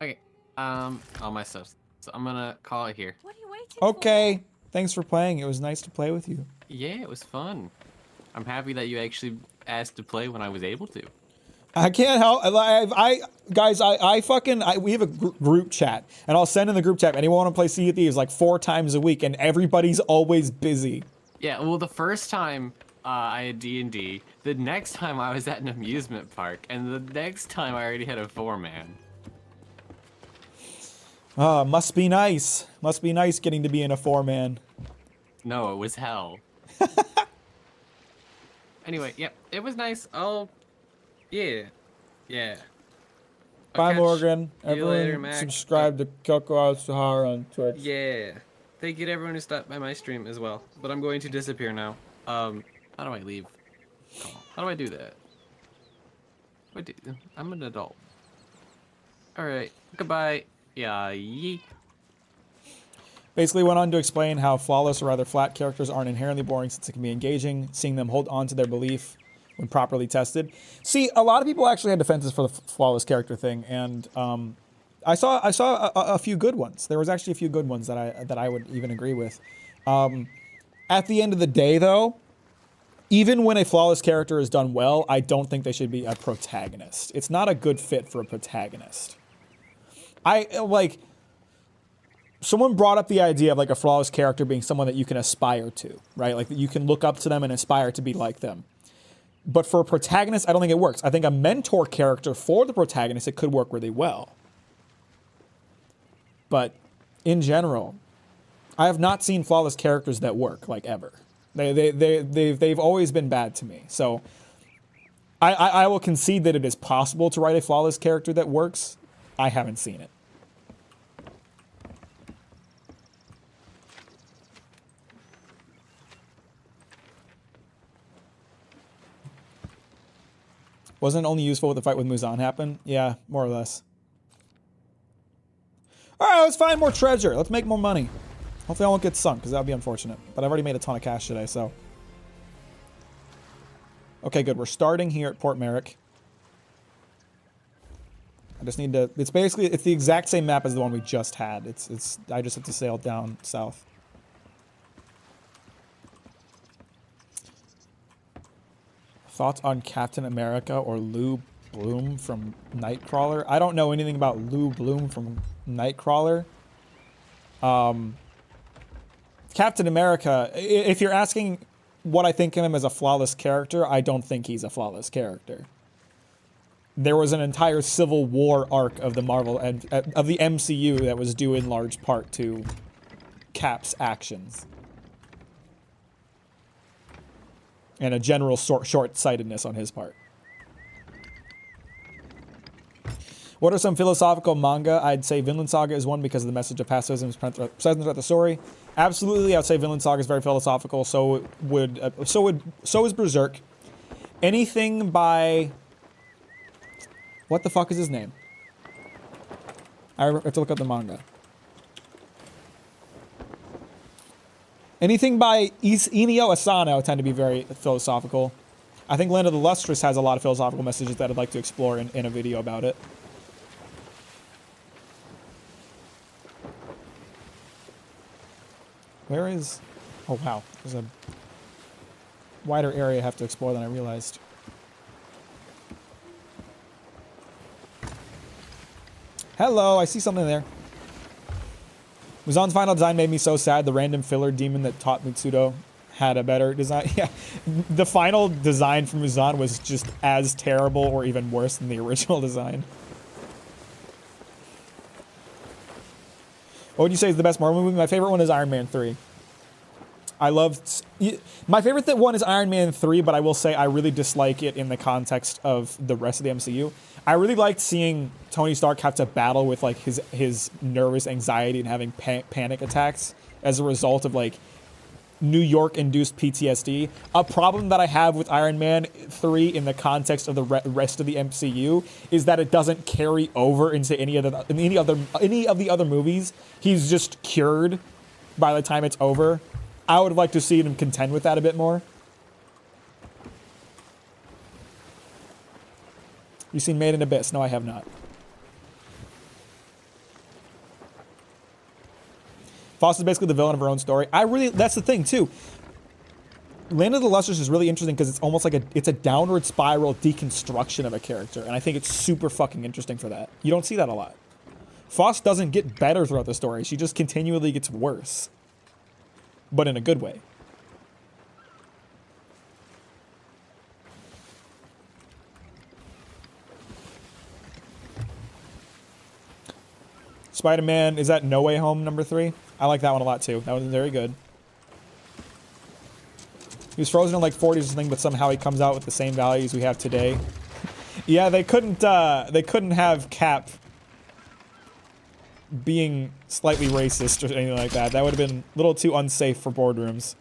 Okay. All my stuff. So I'm gonna call it here. What are you waiting Okay. Thanks for playing. It was nice to play with you. Yeah, it was fun. I'm happy that you actually asked to play when I was able to. I can't help. We have a group chat, and I'll send in the group chat. Anyone want to play Sea of Thieves like 4 times a week, and everybody's always busy. Yeah. Well, the first time I had D&D. The next time I was at an amusement park, and the next time I already had a 4-man. Must be nice. Must be nice getting to be in a 4-man. No, it was hell. Anyway, yep, it was nice. Oh, yeah. Yeah. Bye, I'll catch Morgan. you Everyone later, Mac. subscribe to Coco Sahara on Twitch. Yeah. Thank you to everyone who stopped by my stream as well. But I'm going to disappear now. How do I leave? How do I do that? I'm an adult. Alright. Goodbye. Yeah, yeet. Basically went on to explain how flawless or rather flat characters aren't inherently boring since it can be engaging, seeing them hold on to their belief when properly tested. See, a lot of people actually had defenses for the flawless character thing, and I saw a few good ones. There was actually a few good ones that I would even agree with. At the end of the day, though, even when a flawless character is done well, I don't think they should be a protagonist. It's not a good fit for a protagonist. Someone brought up the idea of like a flawless character being someone that you can aspire to, right? Like that you can look up to them and aspire to be like them. But for a protagonist, I don't think it works. I think a mentor character for the protagonist, it could work really well. But in general, I have not seen flawless characters that work like ever. They've always been bad to me. So I will concede that it is possible to write a flawless character that works. I haven't seen it. Wasn't only useful when the fight with Muzan happened? Yeah, more or less. Alright, let's find more treasure. Let's make more money. Hopefully I won't get sunk, because that would be unfortunate. But I've already made a ton of cash today, so. Okay, good. We're starting here at Port Merrick. I just need to... It's the exact same map as the one we just had. I just have to sail down south. Thoughts on Captain America or Lou Bloom from Nightcrawler? I don't know anything about Lou Bloom from Nightcrawler. Captain America, if you're asking what I think of him as a flawless character, I don't think he's a flawless character. There was an entire Civil War arc of the Marvel and of the MCU that was due in large part to Cap's actions. And a general short-sightedness on his part. What are some philosophical manga? I'd say Vinland Saga is one because of the message of pacifism present throughout the story. Absolutely, I'd say Vinland Saga is very philosophical. So is Berserk. Anything by... What the fuck is his name? I have to look up the manga. Anything by Inio Asano tend to be very philosophical. I think Land of the Lustrous has a lot of philosophical messages that I'd like to explore in a video about it. Where is... Oh, wow. There's a wider area I have to explore than I realized. Hello, I see something there. Muzan's final design made me so sad. The random filler demon that taught Mitsudo had a better design. Yeah, the final design for Muzan was just as terrible or even worse than the original design. What would you say is the best Marvel movie? My favorite one is Iron Man 3. I loved... My favorite one is Iron Man 3, but I will say I really dislike it in the context of the rest of the MCU. I really liked seeing Tony Stark have to battle with like his nervous anxiety and having panic attacks as a result of like New York-induced PTSD. A problem that I have with Iron Man 3 in the context of the rest of the MCU is that it doesn't carry over into any of the other movies. He's just cured by the time it's over. I would like to see him contend with that a bit more. You seen Made in Abyss? No, I have not. Foster's basically the villain of her own story. That's the thing too. Land of the Lustrous is really interesting because it's almost like it's a downward spiral deconstruction of a character, and I think it's super fucking interesting for that. You don't see that a lot. Foss doesn't get better throughout the story. She just continually gets worse. But in a good way. Spider-Man, is that No Way Home number 3? I like that one a lot too. That was very good. He was frozen in like 40s or something, but somehow he comes out with the same values we have today. Yeah, they couldn't have Cap being slightly racist or anything like that. That would have been a little too unsafe for boardrooms.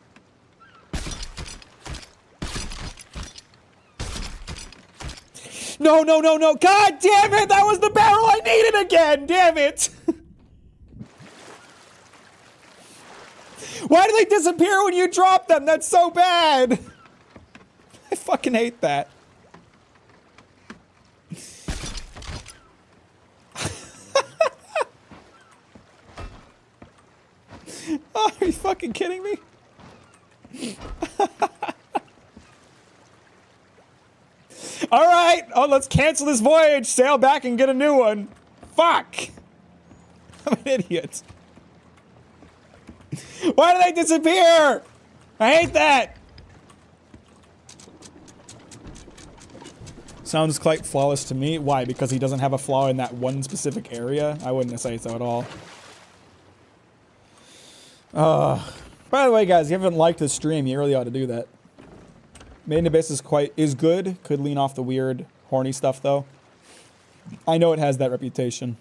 No, no, no, no. God damn it! That was the barrel I needed again! Damn it! Why do they disappear when you drop them? That's so bad! I fucking hate that. Oh, are you fucking kidding me? Alright! Oh, let's cancel this voyage, sail back and get a new one. Fuck! I'm an idiot. Why do they disappear? I hate that! Sounds quite flawless to me. Why? Because he doesn't have a flaw in that one specific area? I wouldn't say so at all. By the way, guys, if you haven't liked the stream, you really ought to do that. Made in Abyss is good. Could lean off the weird, horny stuff, though. I know it has that reputation.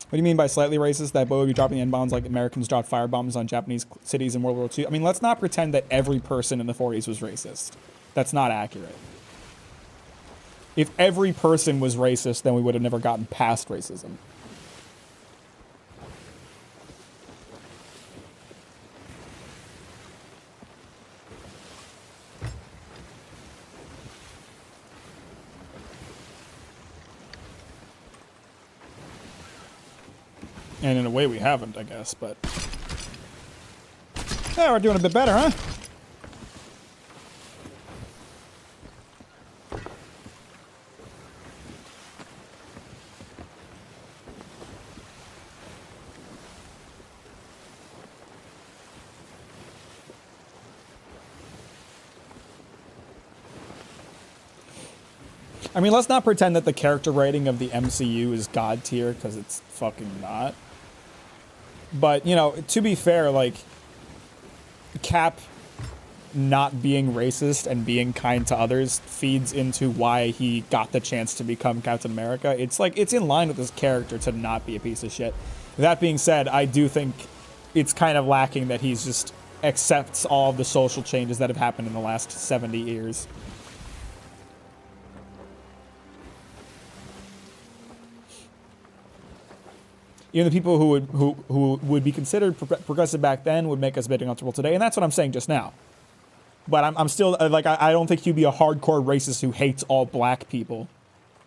What do you mean by slightly racist? That boy would be dropping N-bombs like Americans dropped firebombs on Japanese cities in World War II? I mean, let's not pretend that every person in the 40s was racist. That's not accurate. If every person was racist, then we would have never gotten past racism. And in a way we haven't, I guess, but... Yeah, we're doing a bit better, huh? I mean, let's not pretend that the character rating of the MCU is god tier, because it's fucking not. But, you know, to be fair, like, Cap not being racist and being kind to others feeds into why he got the chance to become Captain America. It's like, it's in line with his character to not be a piece of shit. That being said, I do think it's kind of lacking that he's just accepts all of the social changes that have happened in the last 70 years. Even the people who would be considered progressive back then would make us a bit uncomfortable today, and that's what I'm saying just now. But I'm still like I don't think he'd be a hardcore racist who hates all black people.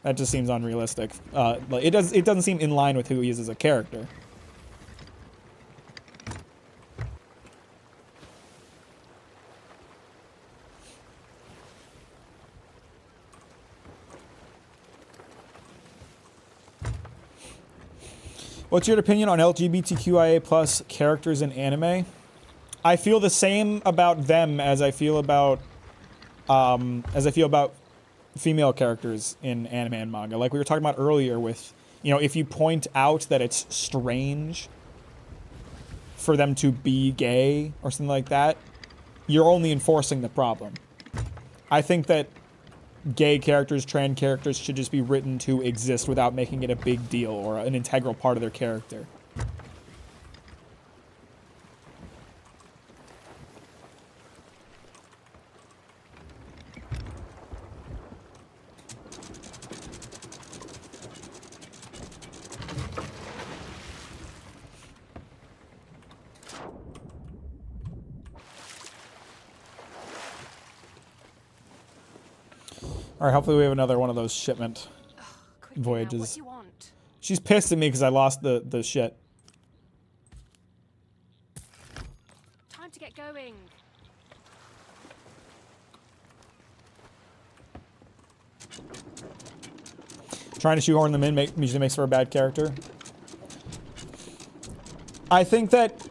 That just seems unrealistic. It doesn't seem in line with who he is as a character. What's your opinion on LGBTQIA plus characters in anime? I feel the same about them as I feel about female characters in anime and manga. Like we were talking about earlier with, you know, if you point out that it's strange for them to be gay or something like that, you're only enforcing the problem. I think that gay characters, trans characters should just be written to exist without making it a big deal or an integral part of their character. All right, hopefully we have another one of those shipment voyages. What do you want? She's pissed at me because I lost the shit. Time to get going. Trying to shoehorn them in usually makes for a bad character. I think that,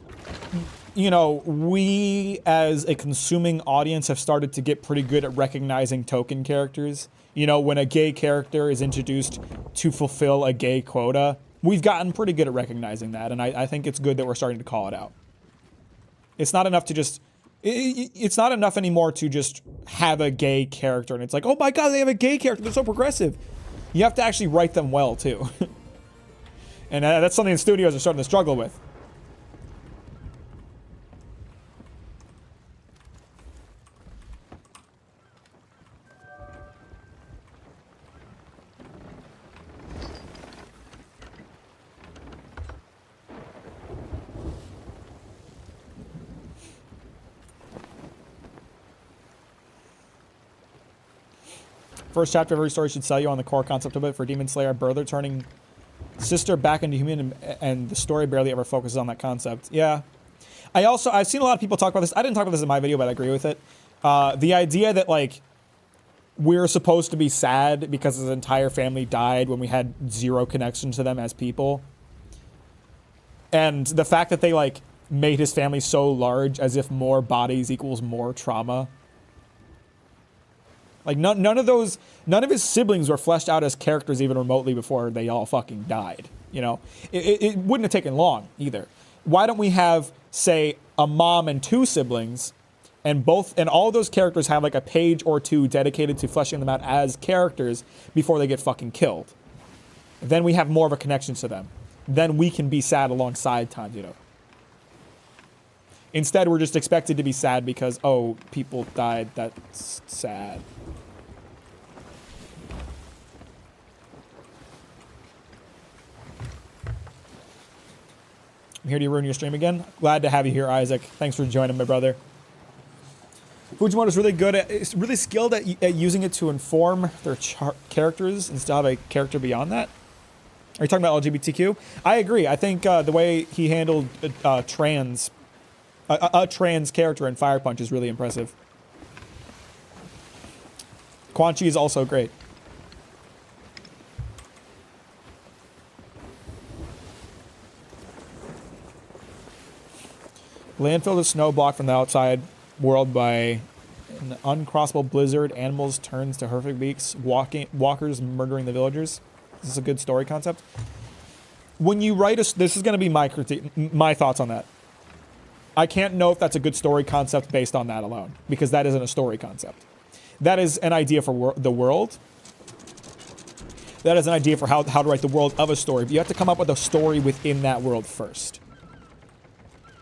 you know, we as a consuming audience have started to get pretty good at recognizing token characters. You know, when a gay character is introduced to fulfill a gay quota, we've gotten pretty good at recognizing that, and I think it's good that we're starting to call it out. It's not enough to just It's not enough anymore to just have a gay character and it's like, oh my god, they have a gay character, they're so progressive. You have to actually write them well too. And that's something the studios are starting to struggle with. First chapter of every story should sell you on the core concept of it. For Demon Slayer, brother turning sister back into human, and the story barely ever focuses on that concept. Yeah. I've seen a lot of people talk about this. I didn't talk about this in my video, but I agree with it. The idea that, like, we're supposed to be sad because his entire family died when we had zero connection to them as people. And the fact that they, like, made his family so large as if more bodies equals more trauma. Like, none of his siblings were fleshed out as characters even remotely before they all fucking died. You know, it wouldn't have taken long either. Why don't we have, say, a mom and 2 siblings, and all of those characters have like a page or 2 dedicated to fleshing them out as characters before they get fucking killed. Then we have more of a connection to them. Then we can be sad alongside Tanjiro. Instead, we're just expected to be sad because, oh, people died. That's sad. I'm here to ruin your stream again. Glad to have you here, Isaac. Thanks for joining, my brother. Fujimoto's really skilled at using it to inform their characters and still have a character beyond that. Are you talking about LGBTQ? I agree. I think the way he handled a trans character in Fire Punch is really impressive. Quan Chi is also great. Landfill is snow blocked from the outside world by an uncrossable blizzard. Animals turns to horrific beaks. Walkers murdering the villagers. This is a good story concept. When you write this is going to be my thoughts on that. I can't know if that's a good story concept based on that alone, because that isn't a story concept. That is an idea for the world. That is an idea for how to write the world of a story. But you have to come up with a story within that world first.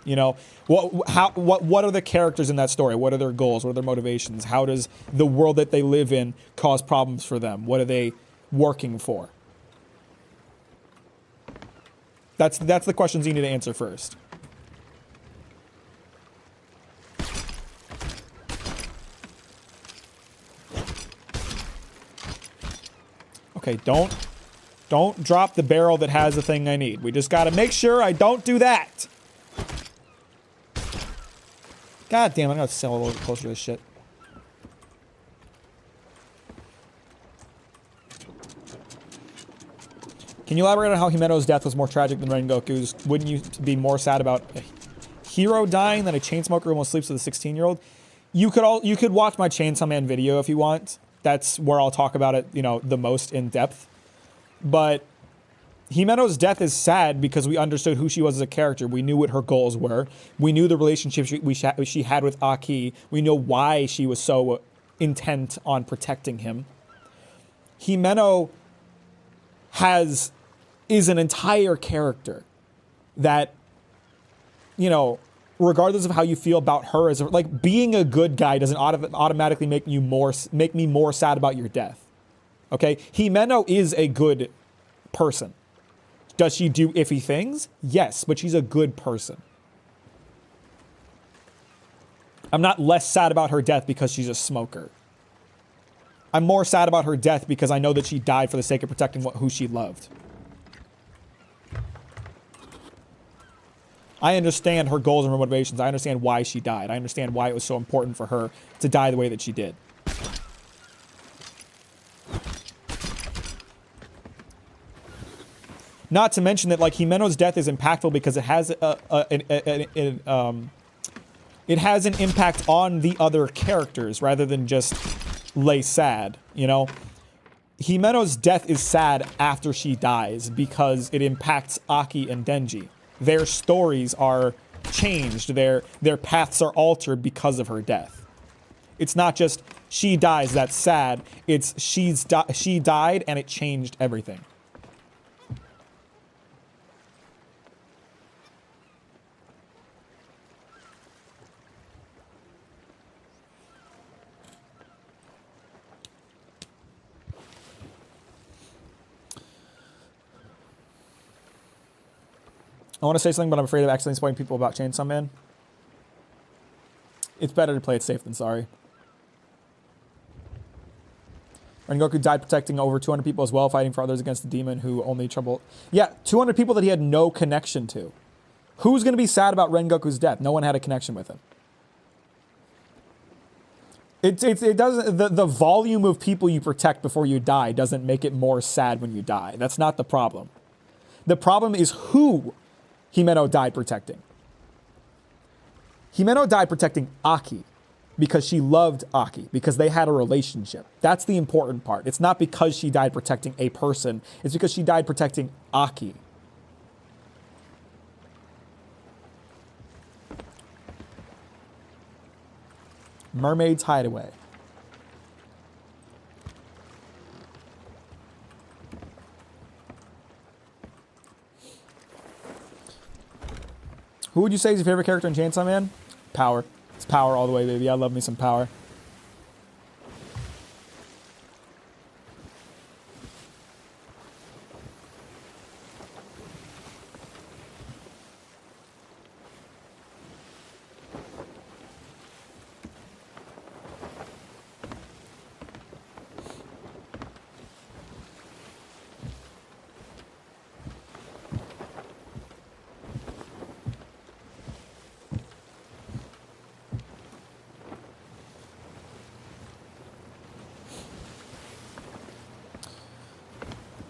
You know, what are the characters in that story? What are their goals? What are their motivations? How does the world that they live in cause problems for them? What are they working for? That's the questions you need to answer first. Okay, don't drop the barrel that has the thing I need. We just got to make sure I don't do that. God damn, I'm gonna sail a little closer to this shit. Can you elaborate on how Himeno's death was more tragic than Rengoku's? Wouldn't you be more sad about a hero dying than a chainsmoker who almost sleeps with a 16-year-old? You could watch my Chainsaw Man video if you want. That's where I'll talk about it, you know, the most in depth. But Himeno's death is sad because we understood who she was as a character. We knew what her goals were. We knew the relationship she had with Aki. We know why she was so intent on protecting him. Himeno is an entire character that, you know, regardless of how you feel about her, as like being a good guy doesn't automatically make me more sad about your death. Okay, Himeno is a good person. Does she do iffy things? Yes, but she's a good person. I'm not less sad about her death because she's a smoker. I'm more sad about her death because I know that she died for the sake of protecting who she loved. I understand her goals and her motivations. I understand why she died. I understand why it was so important for her to die the way that she did. Not to mention that, like, Himeno's death is impactful because it has it has an impact on the other characters rather than just lay sad, you know? Himeno's death is sad after she dies because it impacts Aki and Denji. Their stories are changed. Their paths are altered because of her death. It's not just she dies, that's sad. It's she died and it changed everything. I want to say something, but I'm afraid of accidentally spoiling people about Chainsaw Man. It's better to play it safe than sorry. Rengoku died protecting over 200 people as well, fighting for others against the demon who only trouble... Yeah, 200 people that he had no connection to. Who's going to be sad about Rengoku's death? No one had a connection with him. It doesn't... The volume of people you protect before you die doesn't make it more sad when you die. That's not the problem. The problem is who Himeno died protecting. Himeno died protecting Aki because she loved Aki, because they had a relationship. That's the important part. It's not because she died protecting a person. It's because she died protecting Aki. Mermaid's Hideaway. Who would you say is your favorite character in Chainsaw Man? Power. It's Power all the way, baby. I love me some Power.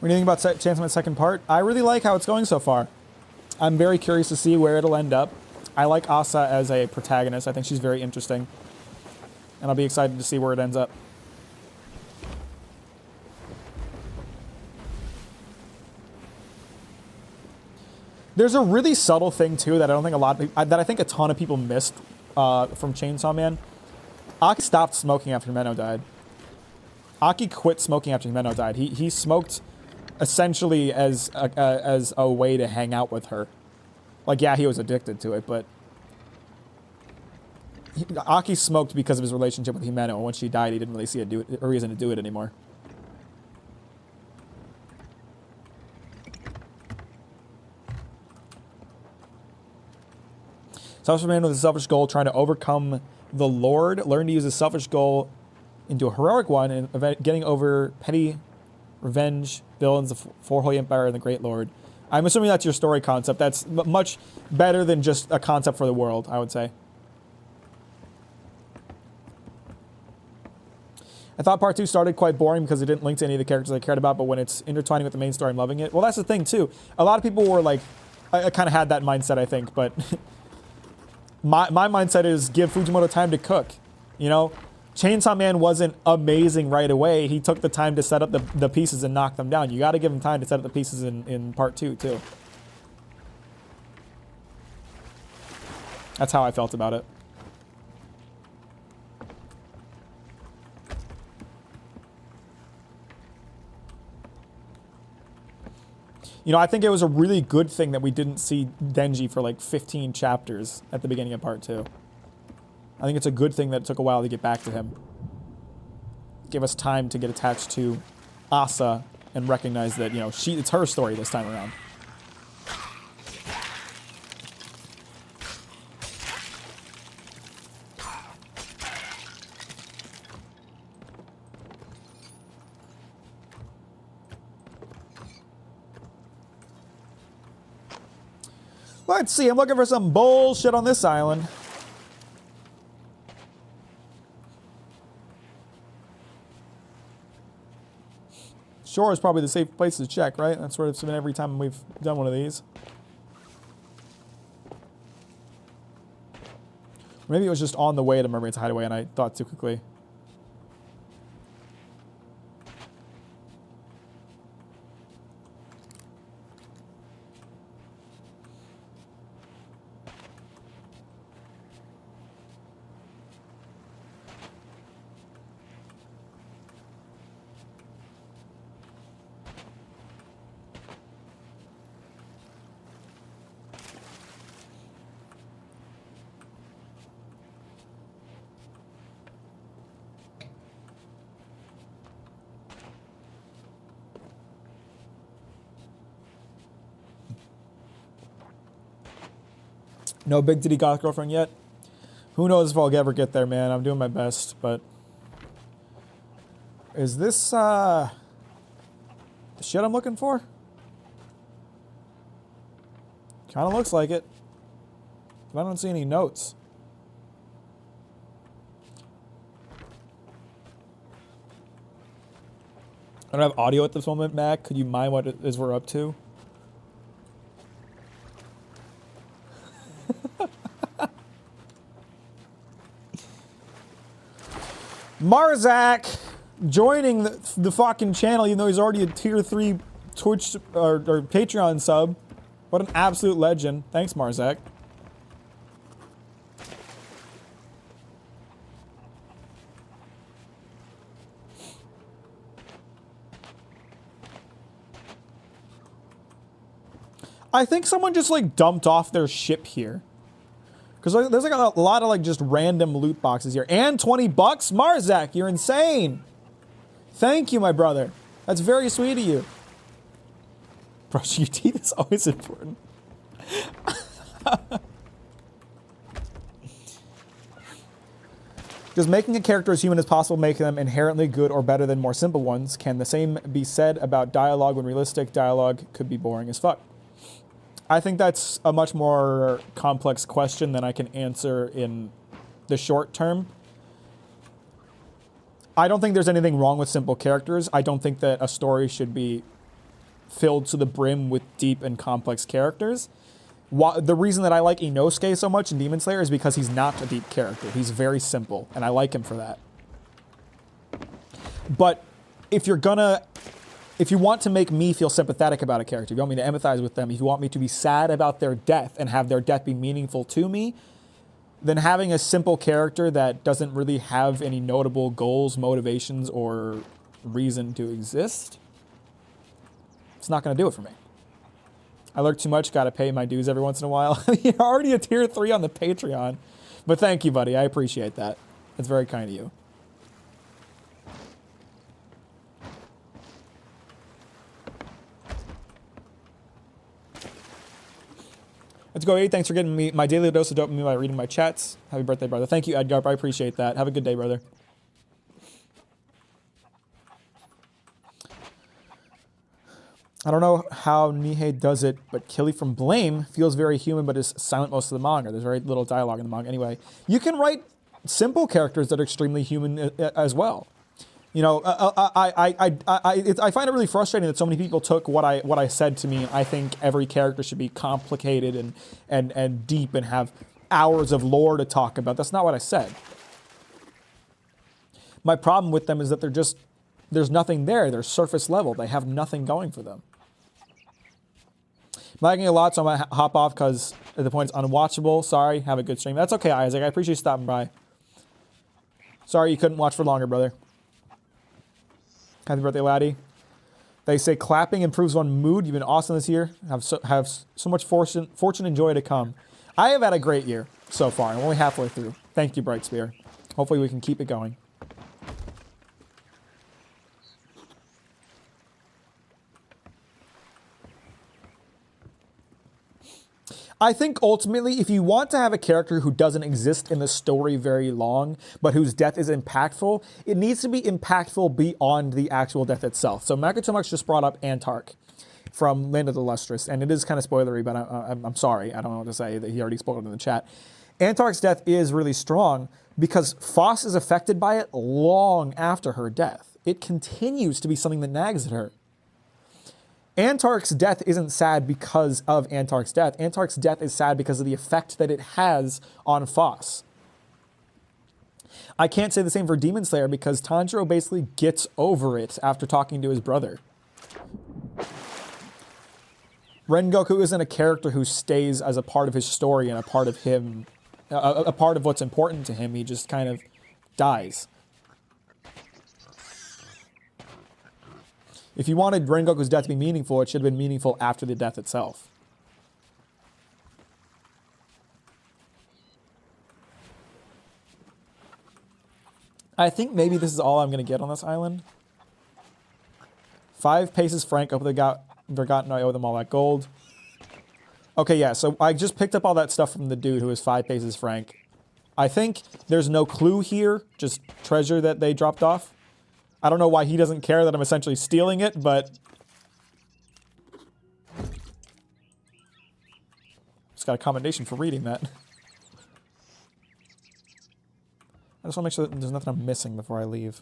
What do you think about Chainsaw Man's second part? I really like how it's going so far. I'm very curious to see where it'll end up. I like Asa as a protagonist. I think she's very interesting. And I'll be excited to see where it ends up. There's a really subtle thing too that I don't think that I think a ton of people missed from Chainsaw Man. Aki stopped smoking after Himeno died. Aki quit smoking after Himeno died. He smoked essentially as a way to hang out with her. Like, yeah, he was addicted to it, but Aki smoked because of his relationship with Himeno. And when she died, he didn't really see a reason to do it anymore. Selfish man with a selfish goal trying to overcome the Lord. Learn to use a selfish goal into a heroic one and getting over petty revenge, villains, the Four Holy Empire, and the Great Lord. I'm assuming that's your story concept. That's much better than just a concept for the world, I would say. I thought part 2 started quite boring because it didn't link to any of the characters I cared about, but when it's intertwining with the main story, I'm loving it. Well, that's the thing, too. A lot of people were like... I kind of had that mindset, I think, but... my mindset is give Fujimoto time to cook, you know? Chainsaw Man wasn't amazing right away. He took the time to set up the pieces and knock them down. You got to give him time to set up the pieces in part 2, too. That's how I felt about it. You know, I think it was a really good thing that we didn't see Denji for like 15 chapters at the beginning of part 2. I think it's a good thing that it took a while to get back to him. Give us time to get attached to Asa and recognize that, you know, it's her story this time around. Let's see, I'm looking for some bullshit on this island. Shore is probably the safe place to check, right? That's where it's been every time we've done one of these. Maybe it was just on the way to Mermaid's Hideaway and I thought too quickly. No big titty goth girlfriend yet. Who knows if I'll ever get there, man. I'm doing my best, but is this the shit I'm looking for? Kind of looks like it. But I don't see any notes. I don't have audio at this moment, Mac. Could you mind what it is we're up to? Marzak joining the fucking channel, even though he's already a tier 3 Twitch or Patreon sub. What an absolute legend. Thanks, Marzak. I think someone just like dumped off their ship here. Because there's like a lot of like just random loot boxes here. And 20 bucks? Marzak, you're insane. Thank you, my brother. That's very sweet of you. Brushing your teeth is always important. Does making a character as human as possible make them inherently good or better than more simple ones? Can the same be said about dialogue when realistic dialogue could be boring as fuck? I think that's a much more complex question than I can answer in the short term. I don't think there's anything wrong with simple characters. I don't think that a story should be filled to the brim with deep and complex characters. The reason that I like Inosuke so much in Demon Slayer is because he's not a deep character. He's very simple, and I like him for that. But if you want to make me feel sympathetic about a character, if you want me to empathize with them, if you want me to be sad about their death and have their death be meaningful to me, then having a simple character that doesn't really have any notable goals, motivations, or reason to exist, it's not going to do it for me. I lurk too much, gotta pay my dues every once in a while. You're already a tier 3 on the Patreon. But thank you, buddy. I appreciate that. That's very kind of you. Let's go, 8. Thanks for getting me my daily dose of dopamine by reading my chats. Happy birthday, brother. Thank you, Edgar. I appreciate that. Have a good day, brother. I don't know how Nihei does it, but Killy from Blame feels very human, but is silent most of the manga. There's very little dialogue in the manga. Anyway, you can write simple characters that are extremely human as well. You know, I find it really frustrating that so many people took what I said to mean. I think every character should be complicated and deep and have hours of lore to talk about. That's not what I said. My problem with them is that there's nothing there. They're surface level. They have nothing going for them. I'm lagging a lot, so I'm going to hop off because at the point it's unwatchable. Sorry, have a good stream. That's okay, Isaac. I appreciate you stopping by. Sorry you couldn't watch for longer, brother. Happy birthday, laddie. They say clapping improves one mood. You've been awesome this year. Have so much fortune and joy to come. I have had a great year so far. I'm only halfway through. Thank you, Bright Spear. Hopefully we can keep it going. I think ultimately, if you want to have a character who doesn't exist in the story very long, but whose death is impactful, it needs to be impactful beyond the actual death itself. So Makatomux just brought up Antark from Land of the Lustrous, and it is kind of spoilery, but I'm sorry. I don't know what to say. That he already spoke it in the chat. Antark's death is really strong because Foss is affected by it long after her death. It continues to be something that nags at her. Antark's death isn't sad because of Antark's death. Antark's death is sad because of the effect that it has on Foss. I can't say the same for Demon Slayer because Tanjiro basically gets over it after talking to his brother. Rengoku isn't a character who stays as a part of his story and a part of him, a part of what's important to him. He just kind of dies. If you wanted Rengoku's death to be meaningful, it should have been meaningful after the death itself. I think maybe this is all I'm going to get on this island. 5 paces Frank, I hope they got forgotten. I owe them all that gold. Okay, yeah, so I just picked up all that stuff from the dude who is 5 paces Frank. I think there's no clue here, just treasure that they dropped off. I don't know why he doesn't care that I'm essentially stealing it, but... Just got a commendation for reading that. I just want to make sure that there's nothing I'm missing before I leave.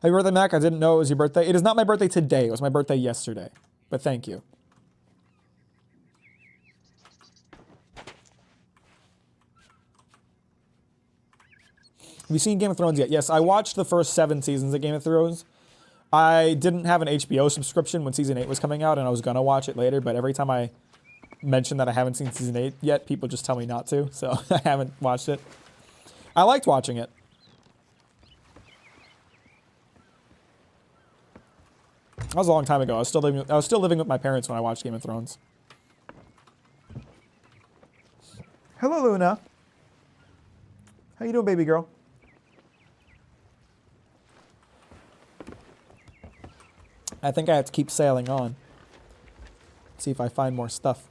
Happy birthday, Mac. I didn't know it was your birthday. It is not my birthday today. It was my birthday yesterday. But thank you. Have you seen Game of Thrones yet? Yes, I watched the first 7 seasons of Game of Thrones. I didn't have an HBO subscription when Season 8 was coming out, and I was going to watch it later, but every time I mention that I haven't seen Season 8 yet, people just tell me not to, so I haven't watched it. I liked watching it. That was a long time ago. I was still living with my parents when I watched Game of Thrones. Hello, Luna. How you doing, baby girl? I think I have to keep sailing on. See if I find more stuff.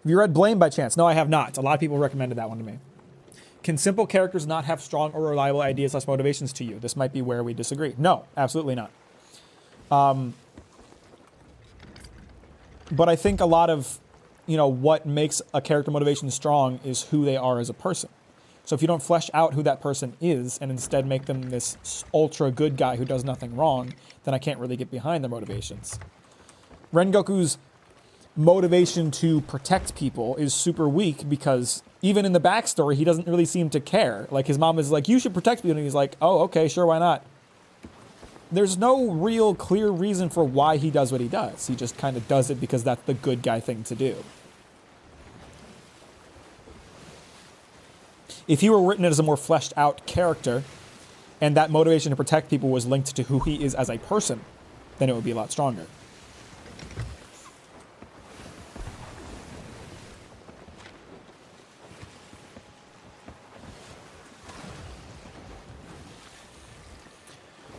Have you read Blame by chance? No, I have not. A lot of people recommended that one to me. Can simple characters not have strong or reliable ideas / motivations to you? This might be where we disagree. No, absolutely not. But I think a lot of, what makes a character motivation strong is who they are as a person. So if you don't flesh out who that person is and instead make them this ultra good guy who does nothing wrong, then I can't really get behind their motivations. Rengoku's motivation to protect people is super weak because even in the backstory, he doesn't really seem to care. Like, his mom is like, you should protect me, and he's like, oh, okay, sure, why not? There's no real clear reason for why he does what he does. He just kind of does it because that's the good guy thing to do. If he were written as a more fleshed out character, and that motivation to protect people was linked to who he is as a person, then it would be a lot stronger.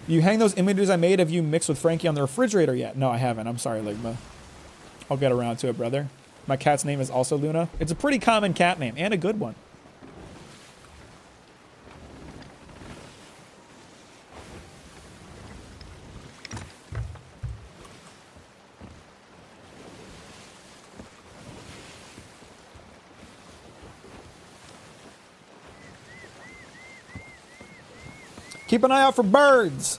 You hang those images I made of you mixed with Frankie on the refrigerator yet? No, I haven't. I'm sorry, Ligma. I'll get around to it, brother. My cat's name is also Luna. It's a pretty common cat name, and a good one. Keep an eye out for birds.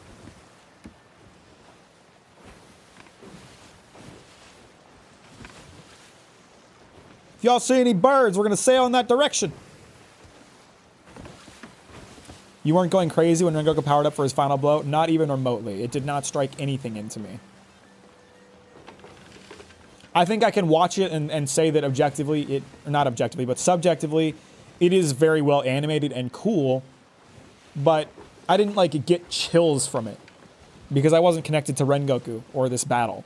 If y'all see any birds, we're going to sail in that direction. You weren't going crazy when Rengoku powered up for his final blow? Not even remotely. It did not strike anything into me. I think I can watch it and say that objectively, not objectively, but subjectively, it is very well animated and cool, but I didn't get chills from it because I wasn't connected to Rengoku or this battle.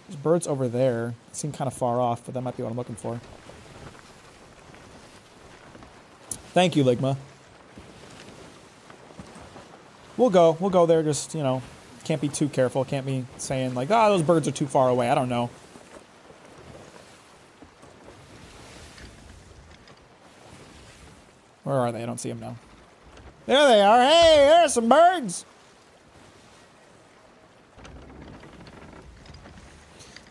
There's birds over there. They seem kind of far off, but that might be what I'm looking for. Thank you, Ligma. We'll go there, just, can't be too careful. Can't be saying those birds are too far away. I don't know. Where are they? I don't see them now. There they are. Hey, there's some birds.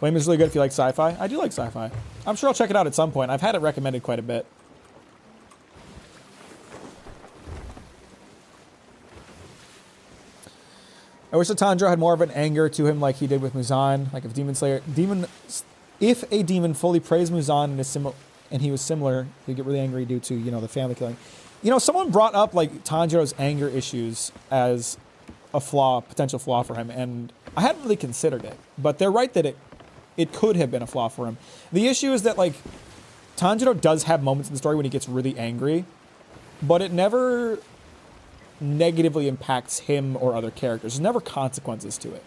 Blame is really good if you like sci-fi. I do like sci-fi. I'm sure I'll check it out at some point. I've had it recommended quite a bit. I wish that Tanjiro had more of an anger to him like he did with Muzan. Like if a demon fully praised Muzan and he was similar, he'd get really angry due to, the family killing. Someone brought up Tanjiro's anger issues as a potential flaw for him, and I hadn't really considered it, but they're right that it could have been a flaw for him. The issue is that, like, Tanjiro does have moments in the story when he gets really angry, but it never negatively impacts him or other characters. There's never consequences to it.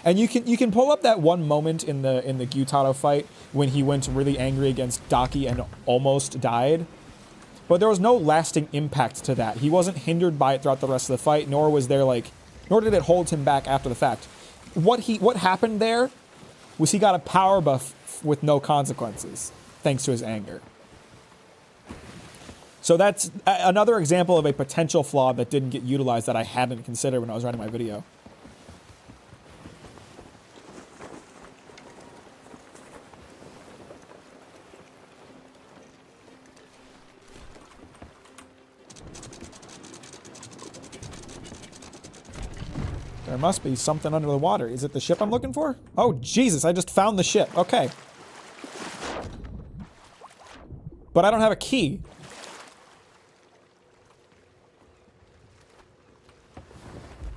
And you can pull up that one moment in the Gyutaro fight when he went really angry against Daki and almost died. But there was no lasting impact to that. He wasn't hindered by it throughout the rest of the fight, nor did it hold him back after the fact. What happened there was he got a power buff with no consequences, thanks to his anger. So that's another example of a potential flaw that didn't get utilized that I hadn't considered when I was writing my video. There must be something under the water. Is it the ship I'm looking for? Oh, Jesus, I just found the ship. Okay. But I don't have a key.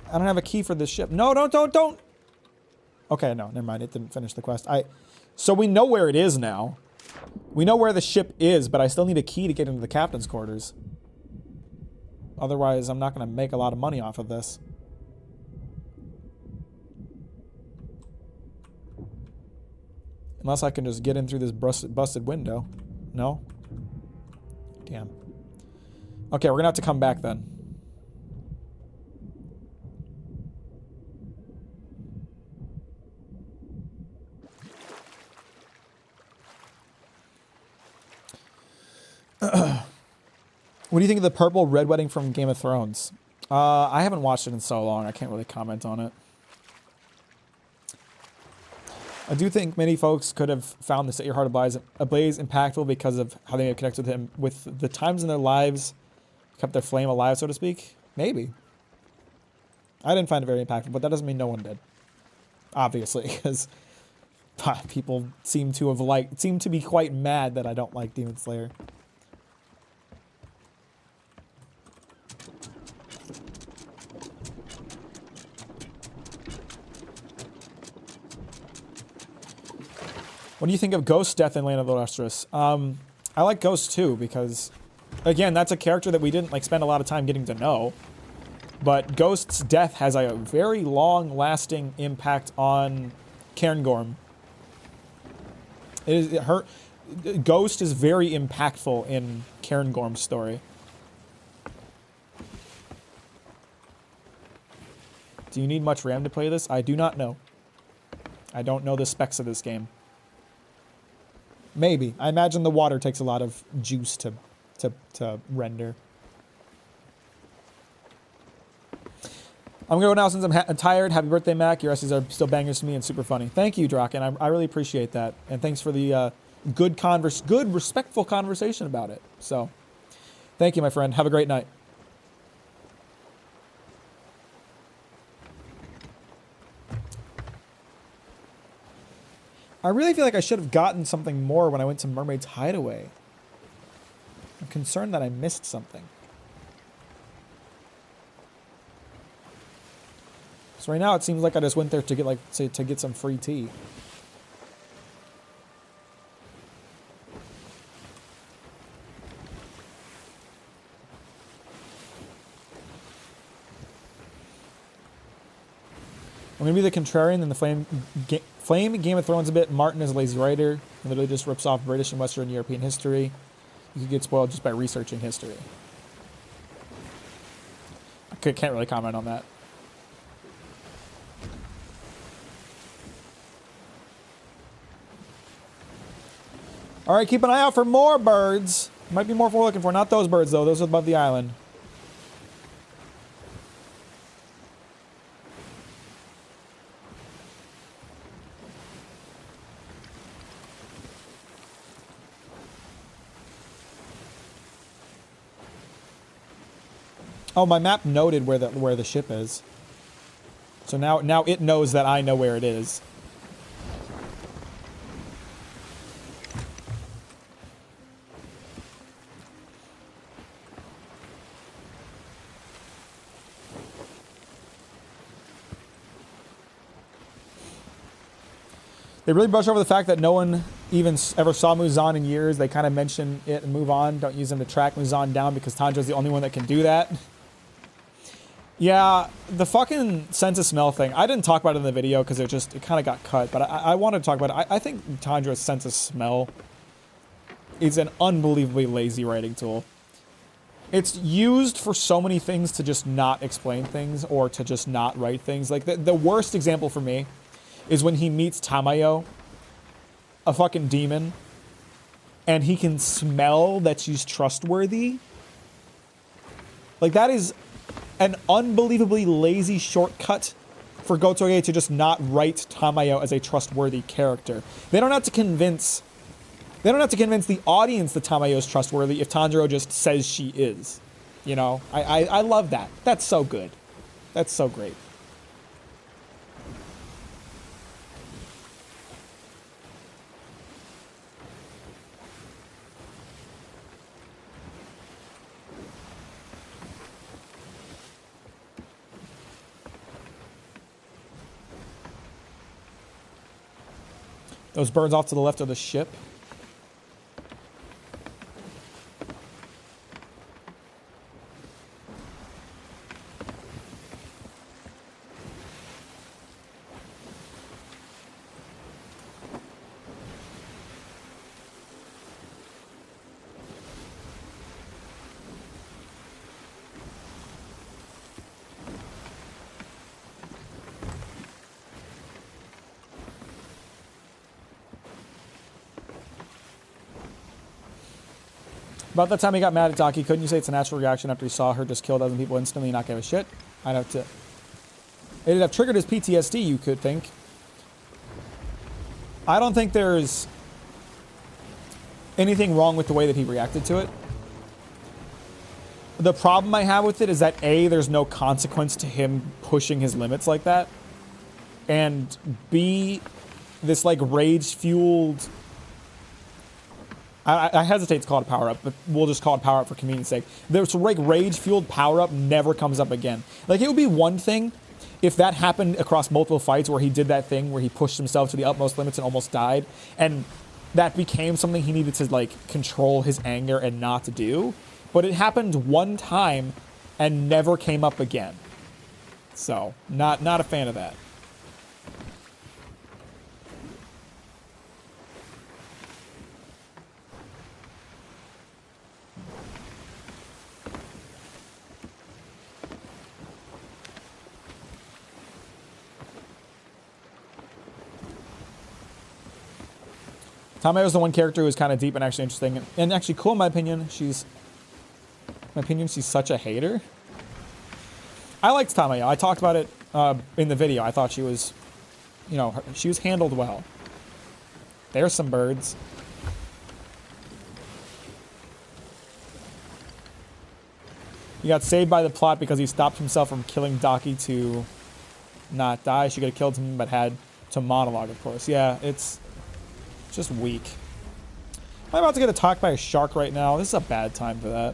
I don't have a key for this ship. No, don't. Okay, no, never mind. It didn't finish the quest. So we know where it is now. We know where the ship is, but I still need a key to get into the captain's quarters. Otherwise, I'm not going to make a lot of money off of this. Unless I can just get in through this busted window. No? Damn. Okay, we're gonna have to come back then. What do you think of the purple red wedding from Game of Thrones? I haven't watched it in so long, I can't really comment on it. I do think many folks could have found the Set Your Heart Ablaze impactful because of how they have connected with him with the times in their lives, kept their flame alive, so to speak. Maybe. I didn't find it very impactful, but that doesn't mean no one did. Obviously, because people seem to be quite mad that I don't like Demon Slayer. What do you think of Ghost's death in Land of the Lustrous? I like Ghost too because, again, that's a character that we didn't spend a lot of time getting to know. But Ghost's death has a very long-lasting impact on Cairngorm. Ghost is very impactful in Cairngorm's story. Do you need much RAM to play this? I do not know. I don't know the specs of this game. Maybe. I imagine the water takes a lot of juice to render. I'm going to go now since I'm tired. Happy birthday, Mac. Your essays are still bangers to me and super funny. Thank you, Draken. I really appreciate that. And thanks for the good, respectful conversation about it. So, thank you, my friend. Have a great night. I really feel like I should have gotten something more when I went to Mermaid's Hideaway. I'm concerned that I missed something. So right now it seems like I just went there to get to get some free tea. I'm gonna be the contrarian in the Flame Game of Thrones a bit. Martin is a lazy writer and literally just rips off British and Western European history. You could get spoiled just by researching history. I can't really comment on that. All right, keep an eye out for more birds. Might be more what we're looking for. Not those birds, though. Those are above the island. Oh, my map noted where the ship is. So now it knows that I know where it is. They really brush over the fact that no one even ever saw Muzan in years. They kind of mention it and move on. Don't use them to track Muzan down because Tanjiro's the only one that can do that. Yeah, the fucking sense of smell thing. I didn't talk about it in the video because it kind of got cut, but I wanted to talk about it. I think Tanjiro's sense of smell is an unbelievably lazy writing tool. It's used for so many things to just not explain things or to just not write things. Like, the worst example for me is when he meets Tamayo, a fucking demon, and he can smell that she's trustworthy. Like, that is an unbelievably lazy shortcut for Gotoge to just not write Tamayo as a trustworthy character. They don't have to convince the audience that Tamayo is trustworthy if Tanjiro just says she is. You know? I love that. That's so good. That's so great. Those birds off to the left of the ship. About that time he got mad at Daki, couldn't you say it's a natural reaction after he saw her just kill a dozen people instantly and not give a shit? I'd have to... It'd have triggered his PTSD, you could think. I don't think there's anything wrong with the way that he reacted to it. The problem I have with it is that A, there's no consequence to him pushing his limits like that. And B, this like rage-fueled... I hesitate to call it a power-up, but we'll just call it power-up for convenience sake. This like rage-fueled power-up never comes up again. Like, it would be one thing if that happened across multiple fights where he did that thing where he pushed himself to the utmost limits and almost died, and that became something he needed to like control his anger and not to do. But it happened one time and never came up again. So, not a fan of that. Tamayo's the one character who's kind of deep and actually interesting. And actually cool in my opinion. She's such a hater. I liked Tamayo. I talked about it in the video. I thought she was, you know, she was handled well. There's some birds. He got saved by the plot because he stopped himself from killing Daki to not die. She could have killed him but had to monologue, of course. Yeah, it's... just weak. Am I about to get attacked by a shark right now? This is a bad time for that.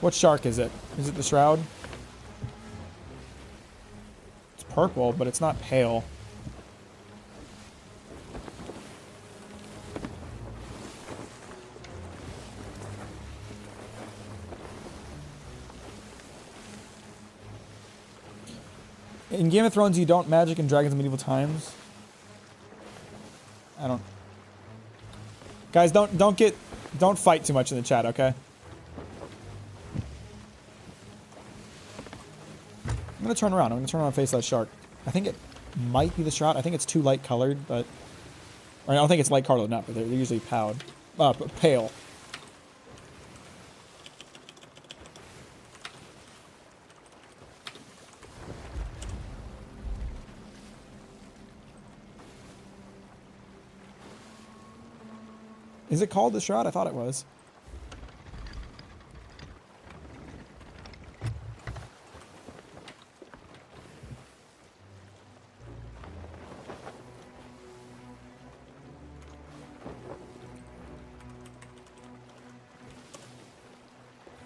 What shark is it? Is it the Shroud? It's purple, but it's not pale. In Game of Thrones, you don't magic and dragons in medieval times. I don't... Guys, don't fight too much in the chat, okay? I'm gonna turn around. I'm gonna turn around and face that shark. I think it might be the Shroud. I think it's too light colored, but... I don't think it's light colored enough, but they're usually pale. Is it called the Shroud? I thought it was.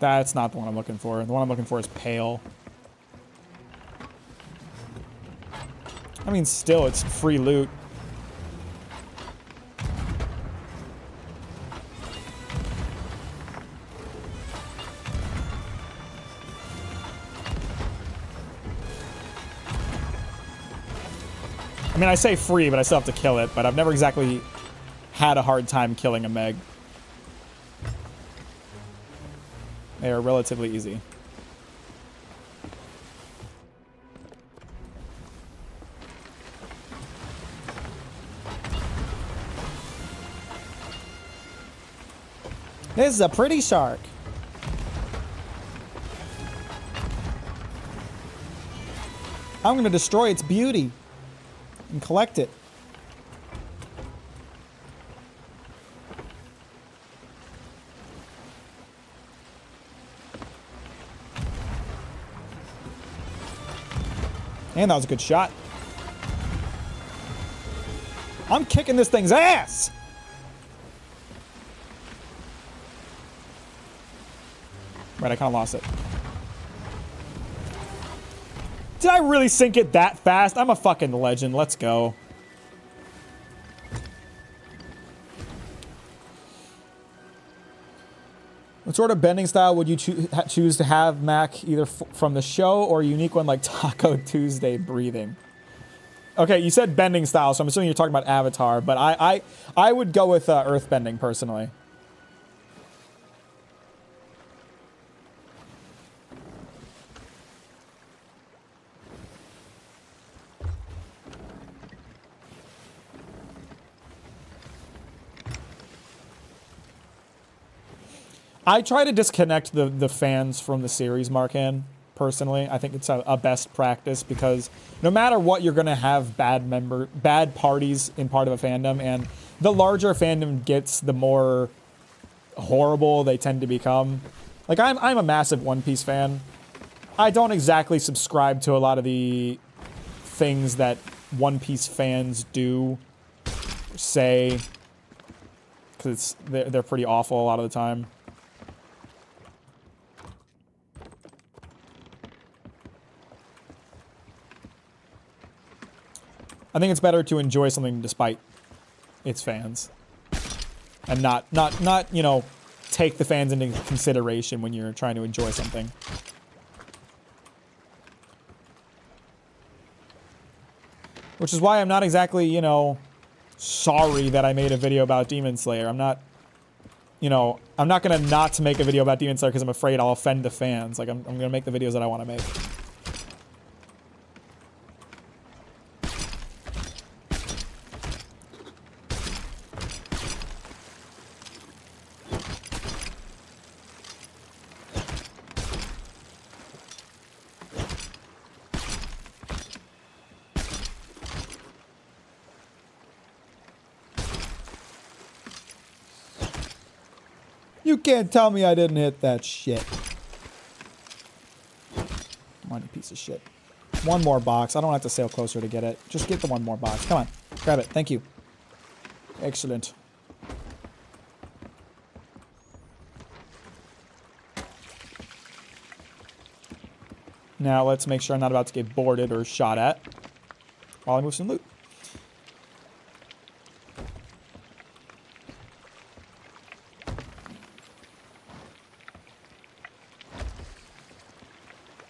That's not the one I'm looking for. The one I'm looking for is pale. I mean, still, it's free loot. I mean, I say free, but I still have to kill it, but I've never exactly had a hard time killing a Meg. They are relatively easy. This is a pretty shark. I'm gonna destroy its beauty and collect it. And that was a good shot. I'm kicking this thing's ass! Right, I kind of lost it. Did I really sink it that fast? I'm a fucking legend. Let's go. What sort of bending style would you choose to have, Mac, either from the show or a unique one like Taco Tuesday breathing? Okay, you said bending style, so I'm assuming you're talking about Avatar, but I would go with earth bending personally. I try to disconnect the fans from the series, Markan, personally. I think it's a best practice because no matter what, you're going to have bad parties in part of a fandom, and the larger fandom gets, the more horrible they tend to become. Like, I'm a massive One Piece fan. I don't exactly subscribe to a lot of the things that One Piece fans do, say, because they're pretty awful a lot of the time. I think it's better to enjoy something despite its fans, and not you know, take the fans into consideration when you're trying to enjoy something. Which is why I'm not exactly, you know, sorry that I made a video about Demon Slayer. I'm not, you know, I'm not gonna not make a video about Demon Slayer because I'm afraid I'll offend the fans. Like, I'm gonna make the videos that I want to make. You can't tell me I didn't hit that shit. Come on, you piece of shit. One more box. I don't have to sail closer to get it. Just get the one more box. Come on. Grab it. Thank you. Excellent. Now let's make sure I'm not about to get boarded or shot at while I move some loot.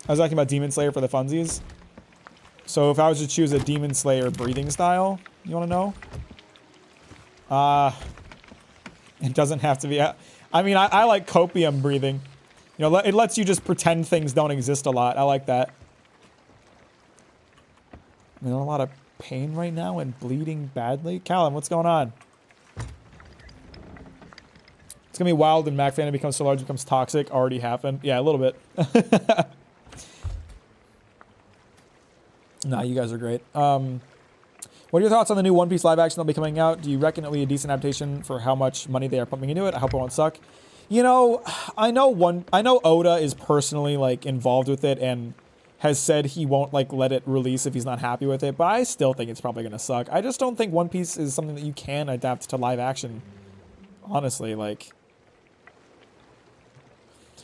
I was talking about Demon Slayer for the funsies. So if I was to choose a Demon Slayer breathing style, you want to know? It doesn't have to be. I mean, I like copium breathing. You know, it lets you just pretend things don't exist a lot. I like that. I'm in a lot of pain right now and bleeding badly. Callum, what's going on? It's gonna be wild when Mac fandom becomes so large, it becomes toxic. Already happened. Yeah, a little bit. Nah, you guys are great. What are your thoughts on the new One Piece live action that'll be coming out? Do you reckon it'll be a decent adaptation for how much money they are pumping into it? I hope it won't suck. You know, I know Oda is personally like involved with it and has said he won't like let it release if he's not happy with it, but I still think it's probably gonna suck. I just don't think One Piece is something that you can adapt to live action. Honestly, like,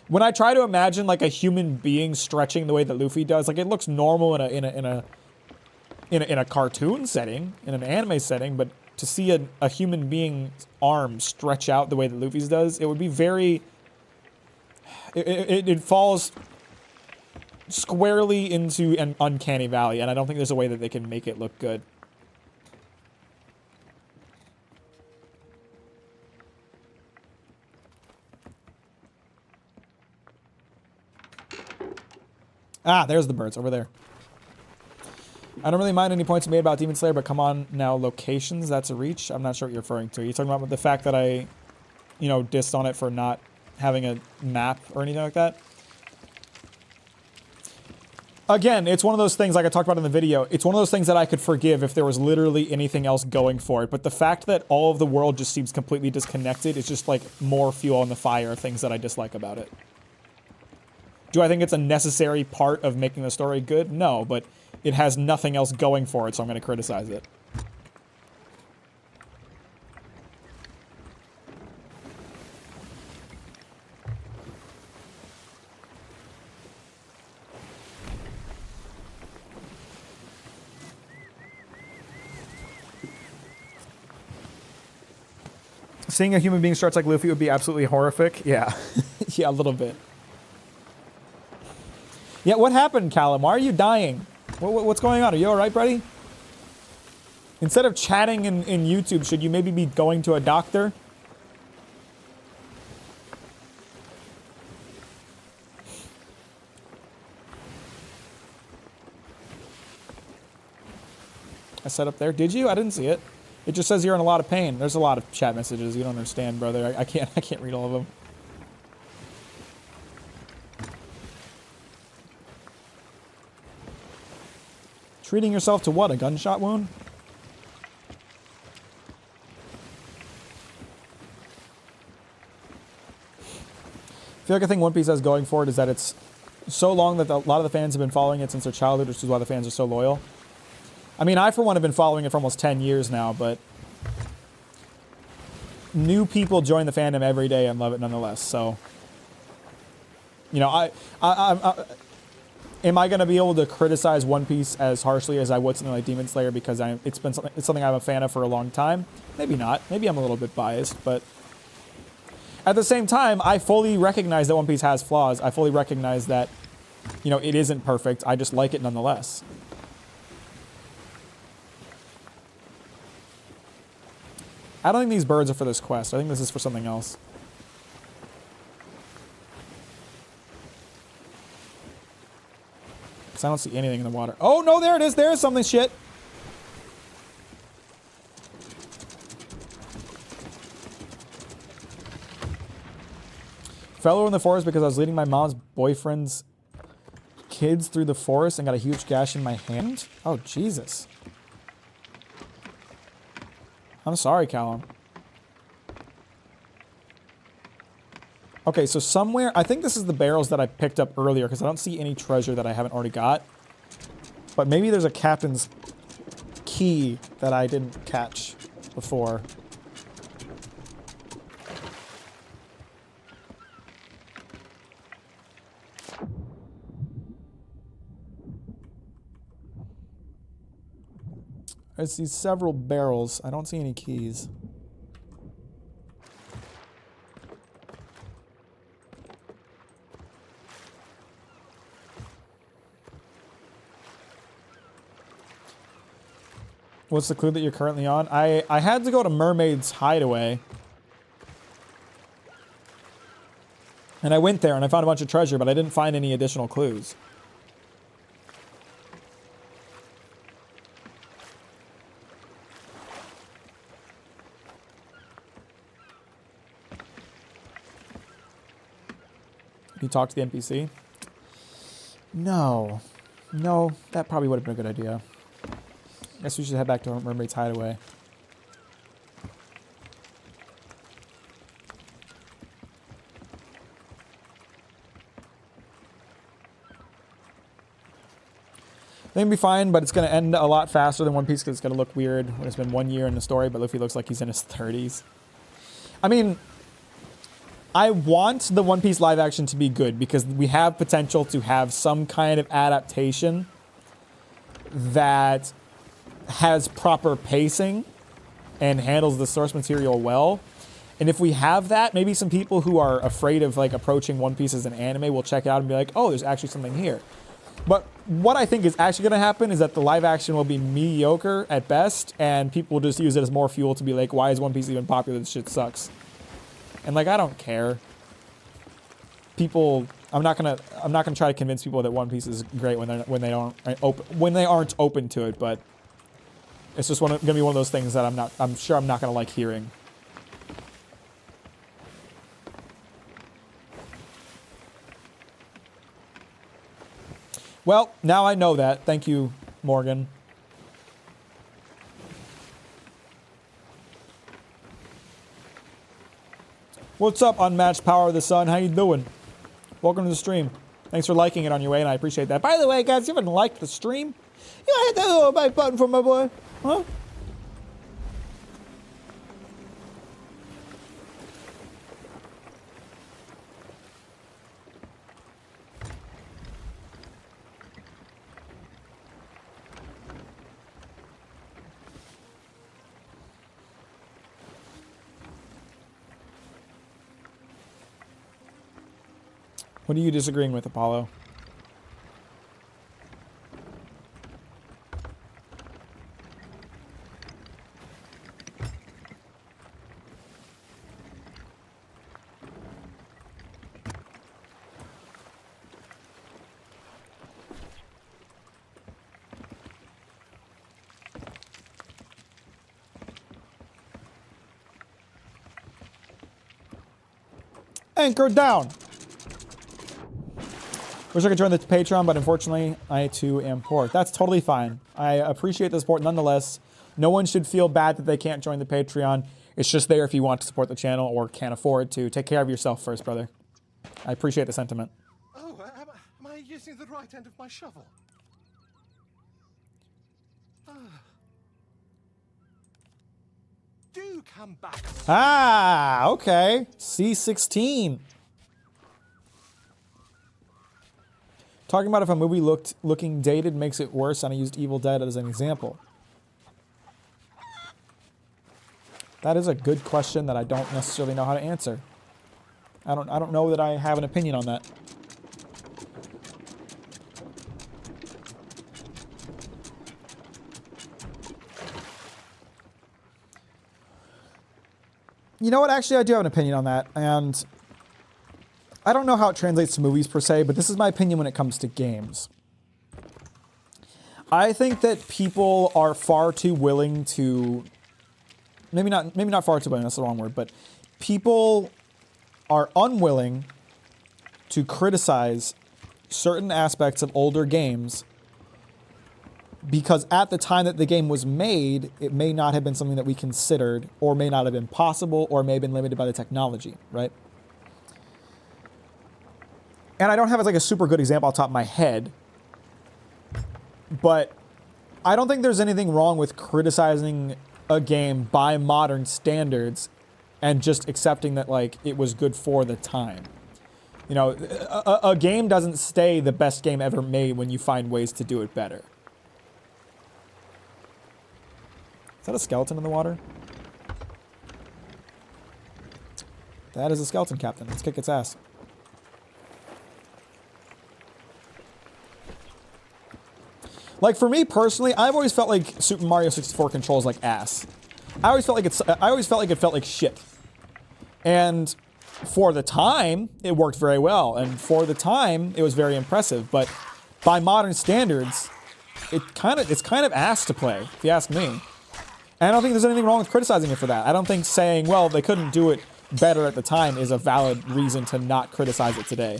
when I try to imagine like a human being stretching the way that Luffy does, like, it looks normal in in a cartoon setting, in an anime setting, but to see a human being's arm stretch out the way that Luffy's does, it would be very... It falls squarely into an uncanny valley, and I don't think there's a way that they can make it look good. Ah, there's the birds over there. I don't really mind any points made about Demon Slayer, but come on now, locations, that's a reach? I'm not sure what you're referring to. Are you talking about the fact that I, you know, dissed on it for not having a map or anything like that? Again, it's one of those things, like I talked about in the video, it's one of those things that I could forgive if there was literally anything else going for it. But the fact that all of the world just seems completely disconnected is just like more fuel on the fire of things that I dislike about it. Do I think it's a necessary part of making the story good? No, but it has nothing else going for it, so I'm going to criticize it. Seeing a human being starts like Luffy would be absolutely horrific. Yeah. Yeah, a little bit. Yeah, what happened, Callum? Why are you dying? What's going on? Are you alright, buddy? Instead of chatting in YouTube, should you maybe be going to a doctor? I set up there. Did you? I didn't see it. It just says you're in a lot of pain. There's a lot of chat messages. You don't understand, brother. I can't read all of them. Treating yourself to what? A gunshot wound? I feel like a thing One Piece has going for it is that it's so long that a lot of the fans have been following it since their childhood, which is why the fans are so loyal. I mean, I, for one, have been following it for almost 10 years now, but new people join the fandom every day and love it nonetheless, so... You know, am I going to be able to criticize One Piece as harshly as I would something like Demon Slayer because it's something I'm a fan of for a long time? Maybe not. Maybe I'm a little bit biased, but... At the same time, I fully recognize that One Piece has flaws. I fully recognize that, you know, it isn't perfect. I just like it nonetheless. I don't think these birds are for this quest. I think this is for something else. Because I don't see anything in the water. Oh, no, there it is. There is something shit. Fell in the forest because I was leading my mom's boyfriend's kids through the forest and got a huge gash in my hand. Oh, Jesus. I'm sorry, Callum. Okay, so somewhere... I think this is the barrels that I picked up earlier because I don't see any treasure that I haven't already got. But maybe there's a captain's key that I didn't catch before. I see several barrels. I don't see any keys. What's the clue that you're currently on? I had to go to Mermaid's Hideaway. And I went there and I found a bunch of treasure, but I didn't find any additional clues. You talk to the NPC? No. No, that probably would have been a good idea. I guess we should head back to Mermaid's Hideaway. I think it'll be fine, but it's going to end a lot faster than One Piece because it's going to look weird when it's been 1 year in the story, but Luffy looks like he's in his 30s. I mean... I want the One Piece live action to be good because we have potential to have some kind of adaptation that has proper pacing and handles the source material well. And if we have that, maybe some people who are afraid of like approaching One Piece as an anime will check it out and be like, oh, there's actually something here. But what I think is actually going to happen is that the live action will be mediocre at best, and people will just use it as more fuel to be like, why is One Piece even popular? This shit sucks. And like, I don't care. People, I'm not gonna try to convince people that One Piece is great when they aren't open to it. But it's just gonna be one of those things that I'm sure I'm not gonna like hearing. Well, now I know that. Thank you, Morgan. What's up, Unmatched Power of the Sun? How you doing? Welcome to the stream. Thanks for liking it on your way, and I appreciate that. By the way, guys, you haven't liked the stream? You want to hit that little like button for my boy? Huh? What are you disagreeing with, Apollo? Anchor down. Wish I could join the Patreon, but unfortunately, I too am poor. That's totally fine. I appreciate the support nonetheless. No one should feel bad that they can't join the Patreon. It's just there if you want to support the channel or can't afford to. Take care of yourself first, brother. I appreciate the sentiment. Oh, am I using the right end of my shovel? Do come back. Ah, okay. C16. Talking about if a movie looking dated makes it worse, and I used Evil Dead as an example. That is a good question that I don't necessarily know how to answer. I don't know that I have an opinion on that. You know what? Actually, I do have an opinion on that, and I don't know how it translates to movies per se, but this is my opinion when it comes to games. I think that people are far too willing to, maybe not far too willing, that's the wrong word, but people are unwilling to criticize certain aspects of older games because at the time that the game was made, it may not have been something that we considered, or may not have been possible, or may have been limited by the technology, right? And I don't have like a super good example off the top of my head, but I don't think there's anything wrong with criticizing a game by modern standards and just accepting that like it was good for the time. You know, a game doesn't stay the best game ever made when you find ways to do it better. Is that a skeleton in the water? That is a skeleton, Captain. Let's kick its ass. Like for me personally, I've always felt like Super Mario 64 controls like ass. I always felt like it felt like shit. And for the time, it worked very well, and for the time, it was very impressive. But by modern standards, it's kind of ass to play, if you ask me. And I don't think there's anything wrong with criticizing it for that. I don't think saying, well, they couldn't do it better at the time is a valid reason to not criticize it today.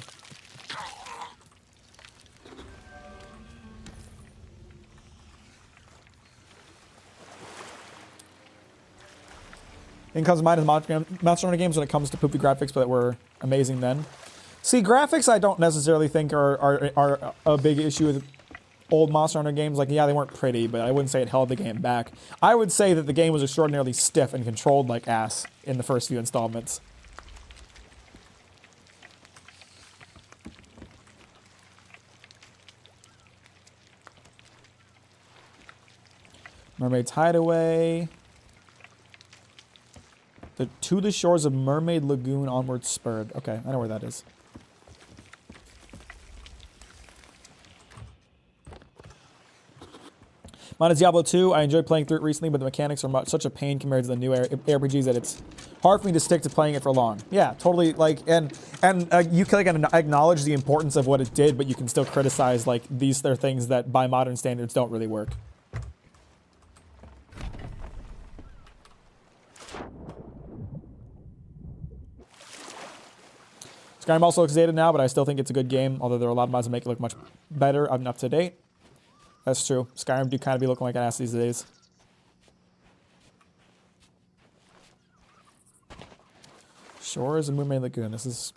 It comes to mind as Monster Hunter games when it comes to poopy graphics, but that were amazing then. See, graphics I don't necessarily think are a big issue with old Monster Hunter games. Like, yeah, they weren't pretty, but I wouldn't say it held the game back. I would say that the game was extraordinarily stiff and controlled like ass in the first few installments. Mermaid's Hideaway. To the shores of Mermaid Lagoon onward spurred. Okay, I know where that is. Mine is Diablo 2. I enjoyed playing through it recently, but the mechanics are such a pain compared to the new RPGs that it's hard for me to stick to playing it for long. Yeah, totally. Like, and you can like acknowledge the importance of what it did, but you can still criticize like these are things that by modern standards don't really work. Skyrim also looks dated now, but I still think it's a good game, although there are a lot of mods that make it look much better and up to date. That's true. Skyrim do kind of be looking like an ass these days. Shores of Mermaid Lagoon. This is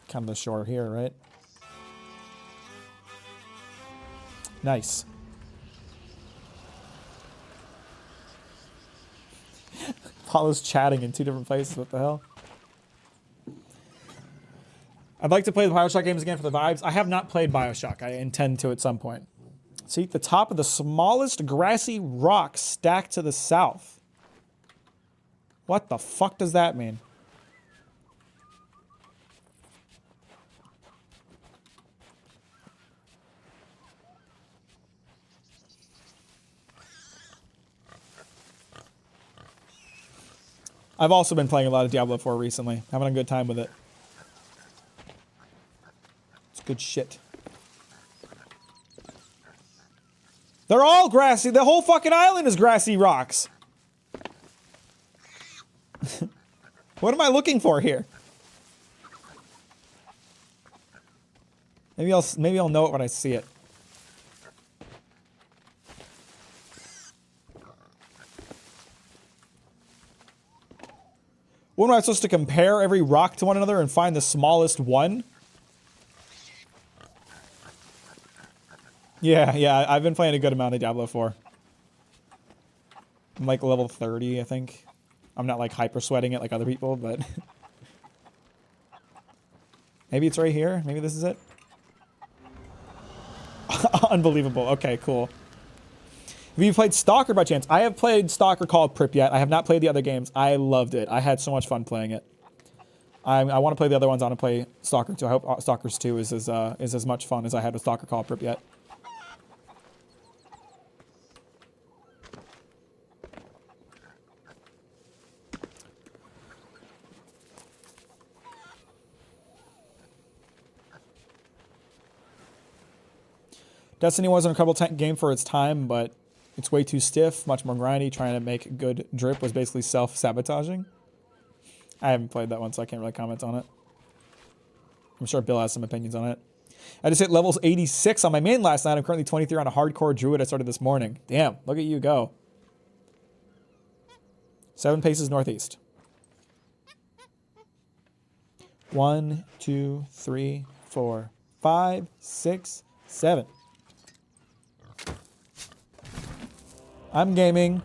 kind of the shore here, right? Nice. Apollo's chatting in 2 different places. What the hell? I'd like to play the Bioshock games again for the vibes. I have not played Bioshock. I intend to at some point. See, the top of the smallest grassy rock stacked to the south. What the fuck does that mean? I've also been playing a lot of Diablo 4 recently. Having a good time with it. It's good shit. They're all grassy. The whole fucking island is grassy rocks. What am I looking for here? Maybe I'll know it when I see it. What am I supposed to compare every rock to one another and find the smallest one? Yeah, I've been playing a good amount of Diablo 4. I'm like level 30, I think. I'm not like hyper sweating it like other people, but maybe it's right here. Maybe this is it. Unbelievable. Okay, cool. Have you played Stalker by chance? I have played Stalker called Pripyat. I have not played the other games. I loved it. I had so much fun playing it. I want to play the other ones. I want to play Stalker 2. I hope Stalkers 2 is as much fun as I had with Stalker called Pripyat. Destiny was an incredible game for its time, but it's way too stiff, much more grindy. Trying to make good drip was basically self-sabotaging. I haven't played that one, so I can't really comment on it. I'm sure Bill has some opinions on it. I just hit levels 86 on my main last night. I'm currently 23 on a hardcore druid I started this morning. Damn, look at you go. 7 paces northeast. 1, 2, 3, 4, 5, 6, 7. I'm gaming.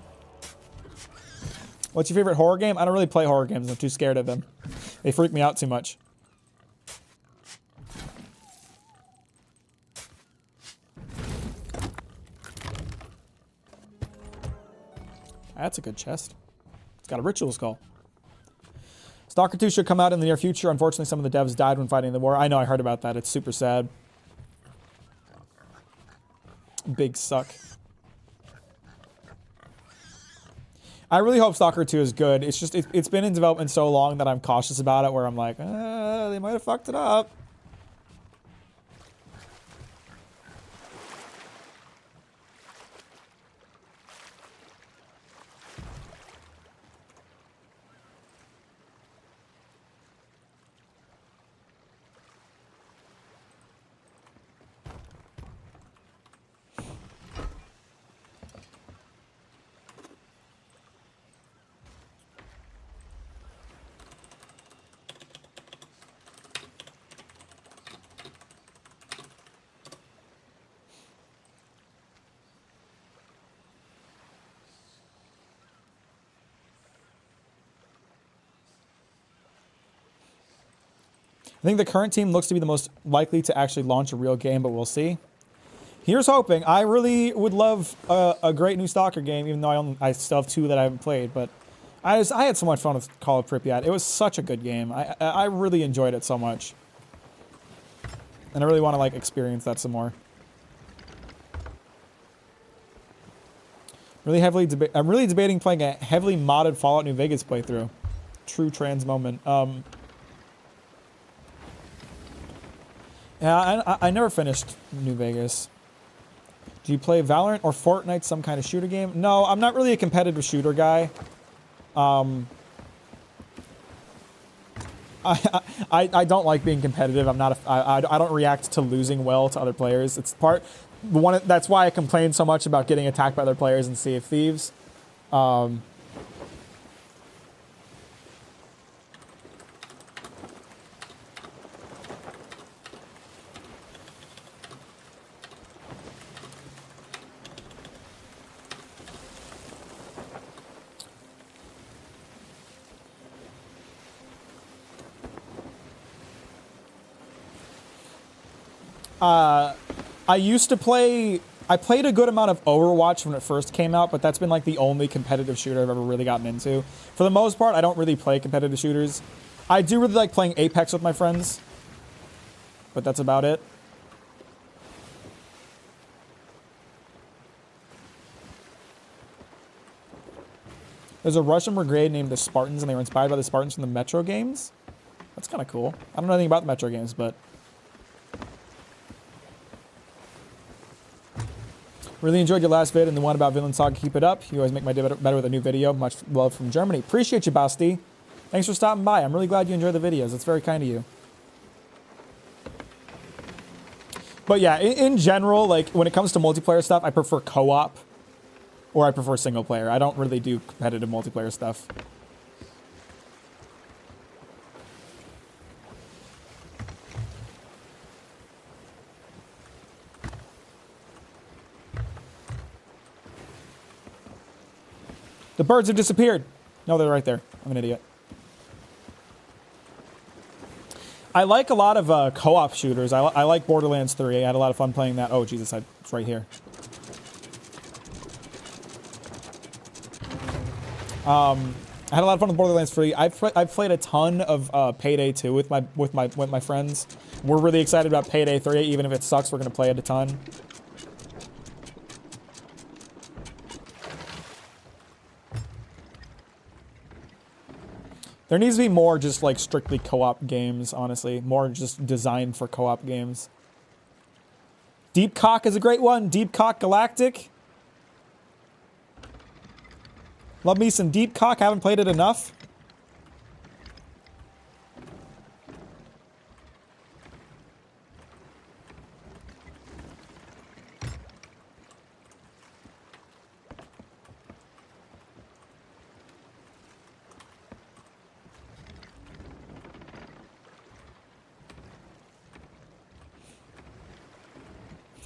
What's your favorite horror game? I don't really play horror games. I'm too scared of them. They freak me out too much. That's a good chest. It's got a ritual skull. Stalker 2 should come out in the near future. Unfortunately, some of the devs died when fighting the war. I know, I heard about that. It's super sad. Big suck. I really hope Stalker 2 is good. It's just, it's been in development so long that I'm cautious about it, where I'm like, they might have fucked it up. I think the current team looks to be the most likely to actually launch a real game, but we'll see. Here's hoping. I really would love a great new Stalker game, even though I still have 2 that I haven't played. But I had so much fun with Call of Pripyat. It was such a good game. I really enjoyed it so much, and I really want to like experience that some more. I'm really debating playing a heavily modded Fallout New Vegas playthrough. True trans moment. Yeah, I never finished New Vegas. Do you play Valorant or Fortnite, some kind of shooter game? No, I'm not really a competitive shooter guy. I don't like being competitive. I don't react to losing well to other players. That's why I complain so much about getting attacked by other players in Sea of Thieves. I played a good amount of Overwatch when it first came out, but that's been like the only competitive shooter I've ever really gotten into. For the most part, I don't really play competitive shooters. I do really like playing Apex with my friends, but that's about it. There's a Russian brigade named the Spartans, and they were inspired by the Spartans from the Metro games. That's kind of cool. I don't know anything about the Metro games, but... Really enjoyed your last vid and the one about Villain Saga. Keep it up. You always make my day better with a new video. Much love from Germany. Appreciate you, Basti. Thanks for stopping by. I'm really glad you enjoy the videos. It's very kind of you. But yeah, in general, like when it comes to multiplayer stuff, I prefer co-op or I prefer single player. I don't really do competitive multiplayer stuff. The birds have disappeared. No, they're right there. I'm an idiot. I like a lot of co-op shooters. I like Borderlands 3. I had a lot of fun playing that. Oh, Jesus, it's right here. I had a lot of fun with Borderlands 3. I've played a ton of Payday 2 with my friends. We're really excited about Payday 3. Even if it sucks, we're gonna play it a ton. There needs to be more just like strictly co-op games, honestly. More just designed for co-op games. Deep Cock is a great one. Deep Cock Galactic. Love me some Deep Cock. Haven't played it enough.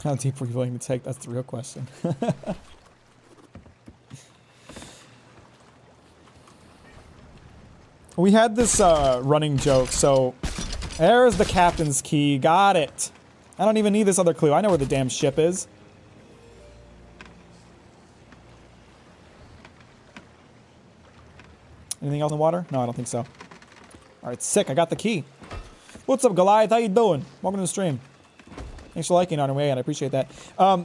How deep were you willing to take? That's the real question. We had this running joke, so there's the captain's key. Got it. I don't even need this other clue. I know where the damn ship is. Anything else in the water? No, I don't think so. All right, sick. I got the key. What's up, Goliath? How you doing? Welcome to the stream. Thanks for liking on your way, and I appreciate that.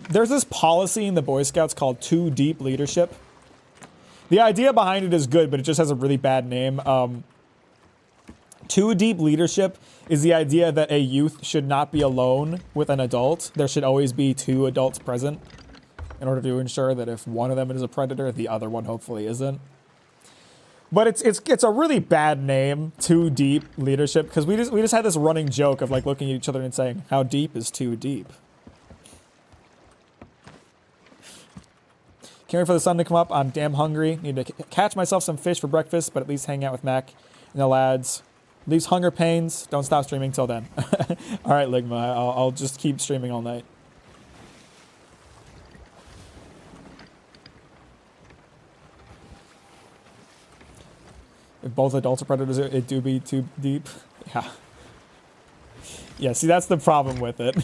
There's this policy in the Boy Scouts called Too Deep Leadership. The idea behind it is good, but it just has a really bad name. Too Deep Leadership is the idea that a youth should not be alone with an adult. There should always be 2 adults present in order to ensure that if one of them is a predator, the other one hopefully isn't. But it's a really bad name, Too Deep Leadership, because we just had this running joke of like looking at each other and saying, how deep is too deep? Can't wait for the sun to come up. I'm damn hungry. Need to catch myself some fish for breakfast, but at least hang out with Mac and the lads. These hunger pains, don't stop streaming till then. All right, Ligma, I'll just keep streaming all night. If both adults are predators, it do be too deep. Yeah. Yeah, see, that's the problem with it.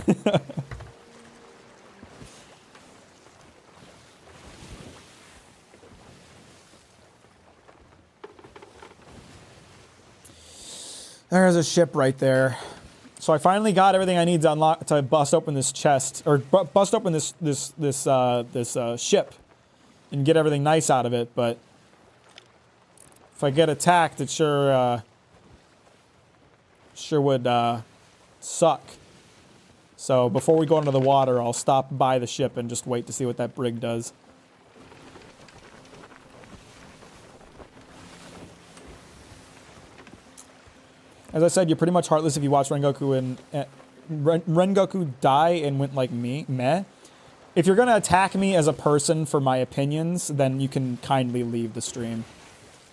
There's a ship right there. So I finally got everything I need to unlock to bust open this chest, or bust open this ship, and get everything nice out of it. But if I get attacked, it sure would suck. So before we go into the water, I'll stop by the ship and just wait to see what that brig does. As I said, you're pretty much heartless if you watch Rengoku and Rengoku die and went like me, meh. If you're gonna attack me as a person for my opinions, then you can kindly leave the stream.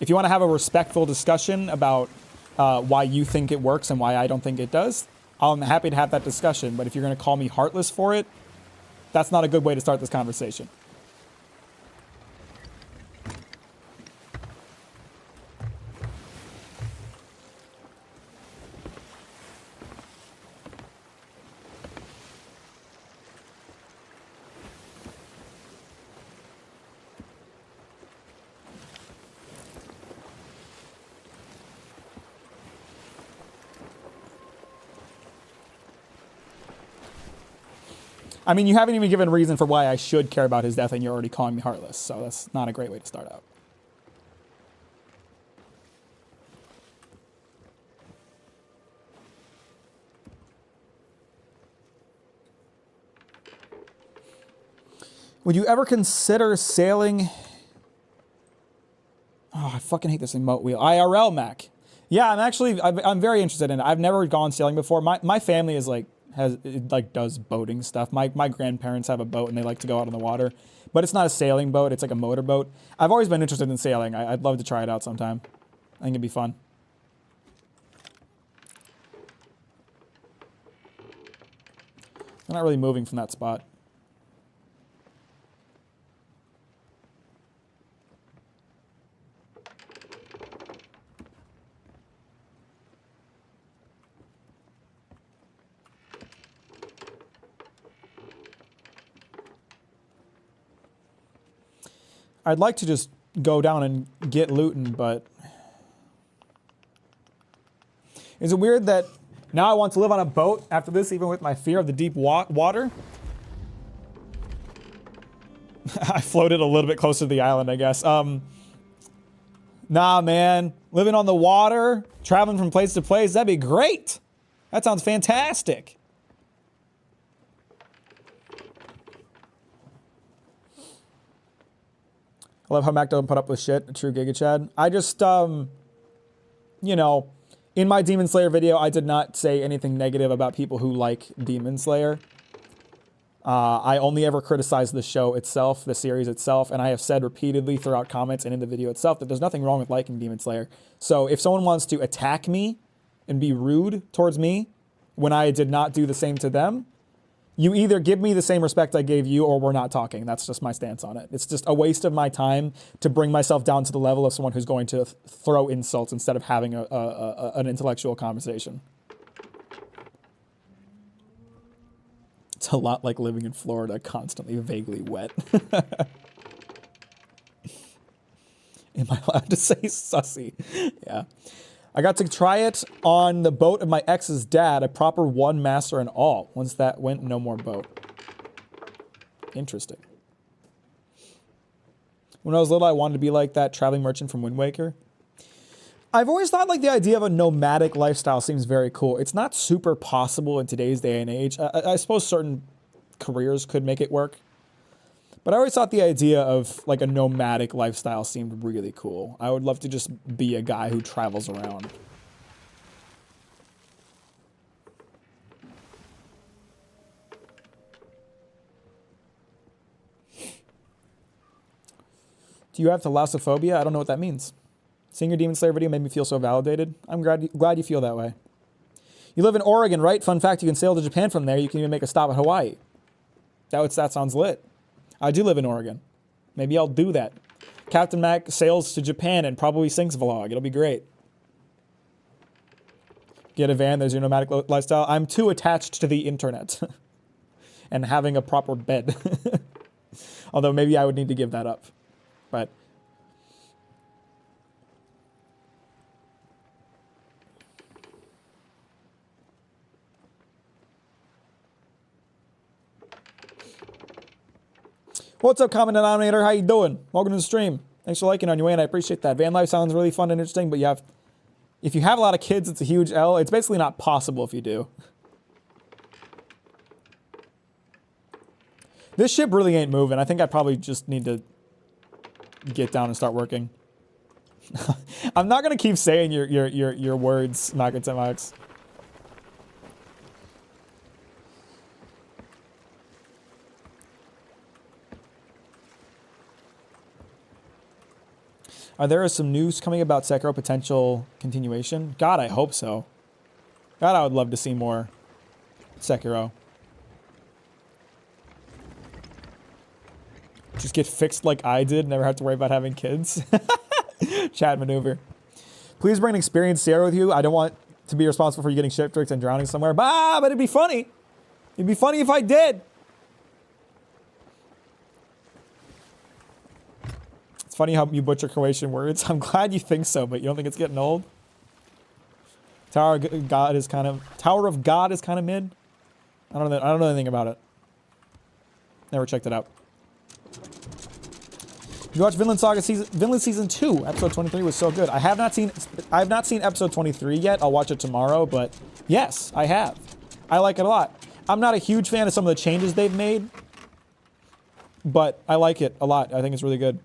If you want to have a respectful discussion about why you think it works and why I don't think it does, I'm happy to have that discussion. But if you're gonna call me heartless for it, that's not a good way to start this conversation. I mean, you haven't even given a reason for why I should care about his death, and you're already calling me heartless, so that's not a great way to start out. Would you ever consider sailing? Oh, I fucking hate this emote wheel. IRL, Mac. Yeah, I'm very interested in it. I've never gone sailing before. My family is does boating stuff. My grandparents have a boat and they like to go out on the water, but it's not a sailing boat. It's like a motorboat. I've always been interested in sailing. I'd love to try it out sometime. I think it'd be fun. I'm not really moving from that spot. I'd like to just go down and get looting, but is it weird that now I want to live on a boat after this, even with my fear of the deep water? I floated a little bit closer to the island, I guess. Nah, man. Living on the water, traveling from place to place, that'd be great. That sounds fantastic. I love how Mac doesn't put up with shit, a true Giga Chad. I just, you know, in my Demon Slayer video, I did not say anything negative about people who like Demon Slayer. I only ever criticized the show itself, the series itself, and I have said repeatedly throughout comments and in the video itself that there's nothing wrong with liking Demon Slayer. So if someone wants to attack me and be rude towards me when I did not do the same to them, you either give me the same respect I gave you or we're not talking. That's just my stance on it. It's just a waste of my time to bring myself down to the level of someone who's going to throw insults instead of having an intellectual conversation. It's a lot like living in Florida, constantly vaguely wet. Am I allowed to say sussy? Yeah. I got to try it on the boat of my ex's dad, a proper one master and all. Once that went, no more boat. Interesting. When I was little, I wanted to be like that traveling merchant from Wind Waker. I've always thought like the idea of a nomadic lifestyle seems very cool. It's not super possible in today's day and age. I suppose certain careers could make it work. But I always thought the idea of like a nomadic lifestyle seemed really cool. I would love to just be a guy who travels around. Do you have thalassophobia? I don't know what that means. Seeing your Demon Slayer video made me feel so validated. I'm glad you feel that way. You live in Oregon, right? Fun fact, you can sail to Japan from there. You can even make a stop at Hawaii. That sounds lit. I do live in Oregon. Maybe I'll do that. Captain Mack sails to Japan and probably sinks vlog. It'll be great. Get a van, there's your nomadic lifestyle. I'm too attached to the internet and having a proper bed. Although maybe I would need to give that up. But What's up, Common Denominator? How you doing? Welcome to the stream. Thanks for liking on your way, and I appreciate that. Van life sounds really fun and interesting, but if you have a lot of kids, it's a huge L. It's basically not possible if you do. This ship really ain't moving. I think I probably just need to get down and start working. I'm not gonna keep saying your words, Mack and Max. Are there some news coming about Sekiro potential continuation? God, I hope so. God, I would love to see more Sekiro. Just get fixed like I did, never have to worry about having kids. Chat maneuver. Please bring an experienced Sierra with you. I don't want to be responsible for you getting shipwrecked and drowning somewhere. But it'd be funny. It'd be funny if I did. It's funny how you butcher Croatian words. I'm glad you think so, but you don't think it's getting old? Tower of God is kind of mid. I don't know anything about it. Never checked it out. You watch Vinland Season 2, episode 23 was so good. I have not seen episode 23 yet. I'll watch it tomorrow, but yes, I have. I like it a lot. I'm not a huge fan of some of the changes they've made, but I like it a lot. I think it's really good.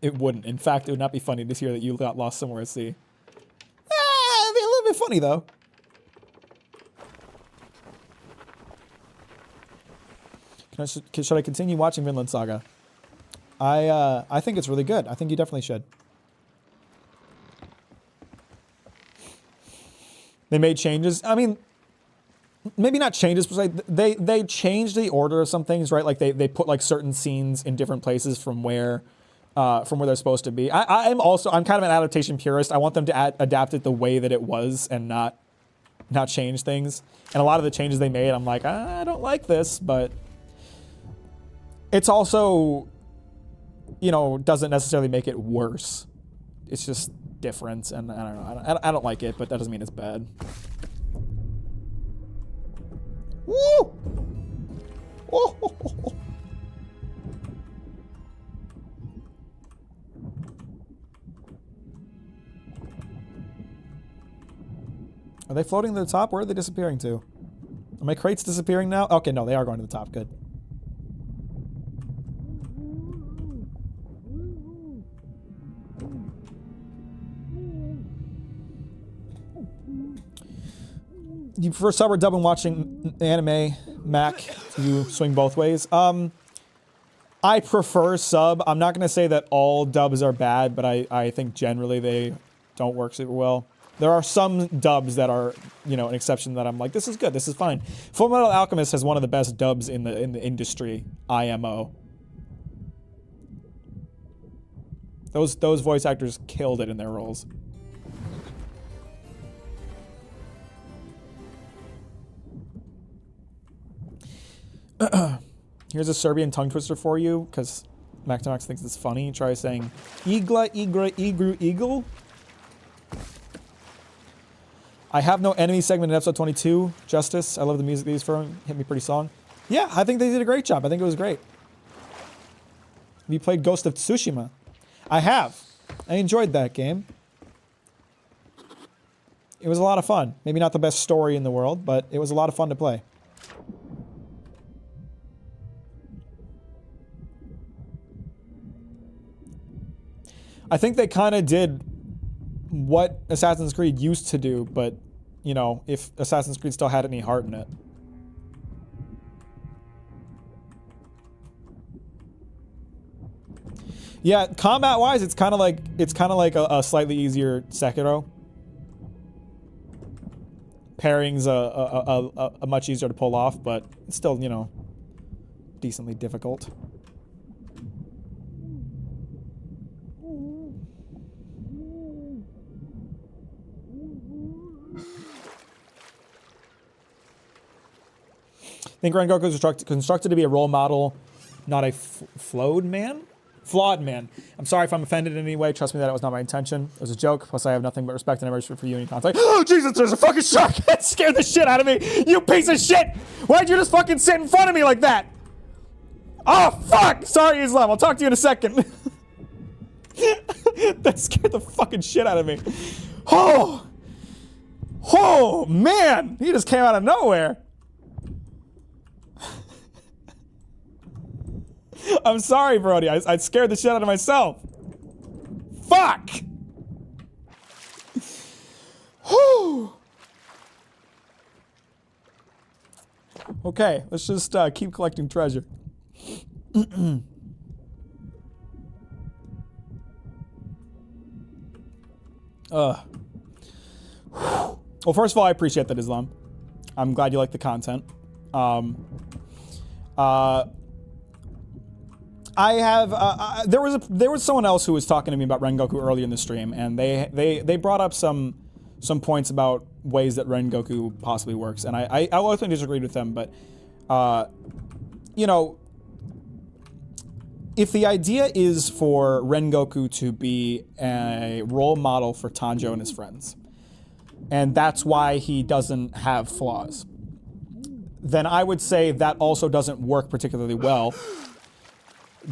It wouldn't. In fact, it would not be funny to hear that you got lost somewhere at sea. It'd be a little bit funny, though. Should I continue watching Vinland Saga? I think it's really good. I think you definitely should. They made changes. I mean, maybe not changes, but like they changed the order of some things, right? Like they put like certain scenes in different places from where they're supposed to be. I'm kind of an adaptation purist. I want them to adapt it the way that it was and not change things. And a lot of the changes they made, I'm like, I don't like this, but it's also, you know, doesn't necessarily make it worse. It's just different, and I don't know. I don't like it, but that doesn't mean it's bad. Woo! Oh. Are they floating to the top? Where are they disappearing to? Are my crates disappearing now? Okay, no, they are going to the top. Good. You prefer sub or dub when watching anime, Mac? You swing both ways. I prefer sub. I'm not going to say that all dubs are bad, but I think generally they don't work super well. There are some dubs that are, you know, an exception that I'm like, this is good, this is fine. Fullmetal Alchemist has one of the best dubs in the industry, IMO. Those voice actors killed it in their roles. Here's a Serbian tongue twister for you, because Max thinks it's funny. Try saying, Igla, Igra, Igru, Eagle. I have no enemy segment in episode 22. Justice, I love the music they used for him. Hit me pretty song. Yeah, I think they did a great job. I think it was great. Have you played Ghost of Tsushima? I have. I enjoyed that game. It was a lot of fun. Maybe not the best story in the world, but it was a lot of fun to play. I think they kind of did what Assassin's Creed used to do, but, you know, if Assassin's Creed still had any heart in it. Yeah, combat-wise, it's kind of like a slightly easier Sekiro. Pairing's a much easier to pull off, but it's still, you know, decently difficult. I think Rengoku is constructed to be a role model, not a flowed man. Flawed man. I'm sorry if I'm offended in any way. Trust me that it was not my intention. It was a joke. Plus, I have nothing but respect and admiration for you and your contact. Oh, Jesus, there's a fucking shark. That scared the shit out of me. You piece of shit. Why'd you just fucking sit in front of me like that? Oh, fuck. Sorry, Islam. I'll talk to you in a second. That scared the fucking shit out of me. Oh, man. He just came out of nowhere. I'm sorry, Brody. I scared the shit out of myself. Fuck! Whew. Okay, let's just keep collecting treasure. Well, first of all, I appreciate that, Islam. I'm glad you like the content. I have there was someone else who was talking to me about Rengoku earlier in the stream, and they brought up some points about ways that Rengoku possibly works, and I ultimately disagreed with them, but you know, if the idea is for Rengoku to be a role model for Tanjiro and his friends, and that's why he doesn't have flaws, then I would say that also doesn't work particularly well.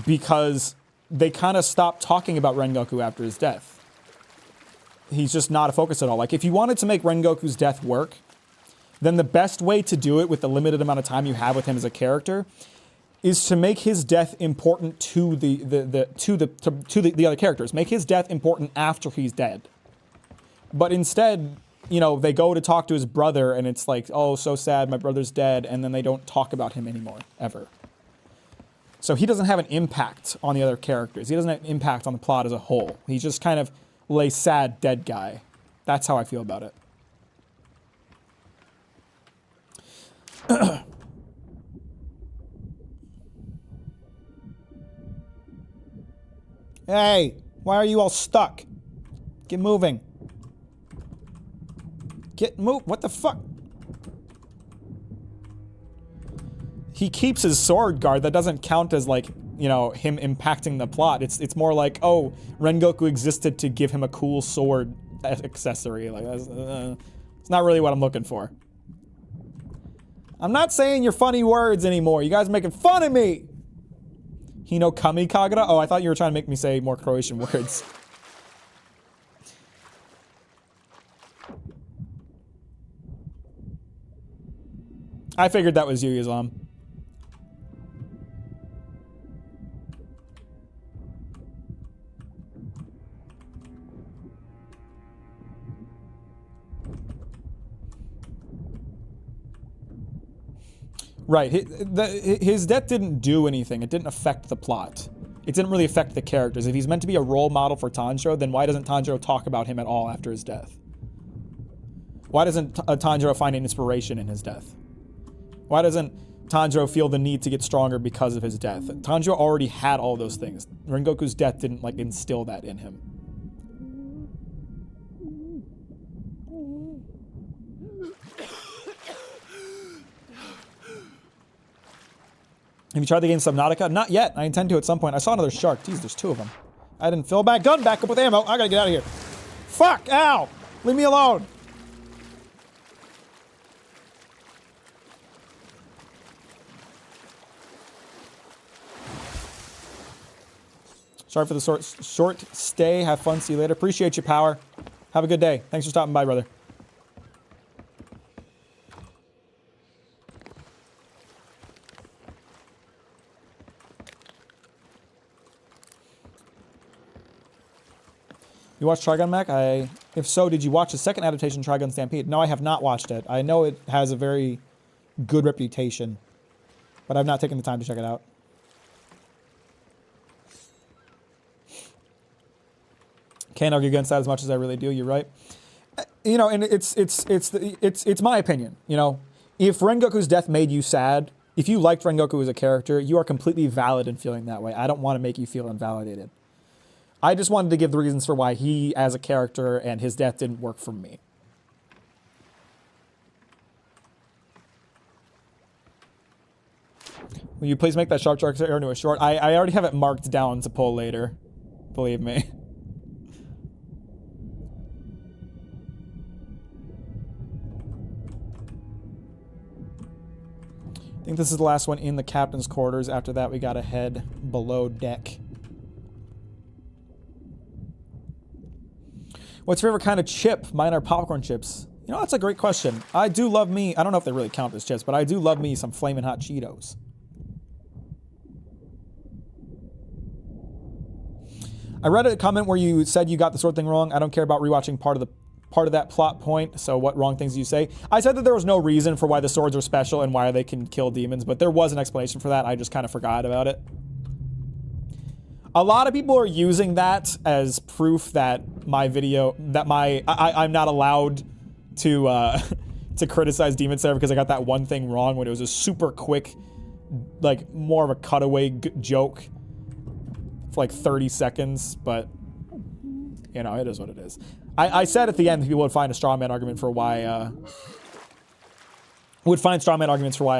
Because they kind of stopped talking about Rengoku after his death. He's just not a focus at all. Like, if you wanted to make Rengoku's death work, then the best way to do it with the limited amount of time you have with him as a character is to make his death important to the other characters. Make his death important after he's dead. But instead, you know, they go to talk to his brother, and it's like, oh, so sad, my brother's dead, and then they don't talk about him anymore, ever. So he doesn't have an impact on the other characters. He doesn't have an impact on the plot as a whole. He's just kind of a sad, dead guy. That's how I feel about it. Hey, why are you all stuck? Get moving. What the fuck? He keeps his sword guard. That doesn't count as, like, you know, him impacting the plot. It's more like, oh, Rengoku existed to give him a cool sword accessory. Like, it's not really what I'm looking for. I'm not saying your funny words anymore. You guys are making fun of me. Hino Kami Kagura? Oh, I thought you were trying to make me say more Croatian words. I figured that was you, Islam. Right, his death didn't do anything. It didn't affect the plot. It didn't really affect the characters. If he's meant to be a role model for Tanjiro, then why doesn't Tanjiro talk about him at all after his death? Why doesn't Tanjiro find an inspiration in his death? Why doesn't Tanjiro feel the need to get stronger because of his death? Tanjiro already had all those things. Rengoku's death didn't, like, instill that in him. Have you tried the game Subnautica? Not yet. I intend to at some point. I saw another shark. Jeez, there's two of them. I didn't fill back gun back up with ammo. I gotta get out of here. Fuck! Ow! Leave me alone. Sorry for the short stay. Have fun. See you later. Appreciate you, Power. Have a good day. Thanks for stopping by, brother. You watched Trigun, Mac? If so, did you watch the second adaptation, Trigun Stampede? No, I have not watched it. I know it has a very good reputation, but I've not taken the time to check it out. Can't argue against that as much as I really do. You're right. You know, and it's my opinion. You know, if Rengoku's death made you sad, if you liked Rengoku as a character, you are completely valid in feeling that way. I don't want to make you feel invalidated. I just wanted to give the reasons for why he, as a character, and his death didn't work for me. Will you please make that sharp shark arrow into a short? I already have it marked down to pull later. Believe me. I think this is the last one in the captain's quarters. After that, we gotta head below deck. What's your favorite kind of chip? Mine are popcorn chips. You know, that's a great question. I do love me, I don't know if they really count as chips, but I do love me some Flamin' Hot Cheetos. I read a comment where you said you got the sword thing wrong. I don't care about rewatching part of that plot point, so what wrong things do you say? I said that there was no reason for why the swords are special and why they can kill demons, but there was an explanation for that. I just kind of forgot about it. A lot of people are using that as proof that my video, that I'm not allowed to to criticize Demon Slayer because I got that one thing wrong when it was a super quick, like more of a cutaway joke for like 30 seconds, but you know, it is what it is. I said at the end that people would find a straw man argument for why I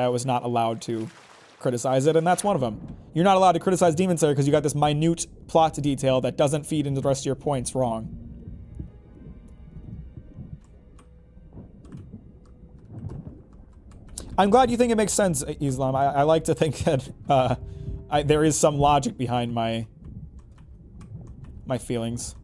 was not allowed to criticize it, and that's one of them. You're not allowed to criticize Demon Slayer because you got this minute plot detail that doesn't feed into the rest of your points wrong. I'm glad you think it makes sense, Islam. I like to think that there is some logic behind my feelings.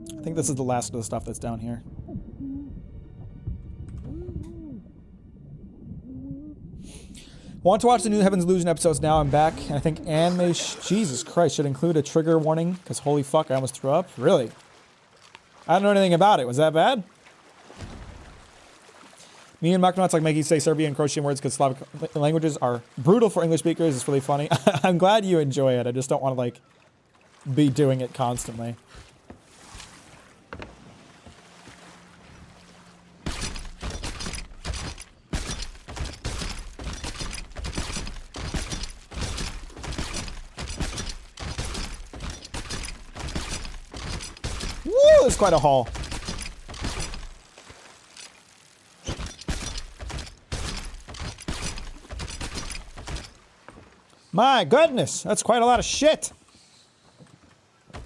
I think this is the last of the stuff that's down here. Want to watch the new Heaven's Illusion episodes now. I'm back. And I think anime, Jesus Christ, should include a trigger warning. Because holy fuck, I almost threw up. Really? I don't know anything about it. Was that bad? Me and Mack like Maggie say Serbian and Croatian words because Slavic languages are brutal for English speakers. It's really funny. I'm glad you enjoy it. I just don't want to, like, be doing it constantly. It's quite a haul. My goodness, that's quite a lot of shit. Have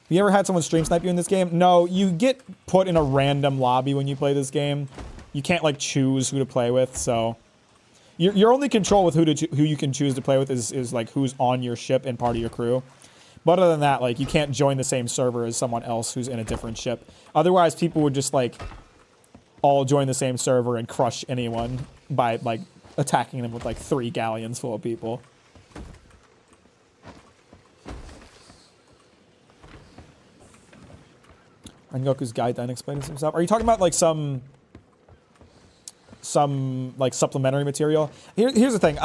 you ever had someone stream snipe you in this game? No, you get put in a random lobby when you play this game. You can't like choose who to play with, so your only control with who you can choose to play with is like who's on your ship and part of your crew. But other than that, like, you can't join the same server as someone else who's in a different ship. Otherwise, people would just, like, all join the same server and crush anyone by, like, attacking them with, like, 3 galleons full of people. Rengoku's guide then explaining some stuff. Are you talking about, like, some like, supplementary material? Here's the thing.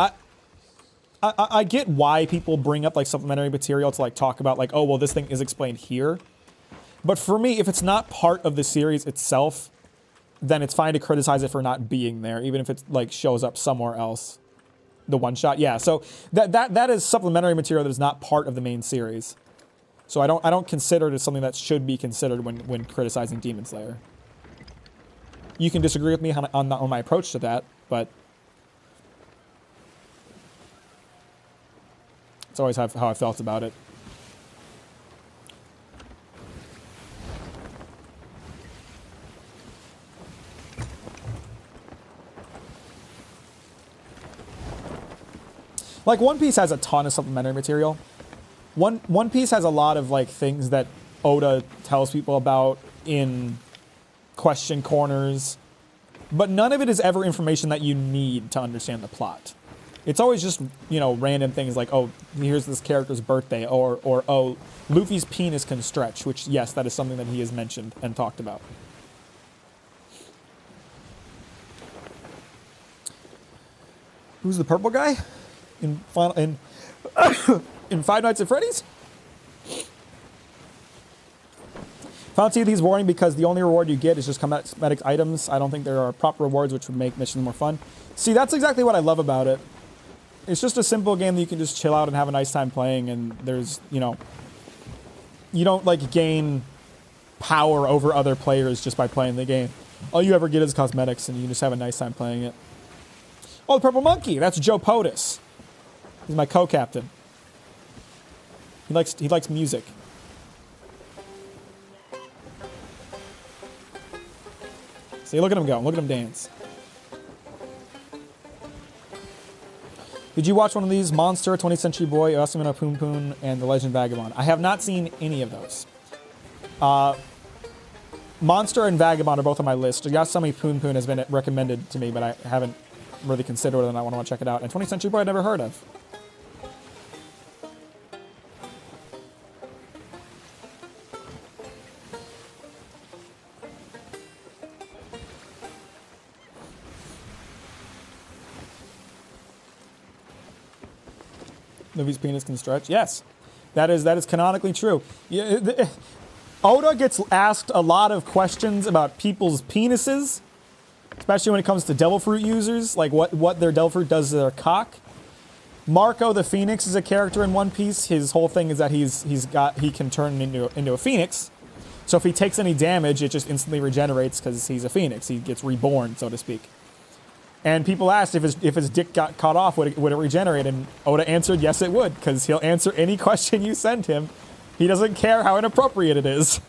I get why people bring up, like, supplementary material to, like, talk about, like, oh, well, this thing is explained here. But for me, if it's not part of the series itself, then it's fine to criticize it for not being there, even if it, like, shows up somewhere else. The one-shot, yeah. So that is supplementary material that is not part of the main series. So I don't consider it as something that should be considered when criticizing Demon Slayer. You can disagree with me on my approach to that, but it's always how I felt about it. Like, One Piece has a ton of supplementary material. One Piece has a lot of, like, things that Oda tells people about in question corners, but none of it is ever information that you need to understand the plot. It's always just, you know, random things like, oh, here's this character's birthday, or oh, Luffy's penis can stretch, which, yes, that is something that he has mentioned and talked about. Who's the purple guy? In Five Nights at Freddy's? Found Sea of Thieves boring because the only reward you get is just cosmetic items. I don't think there are proper rewards which would make missions more fun. See, that's exactly what I love about it. It's just a simple game that you can just chill out and have a nice time playing, and there's, you know, you don't like gain power over other players just by playing the game. All you ever get is cosmetics, and you just have a nice time playing it. Oh, the Purple Monkey! That's Joe POTUS. He's my co-captain. He likes music. See, look at him go. Look at him dance. Did you watch one of these? Monster, 20th Century Boy, Asumina Poon Poon, and The Legend Vagabond. I have not seen any of those. Monster and Vagabond are both on my list. Yasumi Poon Poon has been recommended to me, but I haven't really considered whether or not I want to check it out. And 20th Century Boy I've never heard of. Luffy's penis can stretch. Yes, that is canonically true. Yeah, Oda gets asked a lot of questions about people's penises, especially when it comes to devil fruit users, like what their devil fruit does to their cock. Marco the Phoenix is a character in One Piece. His whole thing is that he can turn into a phoenix. So if he takes any damage, it just instantly regenerates because he's a phoenix. He gets reborn, so to speak. And people asked if his dick got cut off, would it regenerate? And Oda answered, yes, it would, because he'll answer any question you send him. He doesn't care how inappropriate it is.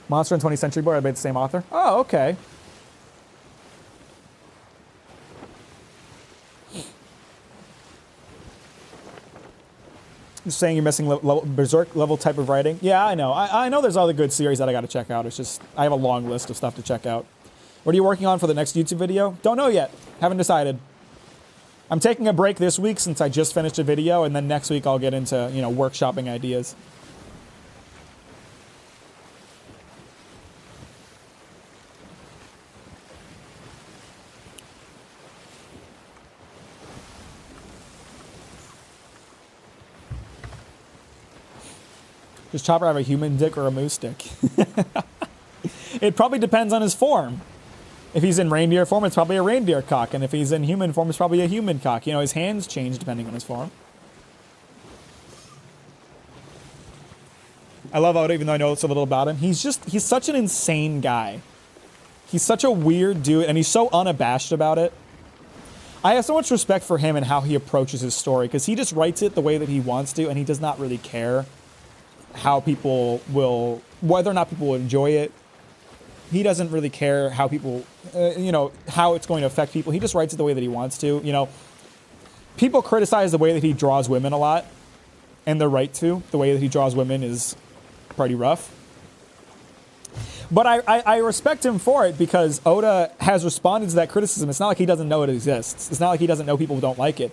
Monster and 20th Century Boy are by the same author. Oh, okay. Just saying you're missing Berserk level type of writing. Yeah, I know. I know there's other good series that I got to check out. It's just I have a long list of stuff to check out. What are you working on for the next YouTube video? Don't know yet. Haven't decided. I'm taking a break this week since I just finished a video, and then next week I'll get into, you know, workshopping ideas. Does Chopper have a human dick or a moose dick? It probably depends on his form. If he's in reindeer form, it's probably a reindeer cock. And if he's in human form, it's probably a human cock. You know, his hands change depending on his form. I love Oda, even though I know so little about him. He's such an insane guy. He's such a weird dude, and he's so unabashed about it. I have so much respect for him and how he approaches his story, because he just writes it the way that he wants to, and he does not really care how people will, whether or not people will enjoy it. He doesn't really care how people, you know, how it's going to affect people. He just writes it the way that he wants to. You know, people criticize the way that he draws women a lot, and they're right to. The way that he draws women is pretty rough. But I respect him for it, because Oda has responded to that criticism. It's not like he doesn't know it exists. It's not like he doesn't know people don't like it.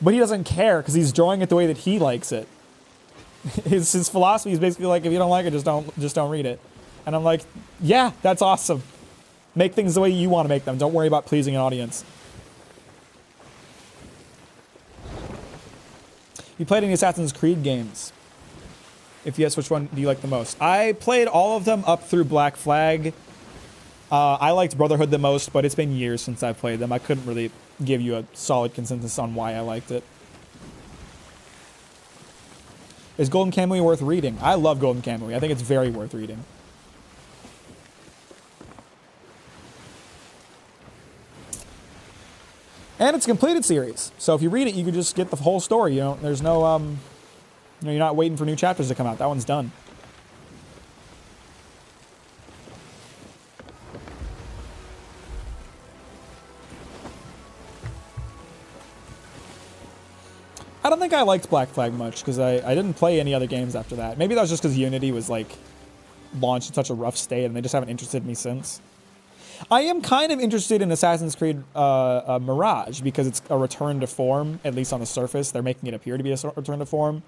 But he doesn't care, because he's drawing it the way that he likes it. His philosophy is basically like, if you don't like it, just don't read it. And I'm like, yeah, that's awesome. Make things the way you want to make them. Don't worry about pleasing an audience. You played any Assassin's Creed games? If yes, which one do you like the most? I played all of them up through Black Flag. I liked Brotherhood the most, but it's been years since I played them. I couldn't really give you a solid consensus on why I liked it. Is Golden Kamuy worth reading? I love Golden Kamuy. I think it's very worth reading. And it's a completed series. So if you read it, you can just get the whole story. You know, there's no, you know, you're not waiting for new chapters to come out. That one's done. I don't think I liked Black Flag much, because I didn't play any other games after that. Maybe that was just because Unity was, like, launched in such a rough state, and they just haven't interested me since. I am kind of interested in Assassin's Creed Mirage, because it's a return to form, at least on the surface. They're making it appear to be a return to form.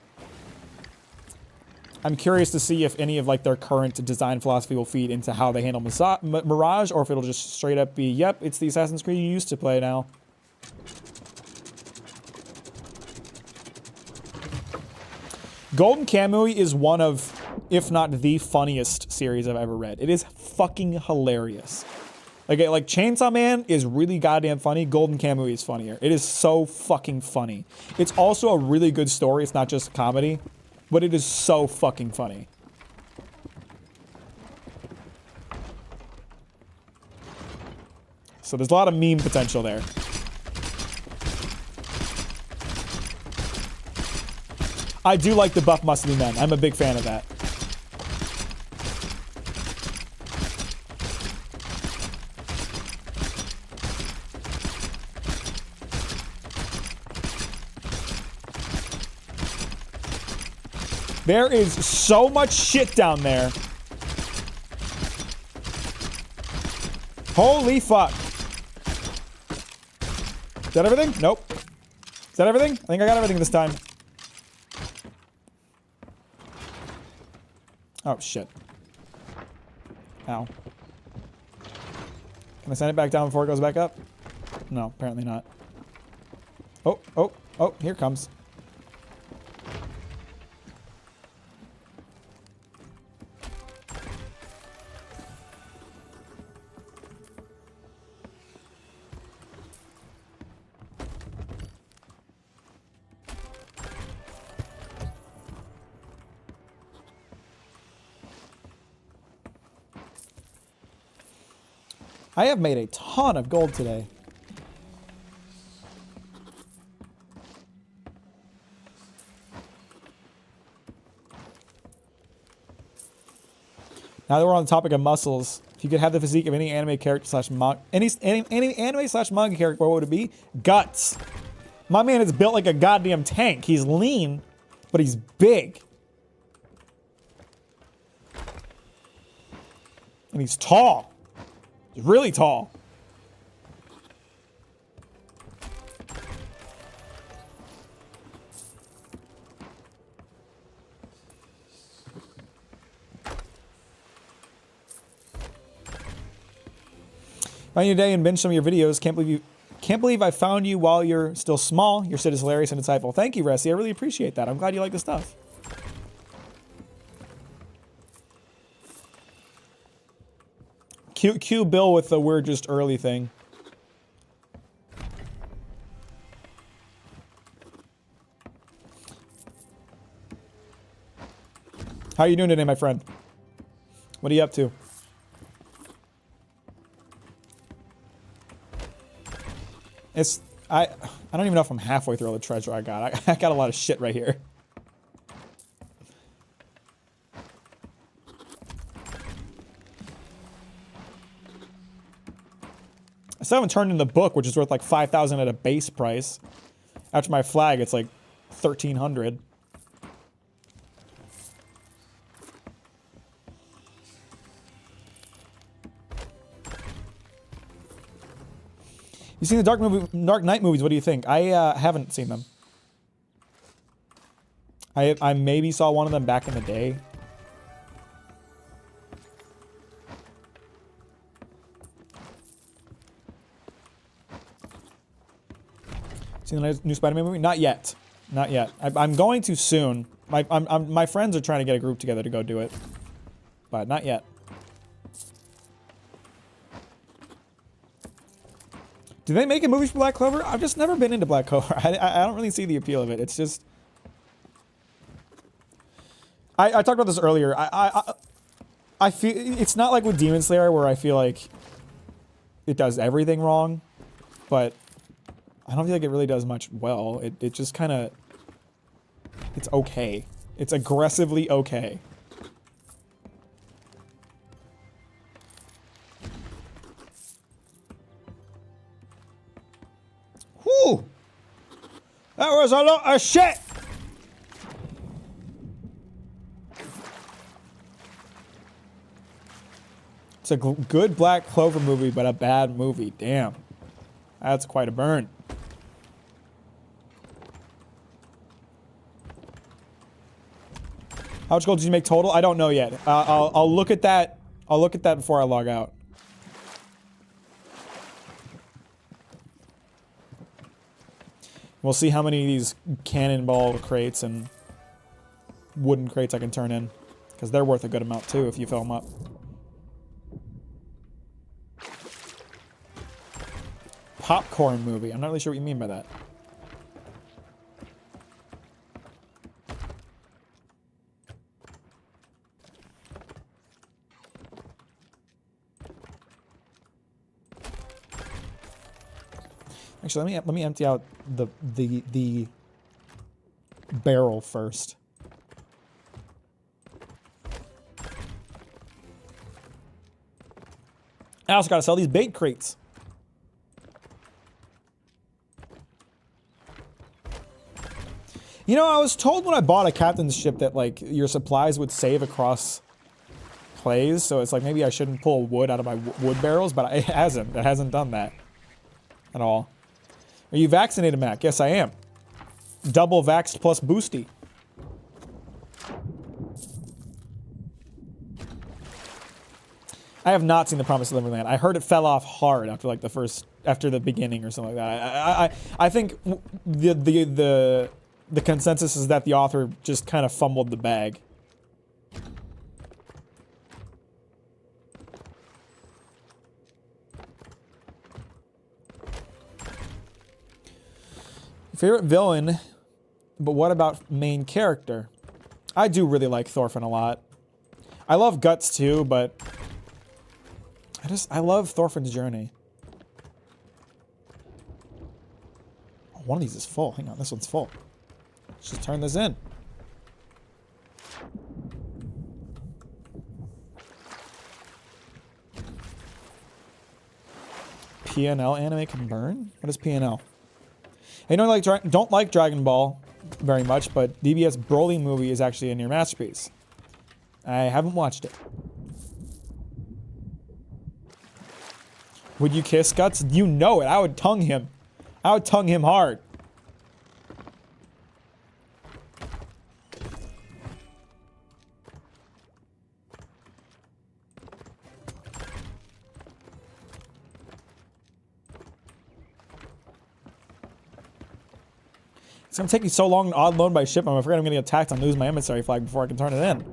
I'm curious to see if any of, like, their current design philosophy will feed into how they handle Mirage, or if it'll just straight up be, yep, it's the Assassin's Creed you used to play now. Golden Kamuy is one of, if not the funniest series I've ever read. It is fucking hilarious. Like Chainsaw Man is really goddamn funny. Golden Kamuy is funnier. It is so fucking funny. It's also a really good story. It's not just comedy, but it is so fucking funny. So there's a lot of meme potential there. I do like the buff muscly men. I'm a big fan of that. There is so much shit down there. Holy fuck. Is that everything? Nope. Is that everything? I think I got everything this time. Oh, shit. Ow. Can I send it back down before it goes back up? No, apparently not. Oh, oh, oh, here it comes. I have made a ton of gold today. Now that we're on the topic of muscles, if you could have the physique of any anime character slash manga, any anime slash manga character, what would it be? Guts. My man is built like a goddamn tank. He's lean, but he's big. And he's tall. He's really tall. Find you today and binge some of your videos. Can't believe I found you while you're still small. Your shit is hilarious and insightful. Thank you, Ressi. I really appreciate that. I'm glad you like the stuff. Cue Bill with the we're just early thing. How are you doing today, my friend? What are you up to? I don't even know if I'm halfway through all the treasure I got. I got a lot of shit right here. I still haven't turned in the book, which is worth like 5,000 at a base price. After my flag, it's like 1,300. You seen the Dark Knight movies? What do you think? I haven't seen them. I maybe saw one of them back in the day. Seen the new Spider-Man movie? Not yet. Not yet. I'm going to soon. My friends are trying to get a group together to go do it, but not yet. Do they make a movie for Black Clover? I've just never been into Black Clover. I don't really see the appeal of it. It's just... I talked about this earlier. I feel... It's not like with Demon Slayer where I feel like it does everything wrong, but I don't feel like it really does much well. It just kind of... It's okay. It's aggressively okay. Whew! That was a lot of shit! It's a good Black Clover movie, but a bad movie. Damn. That's quite a burn. How much gold did you make total? I don't know yet. I'll look at that. I'll look at that before I log out. We'll see how many of these cannonball crates and wooden crates I can turn in. Because they're worth a good amount too if you fill them up. Popcorn movie. I'm not really sure what you mean by that. Actually, let me empty out the barrel first. I also gotta sell these bait crates. You know, I was told when I bought a captain's ship that, like, your supplies would save across plays, so it's like maybe I shouldn't pull wood out of my wood barrels, but it hasn't. It hasn't done that at all. Are you vaccinated, Mac? Yes, I am. Double vaxxed plus boosty. I have not seen The Promised Neverland. I heard it fell off hard after like after the beginning or something like that. I think the consensus is that the author just kind of fumbled the bag. Favorite villain, but what about main character? I do really like Thorfinn a lot. I love Guts too, but I love Thorfinn's journey. Oh, one of these is full. Hang on, this one's full. Let's just turn this in. PNL anime can burn? What is PNL? I don't like Dragon Ball very much, but DBS Broly movie is actually a near masterpiece. I haven't watched it. Would you kiss Guts? You know it. I would tongue him. I would tongue him hard. It's gonna take me so long to unload my ship. I'm afraid I'm gonna get attacked and lose my emissary flag before I can turn it in.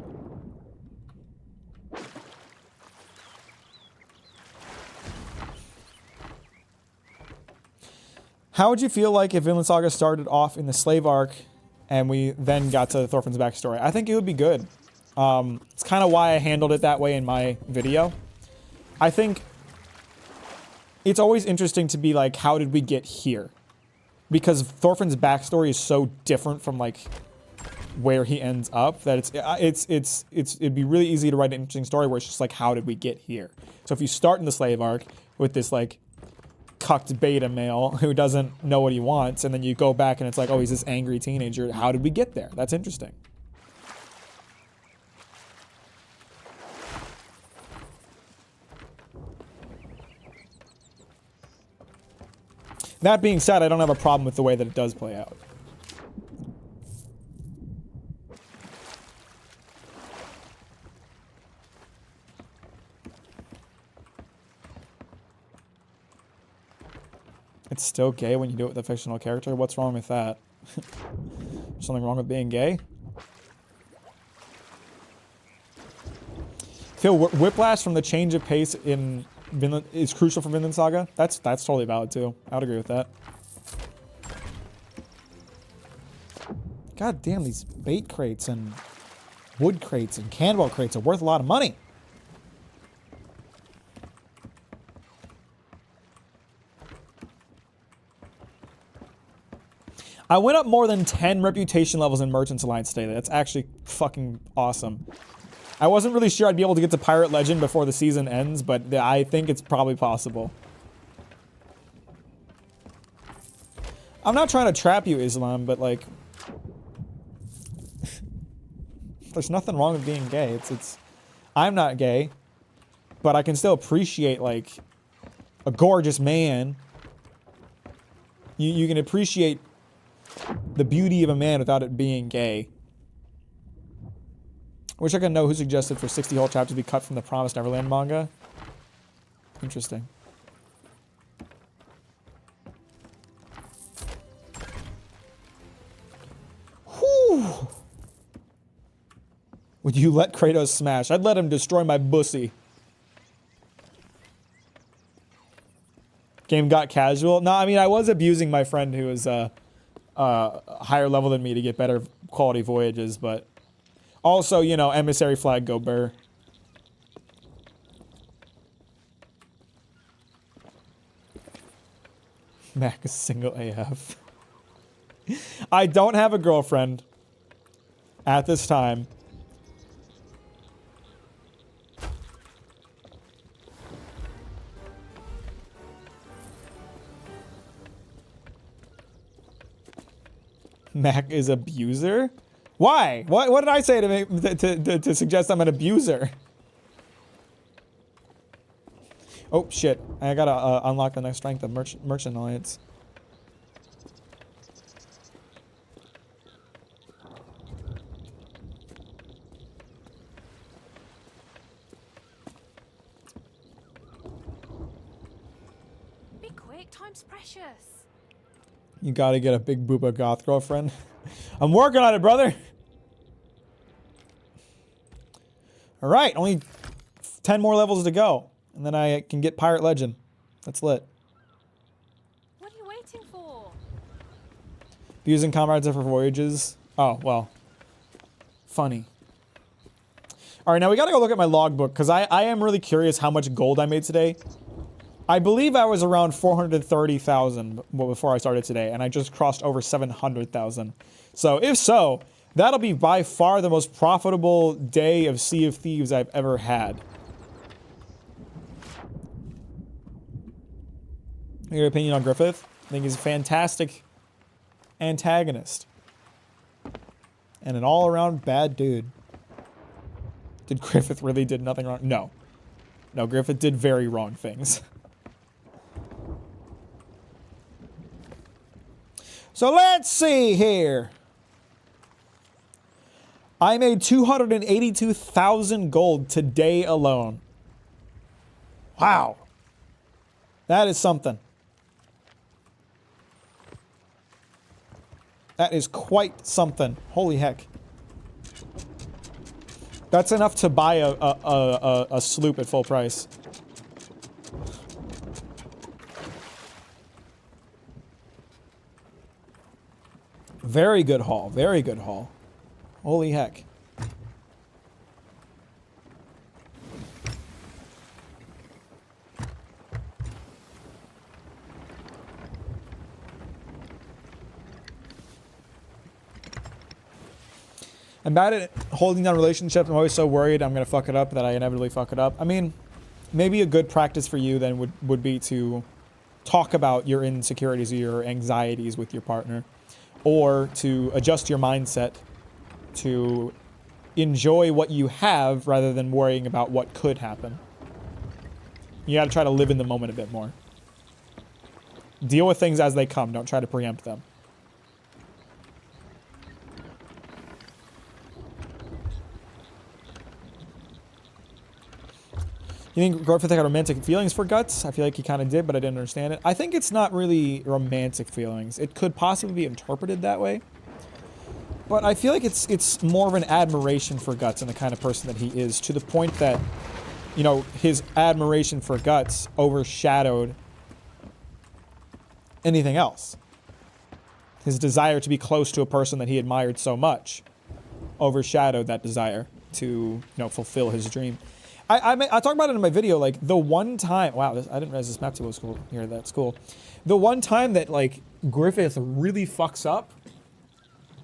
How would you feel like if Vinland Saga started off in the slave arc and we then got to Thorfinn's backstory? I think it would be good. It's kind of why I handled it that way in my video. I think it's always interesting to be like, how did we get here? Because Thorfinn's backstory is so different from like where he ends up that it'd be really easy to write an interesting story where it's just like, how did we get here? So if you start in the slave arc with this like cucked beta male who doesn't know what he wants, and then you go back and it's like, oh, he's this angry teenager. How did we get there? That's interesting. That being said, I don't have a problem with the way that it does play out. It's still gay when you do it with a fictional character? What's wrong with that? Something wrong with being gay? Feel whiplash from the change of pace in Vinland is crucial for Vinland Saga. That's totally valid too. I would agree with that. God damn, these bait crates and wood crates and cannonball crates are worth a lot of money. I went up more than 10 reputation levels in Merchants Alliance today. That's actually fucking awesome. I wasn't really sure I'd be able to get to Pirate Legend before the season ends, but I think it's probably possible. I'm not trying to trap you, Islam, but like, there's nothing wrong with being gay. I'm not gay, but I can still appreciate like a gorgeous man. You can appreciate the beauty of a man without it being gay. Wish I could know who suggested for 60 whole chapters to be cut from the Promised Neverland manga. Interesting. Whew. Would you let Kratos smash? I'd let him destroy my bussy. Game got casual. No, I mean, I was abusing my friend who is higher level than me to get better quality voyages, but also, you know, emissary flag go burr. Mac is single AF. I don't have a girlfriend at this time. Mac is abuser? Why? What did I say to make to suggest I'm an abuser? Oh shit! I gotta unlock the next strength of Merchant Alliance. Be quick, time's precious. You gotta get a big booba goth girlfriend. I'm working on it, brother. All right, only 10 more levels to go, and then I can get Pirate Legend. That's lit. What are you waiting for? Abusing comrades for voyages. Oh, well. Funny. All right, now we gotta go look at my logbook, because I am really curious how much gold I made today. I believe I was around 430,000 before I started today, and I just crossed over 700,000. So, if so, that'll be by far the most profitable day of Sea of Thieves I've ever had. Your opinion on Griffith? I think he's a fantastic antagonist. And an all-around bad dude. Did Griffith really did nothing wrong? No. No, Griffith did very wrong things. So let's see here. I made 282,000 gold today alone. Wow. That is something. That is quite something. Holy heck. That's enough to buy a sloop at full price. Very good haul. Very good haul. Holy heck. I'm bad at holding down relationships. I'm always so worried I'm going to fuck it up that I inevitably fuck it up. I mean, maybe a good practice for you then would be to talk about your insecurities or your anxieties with your partner, or to adjust your mindset to enjoy what you have rather than worrying about what could happen. You got to try to live in the moment a bit more. Deal with things as they come. Don't try to preempt them. You think Griffith had romantic feelings for Guts? I feel like he kind of did, but I didn't understand it. I think it's not really romantic feelings. It could possibly be interpreted that way. But I feel like it's more of an admiration for Guts and the kind of person that he is, to the point that, you know, his admiration for Guts overshadowed anything else. His desire to be close to a person that he admired so much overshadowed that desire to, you know, fulfill his dream. I talked about it in my video, like, the one time... Wow, I didn't realize this map table was cool here. That's cool. The one time that, like, Griffith really fucks up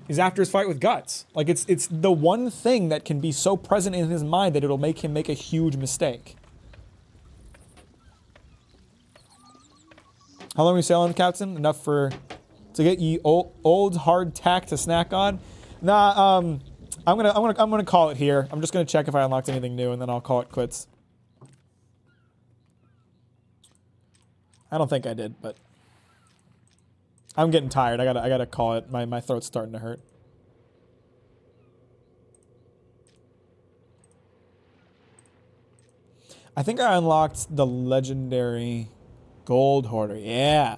is after his fight with Guts. Like, it's the one thing that can be so present in his mind that it'll make him make a huge mistake. How long are we sailing, Captain? Enough to get ye old hard tack to snack on? Nah, I'm gonna call it here. I'm just gonna check if I unlocked anything new, and then I'll call it quits. I don't think I did, but I'm getting tired. I gotta call it. My throat's starting to hurt. I think I unlocked the legendary Gold Hoarder. Yeah,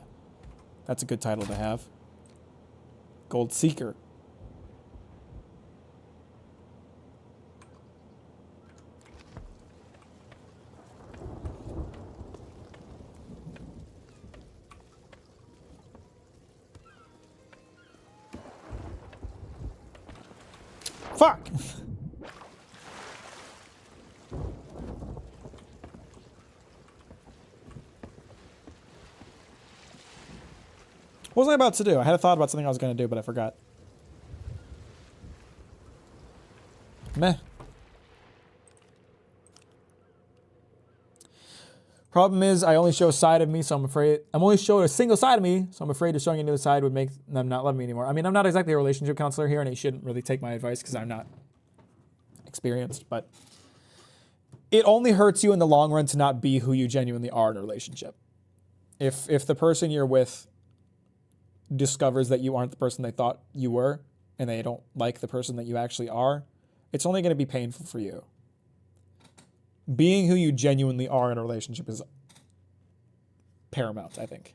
that's a good title to have. Gold Seeker. Fuck! What was I about to do? I had a thought about something I was going to do, but I forgot. Meh. Problem is, I only show a side of me, so I'm afraid... I'm only showing a single side of me, so I'm afraid that showing another side would make them not love me anymore. I mean, I'm not exactly a relationship counselor here, and he shouldn't really take my advice because I'm not experienced, but... It only hurts you in the long run to not be who you genuinely are in a relationship. If the person you're with discovers that you aren't the person they thought you were, and they don't like the person that you actually are, it's only going to be painful for you. Being who you genuinely are in a relationship is paramount, I think.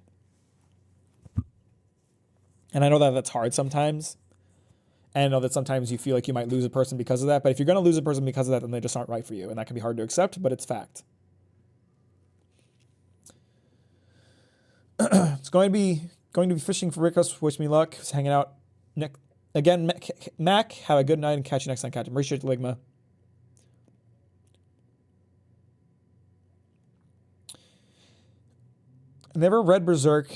And I know that that's hard sometimes. And I know that sometimes you feel like you might lose a person because of that. But if you're going to lose a person because of that, then they just aren't right for you. And that can be hard to accept, but it's fact. It's going to be fishing for Rickos. Wish me luck. Just hanging out. Again, Mac, have a good night and catch you next time, Captain. Appreciate the Ligma. I never read Berserk,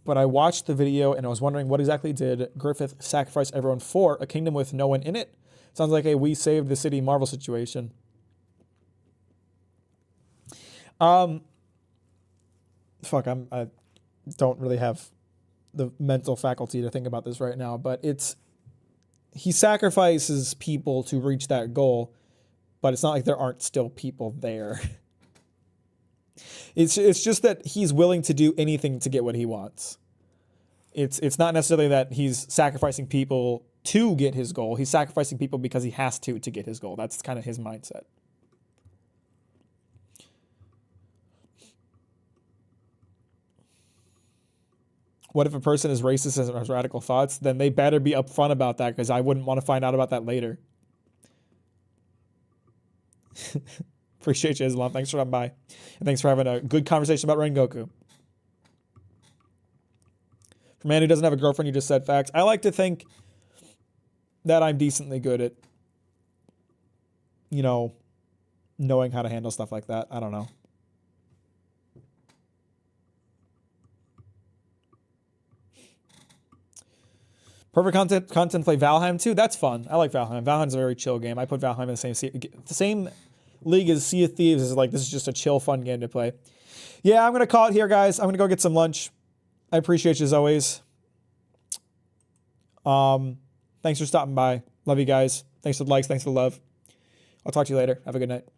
but I watched the video and I was wondering what exactly did Griffith sacrifice everyone for? A kingdom with no one in it? Sounds like a we saved the city Marvel situation. I don't really have the mental faculty to think about this right now, but he sacrifices people to reach that goal, but it's not like there aren't still people there. It's just that he's willing to do anything to get what he wants. It's not necessarily that he's sacrificing people to get his goal. He's sacrificing people because he has to get his goal. That's kind of his mindset. What if a person is racist and has radical thoughts? Then they better be upfront about that, because I wouldn't want to find out about that later. Appreciate you, Islam. Thanks for coming by. And thanks for having a good conversation about Rengoku. For a man who doesn't have a girlfriend, you just said facts. I like to think that I'm decently good at, knowing how to handle stuff like that. I don't know. Perfect content play Valheim too. That's fun. I like Valheim. Valheim's a very chill game. I put Valheim in the same league as Sea of Thieves. Is like, this is just a chill, fun game to play. Yeah, I'm gonna call it here, guys. I'm gonna go get some lunch. I appreciate you as always. Thanks for stopping by. Love you guys. Thanks for the likes. Thanks for the love. I'll talk to you later. Have a good night.